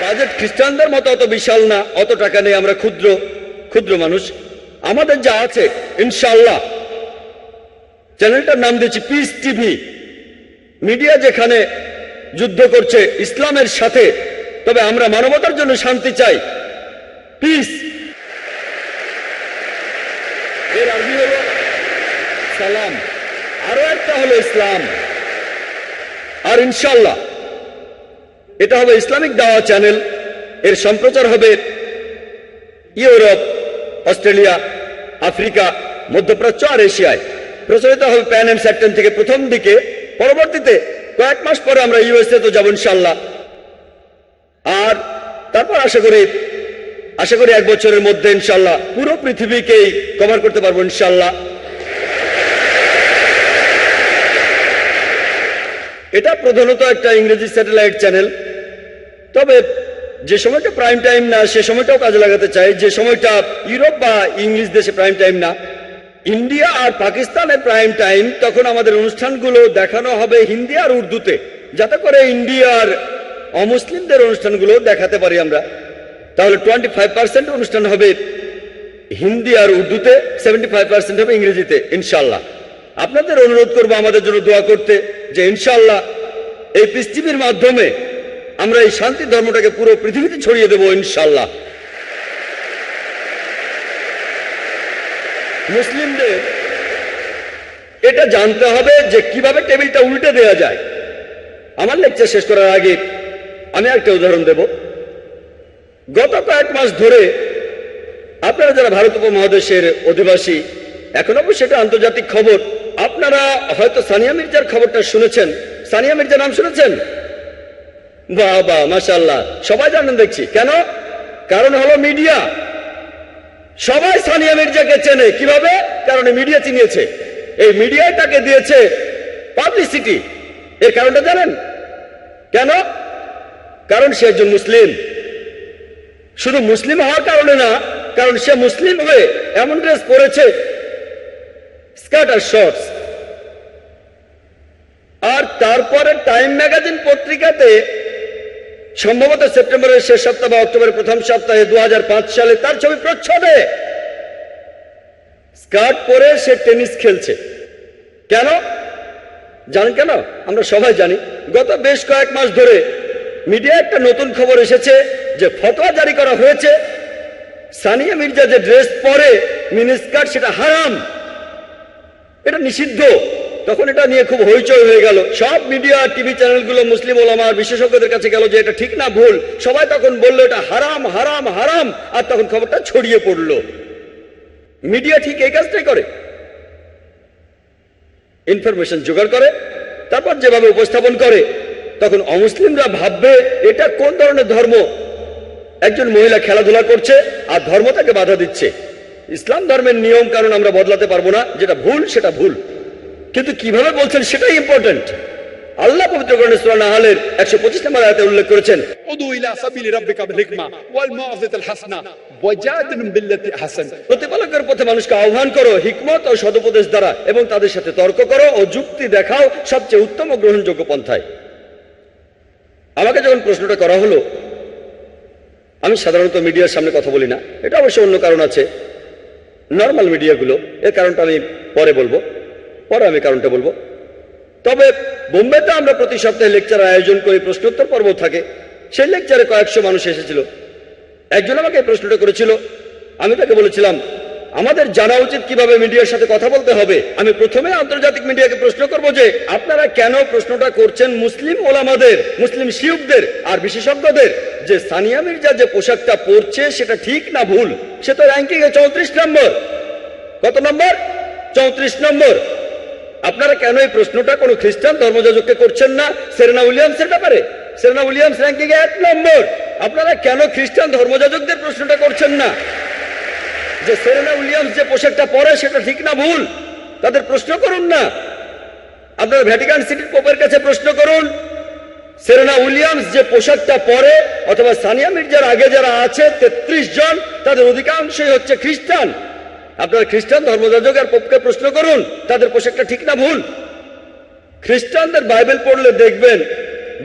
বাজেট খ্রিস্টানদের মতো অত বিশাল না, অত টাকা নেই, আমরা ক্ষুদ্র মানুষ। আমাদের যা আছে ইনশাআল্লাহ, চ্যানেলটার নাম দিয়েছি পিস টিভি। মিডিয়া যেখানে যুদ্ধ করছে ইসলামের সাথে, তবে আমরা মানবতার জন্য শান্তি চাই। পিস এর আরবি হলো সালাম, আরো একটা হলো ইসলাম। আর ইনশাআল্লাহ এটা হবে ইসলামিক দাওয়া চ্যানেল। এর সম্প্রচার হবে ইউরোপ, অস্ট্রেলিয়া, আফ্রিকা, মধ্যপ্রাচ্য আর এশিয়ায়। প্রচারিত হবে প্যান এম স্যাট 10 থেকে প্রথম দিকে। পরবর্তীতে কয়েক মাস পরে আমরা USA তো যাব ইনশাআল্লাহ। আর তারপর আশা করি 1 বছরের মধ্যে ইনশাআল্লাহ পুরো পৃথিবীকেই কভার করতে পারবো ইনশাআল্লাহ। এটা প্রধানত একটা ইংরেজি স্যাটেলাইট চ্যানেল, তবে যে সময়টা প্রাইম টাইম না সে সময়টাও কাজে লাগাতে চাই। যে সময়টা ইউরোপ বা ইংলিশ দেশে প্রাইম টাইম না, ইন্ডিয়া আর পাকিস্তানের প্রাইম টাইম, তখন আমাদের অনুষ্ঠানগুলো দেখানো হবে হিন্দি আর উর্দুতে, যাতে করে ইন্ডিয়ার অমুসলিমদের অনুষ্ঠানগুলো দেখাতে পারি আমরা। তাহলে 25% অনুষ্ঠান হবে হিন্দি আর উর্দুতে, 75% হবে ইংরেজিতে ইনশাআল্লাহ। আপনাদের অনুরোধ করবো আমাদের জন্য দোয়া করতে, যে ইনশাআল্লাহ এই পিস টিভির মাধ্যমে আমরা এই শান্তি ধর্মটাকে পুরো পৃথিবীতে ছড়িয়ে দেব ইনশাআল্লাহ। মুসলিমদের এটা জানতে হবে যে কিভাবে টেবিলটা উল্টে দেওয়া যায়। আমার লেকচার শেষ করার আগে আমি একটা উদাহরণ দেব। গত কয়েক মাস ধরে আপনারা যারা ভারত উপমহাদেশের অধিবাসী, এখন অবশ্যই এটা আন্তর্জাতিক খবর, আপনারা হয়তো সানিয়া মির্জার খবরটা শুনেছেন। সানিয়া মির্জা নাম শুনেছেন? বাহ বাহ, মাশাআল্লাহ, সবাই জানেন দেখছি। কেন? কারণ হলো মিডিয়া। সবাই সানিয়া মির্জাকে চেনে। কিভাবে? কারণ মিডিয়া চিনিয়েছে। এই মিডিয়ায় তাকে দিয়েছে পাবলিসিটি। এর কারণটা জানেন কেন? কারণ সে একজন মুসলিম। শুধু মুসলিম হওয়ার কারণে না, কারণ সে মুসলিম হয়ে এমন ড্রেস পরেছে, স্কার্ট আর শর্টস। আর তারপরে টাইম ম্যাগাজিন পত্রিকাতে সম্ভবত সেপ্টেম্বরের শেষ সপ্তাহ বা অক্টোবরের প্রথম সপ্তাহে 2005 সালে তার ছবি প্রচ্ছদে। স্কার্ট পরে সে টেনিস খেলছে। কেন জানেন? কেন? আমরা সবাই জানি। গত বেশ কয়েক মাস ধরে মিডিয়ায় একটা নতুন খবর এসেছে যে ফতোয়া জারি করা হয়েছে সানিয়া মির্জা যে ড্রেস পরে মিনি স্কার্ট, সেটা হারাম, এটা নিষিদ্ধ। তখন এটা নিয়ে খুব হইচই হয়ে গেল। সব মিডিয়া, টিভি চ্যানেলগুলো মুসলিম ওলামা আর বিশেষজ্ঞদের কাছে গেল যে এটা ঠিক না ভুল। সবাই তখন বললো এটা হারাম হারাম হারাম, আর তখন খবরটা ছড়িয়ে পড়লো। মিডিয়া ঠিক এই কাজটাই করে, ইনফরমেশন জোগাড় করে, তারপর যেভাবে উপস্থাপন করে তখন অমুসলিমরা ভাববে এটা কোন ধরনের ধর্ম। একজন মহিলা খেলাধুলা করছে আর ধর্ম তাকে বাধা দিচ্ছে। ইসলাম ধর্মের নিয়ম কারণ আমরা বদলাতে পারবো না, যেটা ভুল সেটা ভুল, কিন্তু কিভাবে বলছেন সেটাই ইম্পর্টেন্ট। আল্লাহ পবিত্র কোরআনে সূরা নাহলের 125 নম্বর আয়াতে উল্লেখ করেছেন, উদু ইলা সাবিলি রাব্বিকা বিল হিকমা ওয়াল মাউযিজাতিল হাসানা ওয়াজাদিলহুম বিল্লাতি আহসান। প্রতিপালকের পথে মানুষকে আহ্বান করো হিকমত ও সদুপদেশ দ্বারা, এবং তাদের সাথে তর্ক করো ও যুক্তি দেখাও সবচেয়ে উত্তম ও গ্রহণযোগ্য পন্থায়। আমাকে যখন প্রশ্নটা করা হলো, আমি সাধারণত মিডিয়ার সামনে কথা বলি না, এটা অবশ্য অন্য কারণ আছে, নর্মাল মিডিয়াগুলো, এর কারণটা আমি পরে বলবো, আমি কারণটা বলবো। তবে বোম্বেতে আমরা প্রতি সপ্তাহে লেকচার আয়োজন করি, প্রশ্নোত্তর পর্ব থাকে। সেই লেকচারে কয়েকশো মানুষ এসেছিল। একজন আমাকে এই প্রশ্নটা করেছিল, আমি তাকে বলেছিলাম আমাদের জানা উচিত কিভাবে মিডিয়ার সাথে কথা বলতে হবে। আমি প্রথমে আন্তর্জাতিক মিডিয়াকে প্রশ্ন করব যে আপনারা কেন প্রশ্নটা করছেন মুসলিম ওলামাদের, মুসলিম শিয়ুখদের আর বিশেষজ্ঞদের, যে সানিয়া মির্জা যে পোশাকটা পরছে সেটা ঠিক না ভুল। সে তো র্যাঙ্কিং এ 34 নম্বর। কত নম্বর? 34 নম্বর। আপনারা কেন এই প্রশ্নটা কোনো খ্রিস্টান ধর্মযাজককে করছেন না সেরেনা উইলিয়ামসের ব্যাপারে? সেরেনা উইলিয়ামস র্যাঙ্কিং এ 1 নম্বর। আপনারা কেন খ্রিস্টান ধর্মযাজকদের প্রশ্নটা করছেন না যে সেরেনা উইলিয়ামস যে পোশাকটা পরে সেটা ঠিক না ভুল? তাদের প্রশ্ন করুন না। আপনারা ভ্যাটিকান সিটির পোপের কাছে প্রশ্ন করুন, সেরেনা উইলিয়ামস যে পোশাকটা পরে, অথবা সানিয়া মির্জার আগে যারা আছে 33 জন, তাদের অধিকাংশই হচ্ছে খ্রিস্টান। আপনারা খ্রিস্টান ধর্মযাজক আর পোপকে প্রশ্ন করুন তাদের পোশাকটা ঠিক না ভুল। খ্রিস্টানদের বাইবেল পড়লে দেখবেন,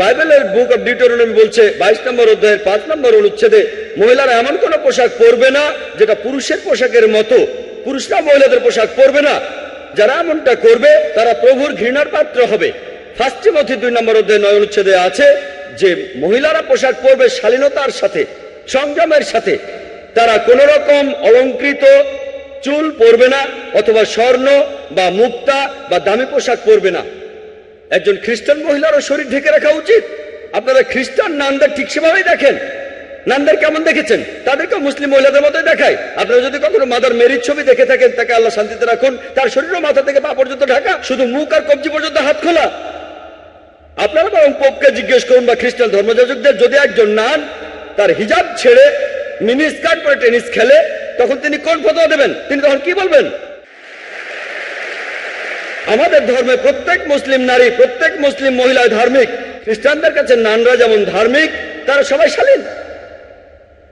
বাইবেলের বুক অফ ডিউটেরোনমি বলছে 22 নম্বর অধ্যায়ের 5 নম্বর অনুচ্ছেদে মহিলারা এমন কোন পোশাক পরবে না যেটা পুরুষের পোশাকের মতো, পুরুষরা মহিলাদের পোশাক পরবে না। যারা এমনটা করবে তারা প্রভুর ঘৃণার পাত্র হবে। 1 তিমথি 2 নম্বর অধ্যায় 9 অনুচ্ছেদে আছে যে মহিলারা পোশাক পরবে শালীনতার সাথে, সংযমের সাথে। তারা কোন রকম অলংকৃত চুল পরবে না, অথবা স্বর্ণ বা মুক্তা বা দামি পোশাক পরবে না। একজন খ্রিস্টান মহিলারও শরীর ঢেকে রাখা উচিত। আপনারা খ্রিস্টান নানদের ঠিক সেভাবেই দেখেন। নানদের কেমন দেখেছেন? তাদেরকে মুসলিম মহিলাদের মতোই দেখায়। আপনারা যদি কখনো মাদার মেরির ছবি দেখে থাকেন, তাকে আল্লাহ শান্তিতে রাখুন, তার শরীরও মাথা থেকে পা পর্যন্ত ঢাকা, শুধু মুখ আর কবজি পর্যন্ত হাত খোলা। আপনারা বরং পোপকে জিজ্ঞেস করুন বা খ্রিস্টান ধর্মযাজকদের, যদি একজন নান তার হিজাব ছেড়ে মিনি স্কার্ট পরে টেনিস খেলে, তখন তিনি কোন ফতোয়া দেবেন? তিনি তখন কি বলবেন? আমাদের ধর্মে প্রত্যেক মুসলিম নারী, প্রত্যেক মুসলিম মহিলা ধার্মিক। খ্রিস্টানদের কাছে নানরা যেমন ধার্মিক, তারা সবাই শালীন।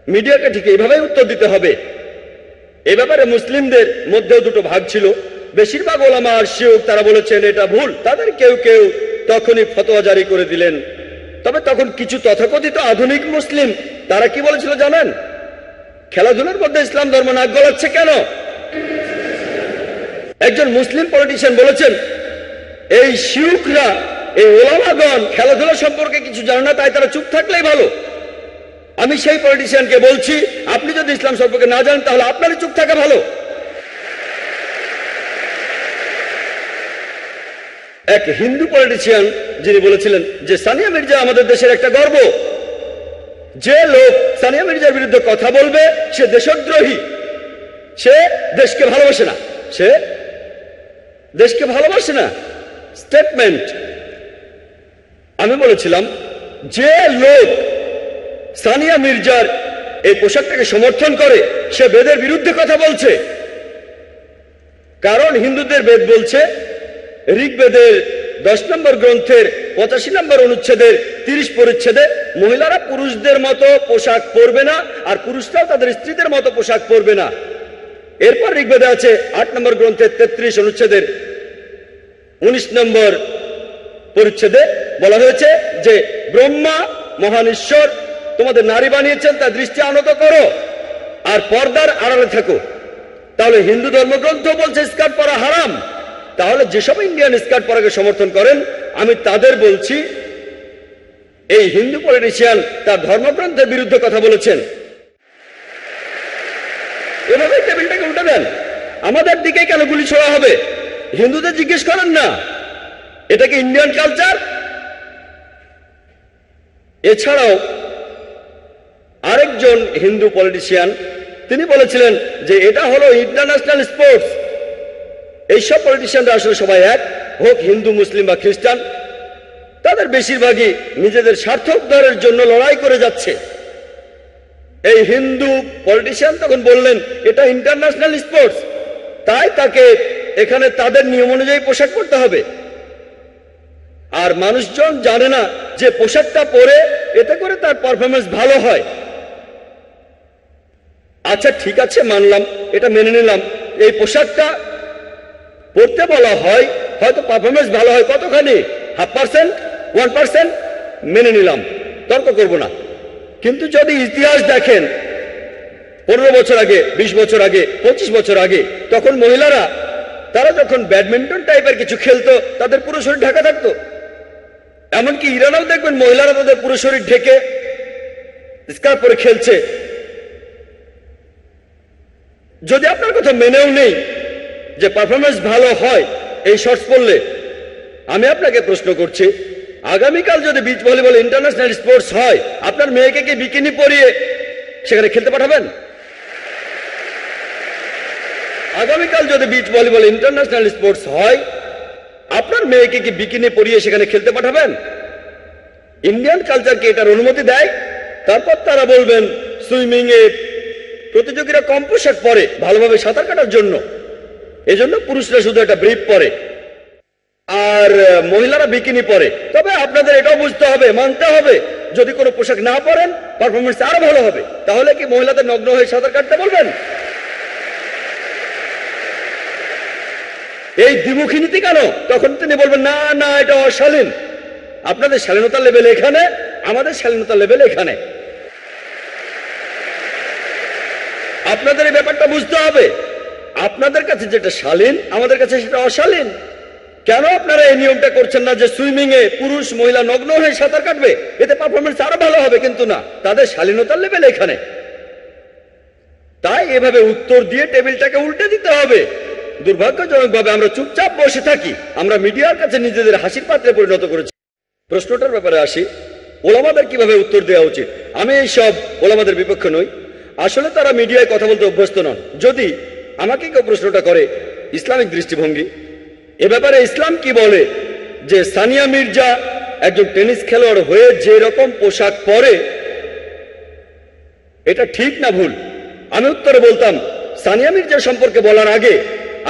মিডিয়াকে ঠিক এইভাবেই উত্তর দিতে হবে। এই ব্যাপারে মুসলিমদের মধ্যেও দুটো ভাগ ছিল। বেশিরভাগ ওলামা আর শিয়ুখ তারা বলেছেন এটা ভুল। তাদের কেউ কেউ তখনই ফতোয়া জারি করে দিলেন। তবে তখন কিছু তথাকথিত আধুনিক মুসলিম তারা কি বলেছিল জানেন? খেলাধুলার মধ্যে ইসলাম ধর্ম নাক গলাচ্ছে কেন? একজন মুসলিম পলিটিশিয়ান বলেছেন এই শিয়ুখরা এই ওলামাগণ খেলাধুলা সম্পর্কে কিছু জানে না, তাই তারা চুপ থাকলেই ভালো। আমি সেই পলিটিশিয়ানকে বলছি, আপনি যদি ইসলাম সম্পর্কে না জানেন তাহলে আপনারই চুপ থাকা ভালো। এক হিন্দু পলিটিশিয়ান যিনি বলেছিলেন যে সানিয়া মির্জা আমাদের দেশের একটা গর্ব, যে লোক সানিয়া মির্জার বিরুদ্ধে কথা বলবে সে দেশদ্রোহী, সে দেশকে ভালোবাসে না, সে দেশকে ভালোবাসে না। স্টেটমেন্ট। আমি বলেছিলাম যে লোক সানিয়া মির্জার এই পোশাকটাকে সমর্থন করে সে বেদের বিরুদ্ধে কথা বলছে। কারণ হিন্দুদের বেদ বলছে, ঋগ্বেদের 10 নম্বর গ্রন্থের 85 নম্বর অনুচ্ছেদের 30 পরিচ্ছেদে মহিলারা পুরুষদের মতো পোশাক পরবে না, আর পুরুষরাও তাদের স্ত্রীদের মতো পোশাক পরবে না। এরপর ঋগ্বেদে আছে 8 নম্বর গ্রন্থের 33 অনুচ্ছেদের 19 নম্বর পরিচ্ছেদে বলা হয়েছে যে ব্রহ্মা মহান ঈশ্বর তোমাদের নারী বানিয়েছেন, তার দৃষ্টি আনত করো আর পর্দার আড়ালে থাকো। তাহলে হিন্দু ধর্মগ্রন্থ বলছে স্কার্ট পরা হারাম। তাহলে যেসব ইন্ডিয়ান স্কার্ট পরাকে সমর্থন করেন, আমি তাদের বলছি এই হিন্দু পলিটিশিয়ান তার ধর্মগ্রন্থের বিরুদ্ধে কথা বলেছেন। এভাবে টেবিলটাকে উল্টে দেন। আমাদের দিকে কেন গুলি ছোড়া হবে? হিন্দুদের জিজ্ঞেস করেন না এটা কি ইন্ডিয়ান কালচার। এছাড়াও আরেকজন হিন্দু পলিটিশিয়ান তিনি বলেছিলেন যে এটা হলো ইন্টারন্যাশনাল স্পোর্টস। এইসব পলিটিশিয়ানরা আসলে সবাই এক, হোক হিন্দু, মুসলিম বা খ্রিস্টান, তাদের বেশিরভাগই নিজেদের স্বার্থ উদ্ধারের জন্য লড়াই করে যাচ্ছে। এই হিন্দু পলিটিশিয়ান তখন বললেন এটা ইন্টারন্যাশনাল স্পোর্টস, তাই তাকে এখানে তাদের নিয়ম অনুযায়ী পোশাক পরতে হবে। আর মানুষজন জানে না যে পোশাকটা পরে এতে করে তার পারফরমেন্স ভালো হয়। আচ্ছা ঠিক আছে, মানলাম, এটা মেনে নিলাম, এই পোশাকটা পড়তে বলা হয়, হয়তো পারফরমেন্স ভালো হয় কতখানি, 0.5%, 1%, মেনে নিলাম, তর্ক করব না। কিন্তু যদি ইতিহাস দেখেন 15 বছর আগে, 20 বছর আগে, 25 বছর আগে, তখন মহিলারা তারা যখন ব্যাডমিন্টন টাইপের কিছু খেলতো তাদের পুরো শরীর ঢাকা থাকতো। এমনকি ইরানেও দেখবেন মহিলারা তাদের পুরো শরীর ঢেকে স্কার্ফ পরে খেলছে। যদি আপনার কথা মেনেও নেই যে পারফরমেন্স ভালো হয় এই শর্টস পরলে, আমি আপনাকে প্রশ্ন করছি, আগামীকাল যদি বিচ ভলিবল ইন্টারন্যাশনাল স্পোর্টস হয়, আপনার মেয়েকে কি বিকিনি পরিয়ে সেখানে খেলতে পাঠাবেন? আগামীকাল যদি বিচ ভলিবল ইন্টারন্যাশনাল স্পোর্টস হয়, আপনার মেয়েকে কি বিকিনি পরিয়ে সেখানে খেলতে পাঠাবেন? ইন্ডিয়ান কালচার কি এটার অনুমতি দেয়? তারপর তারা বলবেন সুইমিং এ প্রতিযোগীরা কম পোশাক পরে ভালোভাবে সাঁতার কাটার জন্য, এজন্য পুরুষরা শুধু একটা ব্রিফ পরে আর মহিলারা বিকিনি পরে। তবে আপনাদের এটাও বুঝতে হবে, মানতে হবে, যদি কোনো পোশাক না পরেন পারফরমেন্স আরো ভালো হবে। তাহলে কি মহিলাদের নগ্ন হয়ে সাঁতার কাটতে বলবেন? এই দ্বিমুখী নীতি কেন? তখন তিনি বলবেন না না এটা অশালীন। আপনাদের শালীনতার লেভেল এখানে, আমাদের শালীনতার লেভেল এখানে। আপনাদের এই ব্যাপারটা বুঝতে হবে। আপনাদের কাছে যেটা শালীন আমাদের কাছে সেটা অশালীন। কেন আপনারা এই নিয়মটা করছেন না যে সুইমিং এ পুরুষ মহিলা নগ্ন হয়ে সাঁতার কাটবে, এতে পারফরমেন্স আরো ভালো হবে? কিন্তু না, তাদের শালীনতার লেভেল এখানে। তাই এভাবে উত্তর দিয়ে টেবিলটাকে উল্টে দিতে হবে। দুর্ভাগ্যজনকভাবে আমরা চুপচাপ বসে থাকি, আমরা মিডিয়ার কাছে নিজেদের হাসির পাত্রে পরিণত করেছি। প্রশ্নটার ব্যাপারে আসি, ওলামাদের কিভাবে উত্তর দেওয়া উচিত। আমি এই সব ওলামাদের বিপক্ষে নই, আসলে তারা মিডিয়ায় কথা বলতে অভ্যস্ত নন। যদি আমাকে কেউ প্রশ্নটা করে ইসলামিক দৃষ্টিভঙ্গি এ ব্যাপারে ইসলাম কি বলে যে সানিয়া মির্জা একজন টেনিস খেলোয়াড় হয়ে যে রকম পোশাক পরে এটা ঠিক না ভুল, আমি উত্তরে বলতাম সানিয়া মির্জা সম্পর্কে বলার আগে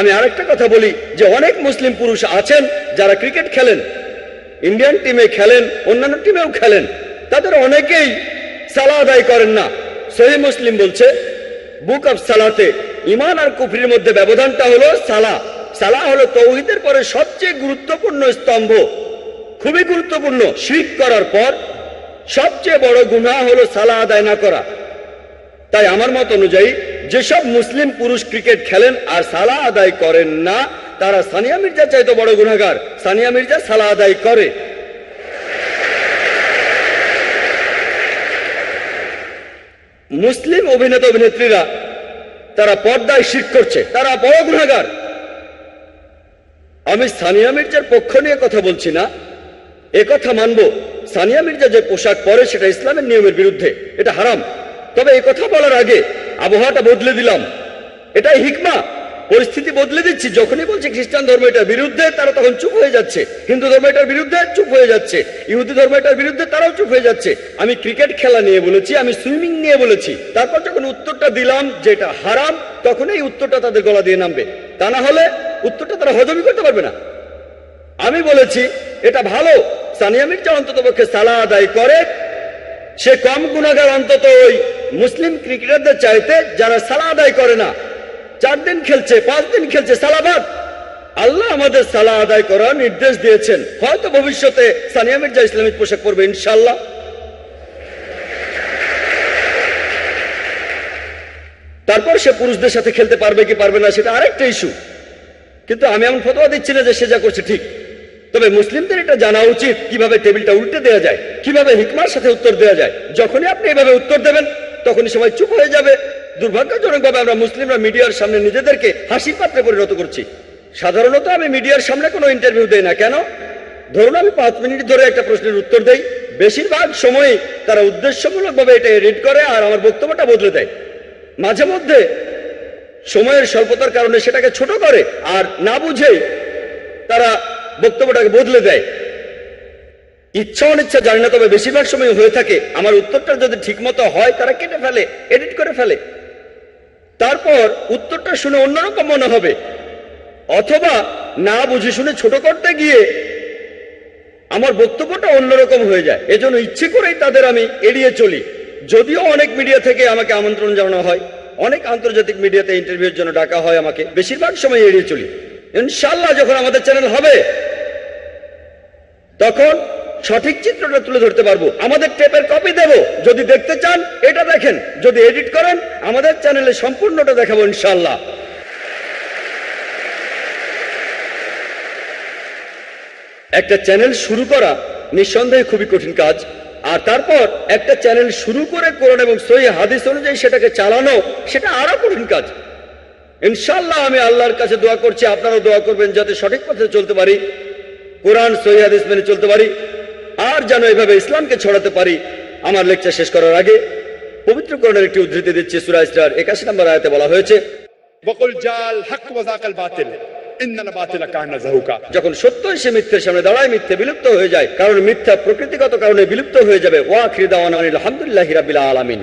আমি আরেকটা কথা বলি যে অনেক মুসলিম পুরুষ আছেন যারা ক্রিকেট খেলেন, ইন্ডিয়ান টিমে খেলেন, অন্যান্য টিমেও খেলেন, তাদের অনেকেই সালাহ আদায় করেন না। সহিহ মুসলিম বলছে বুক অফ সালাতে ঈমান আর কুফরির মধ্যে ব্যবধানটা হলো সালাহ। সালাহ হলো তাওহীদের পরে সবচেয়ে গুরুত্বপূর্ণ স্তম্ভ, খুবই গুরুত্বপূর্ণ। শিরক করার পর সবচেয়ে বড় গুনাহ হলো সালাহ আদায় না করা। তাই আমার মত অনুযায়ী যেসব মুসলিম পুরুষ ক্রিকেট খেলেন আর সালাহ আদায় করেন না, তারা সানিয়া মির্জা চাইতে বড় গুনাহগার। সানিয়া মির্জা সালাহ আদায় করে, মুসলিম অভিনেতা অভিনেত্রীরা তারা পর্দায় শিরক করছে, তারা বড় গুনাহগার। আমি সানিয়া মির্জার পক্ষ নিয়ে কথা বলছি না, কথা মানব সানিয়া মির্জা যে পোশাক পরে সেটা ইসলামের নিয়মের বিরুদ্ধে, এটা হারাম। তবে এই কথা বলার আগে আবহাওয়াটা বদলে দিলাম, এটাই হিকমা। পরিস্থিতি বদলে দিচ্ছি। যখনই বলছি খ্রিস্টান ধর্ম এটার বিরুদ্ধে, তারা তখন চুপ হয়ে যাচ্ছে। হিন্দু ধর্ম এটার বিরুদ্ধে, চুপ হয়ে যাচ্ছে। ইহুদি ধর্ম এটার বিরুদ্ধে, তারাও চুপ হয়ে যাচ্ছে। আমি ক্রিকেট খেলা নিয়ে বলেছি, আমি সুইমিং নিয়ে বলেছি। তারপর যখন উত্তরটা দিলাম যে এটা হারাম, তখন এই উত্তরটা তাদের গলা দিয়ে নামবে। তা না হলে উত্তরটা তারা হজমই করতে পারবে না। আমি বলেছি এটা ভালো, সানিয়া মির্জা অন্তত পক্ষে সালাহ আদায় করে, সে কম গুনাহগার অন্তত ওই মুসলিম ক্রিকেটারদের চাইতে যারা সালাহ আদায় করে না। 4 দিন খেলছে, 5 দিন খেলছে, সালাবাদ। আল্লাহ আমাদের সালাহ আদায় করার নির্দেশ দিয়েছেন। হয়তো ভবিষ্যতে সানিয়া মির্জা ইসলামিক পোশাক পরবে ইনশাআল্লাহ। তারপর সে পুরুষদের সাথে খেলতে পারবে কি পারবে না সেটা আরেকটা ইস্যু। কিন্তু আমি এমন ফতোয়া দিচ্ছি না যে সে যা করছে ঠিক। তবে মুসলিমদের এটা জানা উচিত কিভাবে টেবিলটা উল্টে দেওয়া যায়, কিভাবে হিকমার সাথে উত্তর দেওয়া যায়। যখনই আপনি এভাবে উত্তর দেবেন তখনই সবাই চুপ হয়ে যাবে। দুর্ভাগ্যজনকভাবে আমরা মুসলিমরা মিডিয়ার সামনে নিজেদেরকে হাসির পাত্রে পরিণত করছি। সাধারণত আমি মিডিয়ার সামনে কোনো ইন্টারভিউ দেই না। কেন? ধরুন আমি 5 মিনিট ধরে একটা প্রশ্নের উত্তর দেই, বেশিরভাগ সময়ই তারা উদ্দেশ্যমূলকভাবে এটা এডিট করে আর আমার বক্তব্যটা বদলে দেয়। মাঝে মধ্যে সময়ের স্বল্পতার কারণে সেটাকে ছোট করে আর না বুঝেই তারা বক্তব্যটাকে বদলে দেয়। ইচ্ছা অনিচ্ছা জানি না, তবে বেশিরভাগ সময় হয়ে থাকে আমার উত্তরটা যদি ঠিকমতো হয় তারা কেটে ফেলে, এডিট করে ফেলে। তারপর উত্তরটা শুনে অন্যরকম মনে হবে, অথবা না বুঝে শুনে ছোট করতে গিয়ে আমার বক্তব্যটা অন্যরকম হয়ে যায়। এজন্য ইচ্ছে করেই তাদের আমি এড়িয়ে চলি। যদিও অনেক মিডিয়া থেকে আমাকে আমন্ত্রণ জানানো হয়, অনেক আন্তর্জাতিক মিডিয়াতে ইন্টারভিউর জন্য ডাকা হয়, আমাকে বেশিরভাগ সময় এড়িয়ে চলি। ইনশাআল্লাহ যখন আমাদের চ্যানেল হবে তখন সঠিক চিত্রটা তুলে ধরতে পারবো। আমাদের টেপের কপি দেব, যদি দেখতে চান এটা দেখেন, যদি এডিট করেন আমাদের চ্যানেলে সম্পূর্ণটা দেখাবো ইনশাআল্লাহ। একটা চ্যানেল শুরু করা নিঃসন্দেহে খুবই কঠিন কাজ, আর তারপর একটা চ্যানেল শুরু করে কোরআন এবং সহিহ হাদিস অনুযায়ী সেটাকে চালানো, সেটা আরো কঠিন কাজ। ইনশাআল্লাহ আমি আল্লাহর কাছে দোয়া করছি, আপনারাও দোয়া করবেন যাতে সঠিক পথে চলতে পারি, কোরআন সহিহ হাদিস মেনে চলতে পারি, আর যেন এভাবে ইসলামকে ছড়াতে পারি। আমার লেকচার শেষ করার আগে পবিত্র কোরআনের একটি উদ্ধৃতি দিচ্ছি। সূরা ইসরার 81 নম্বর আয়াতে বলা হয়েছে, ওয়াকুল জাল হক ওয়া যাকাল বাতিল ইন্নাল বাতিলা কানা যাহুকা। যখন সত্য এসে মিথ্যের সামনে দাঁড়ায় মিথ্যে বিলুপ্ত হয়ে যায়, কারণ মিথ্যা প্রকৃতিগত কারণে বিলুপ্ত হয়ে যাবে। ওয়া আখিরু দাওয়ানা আলহামদুলিল্লাহি রাব্বিল আলামিন।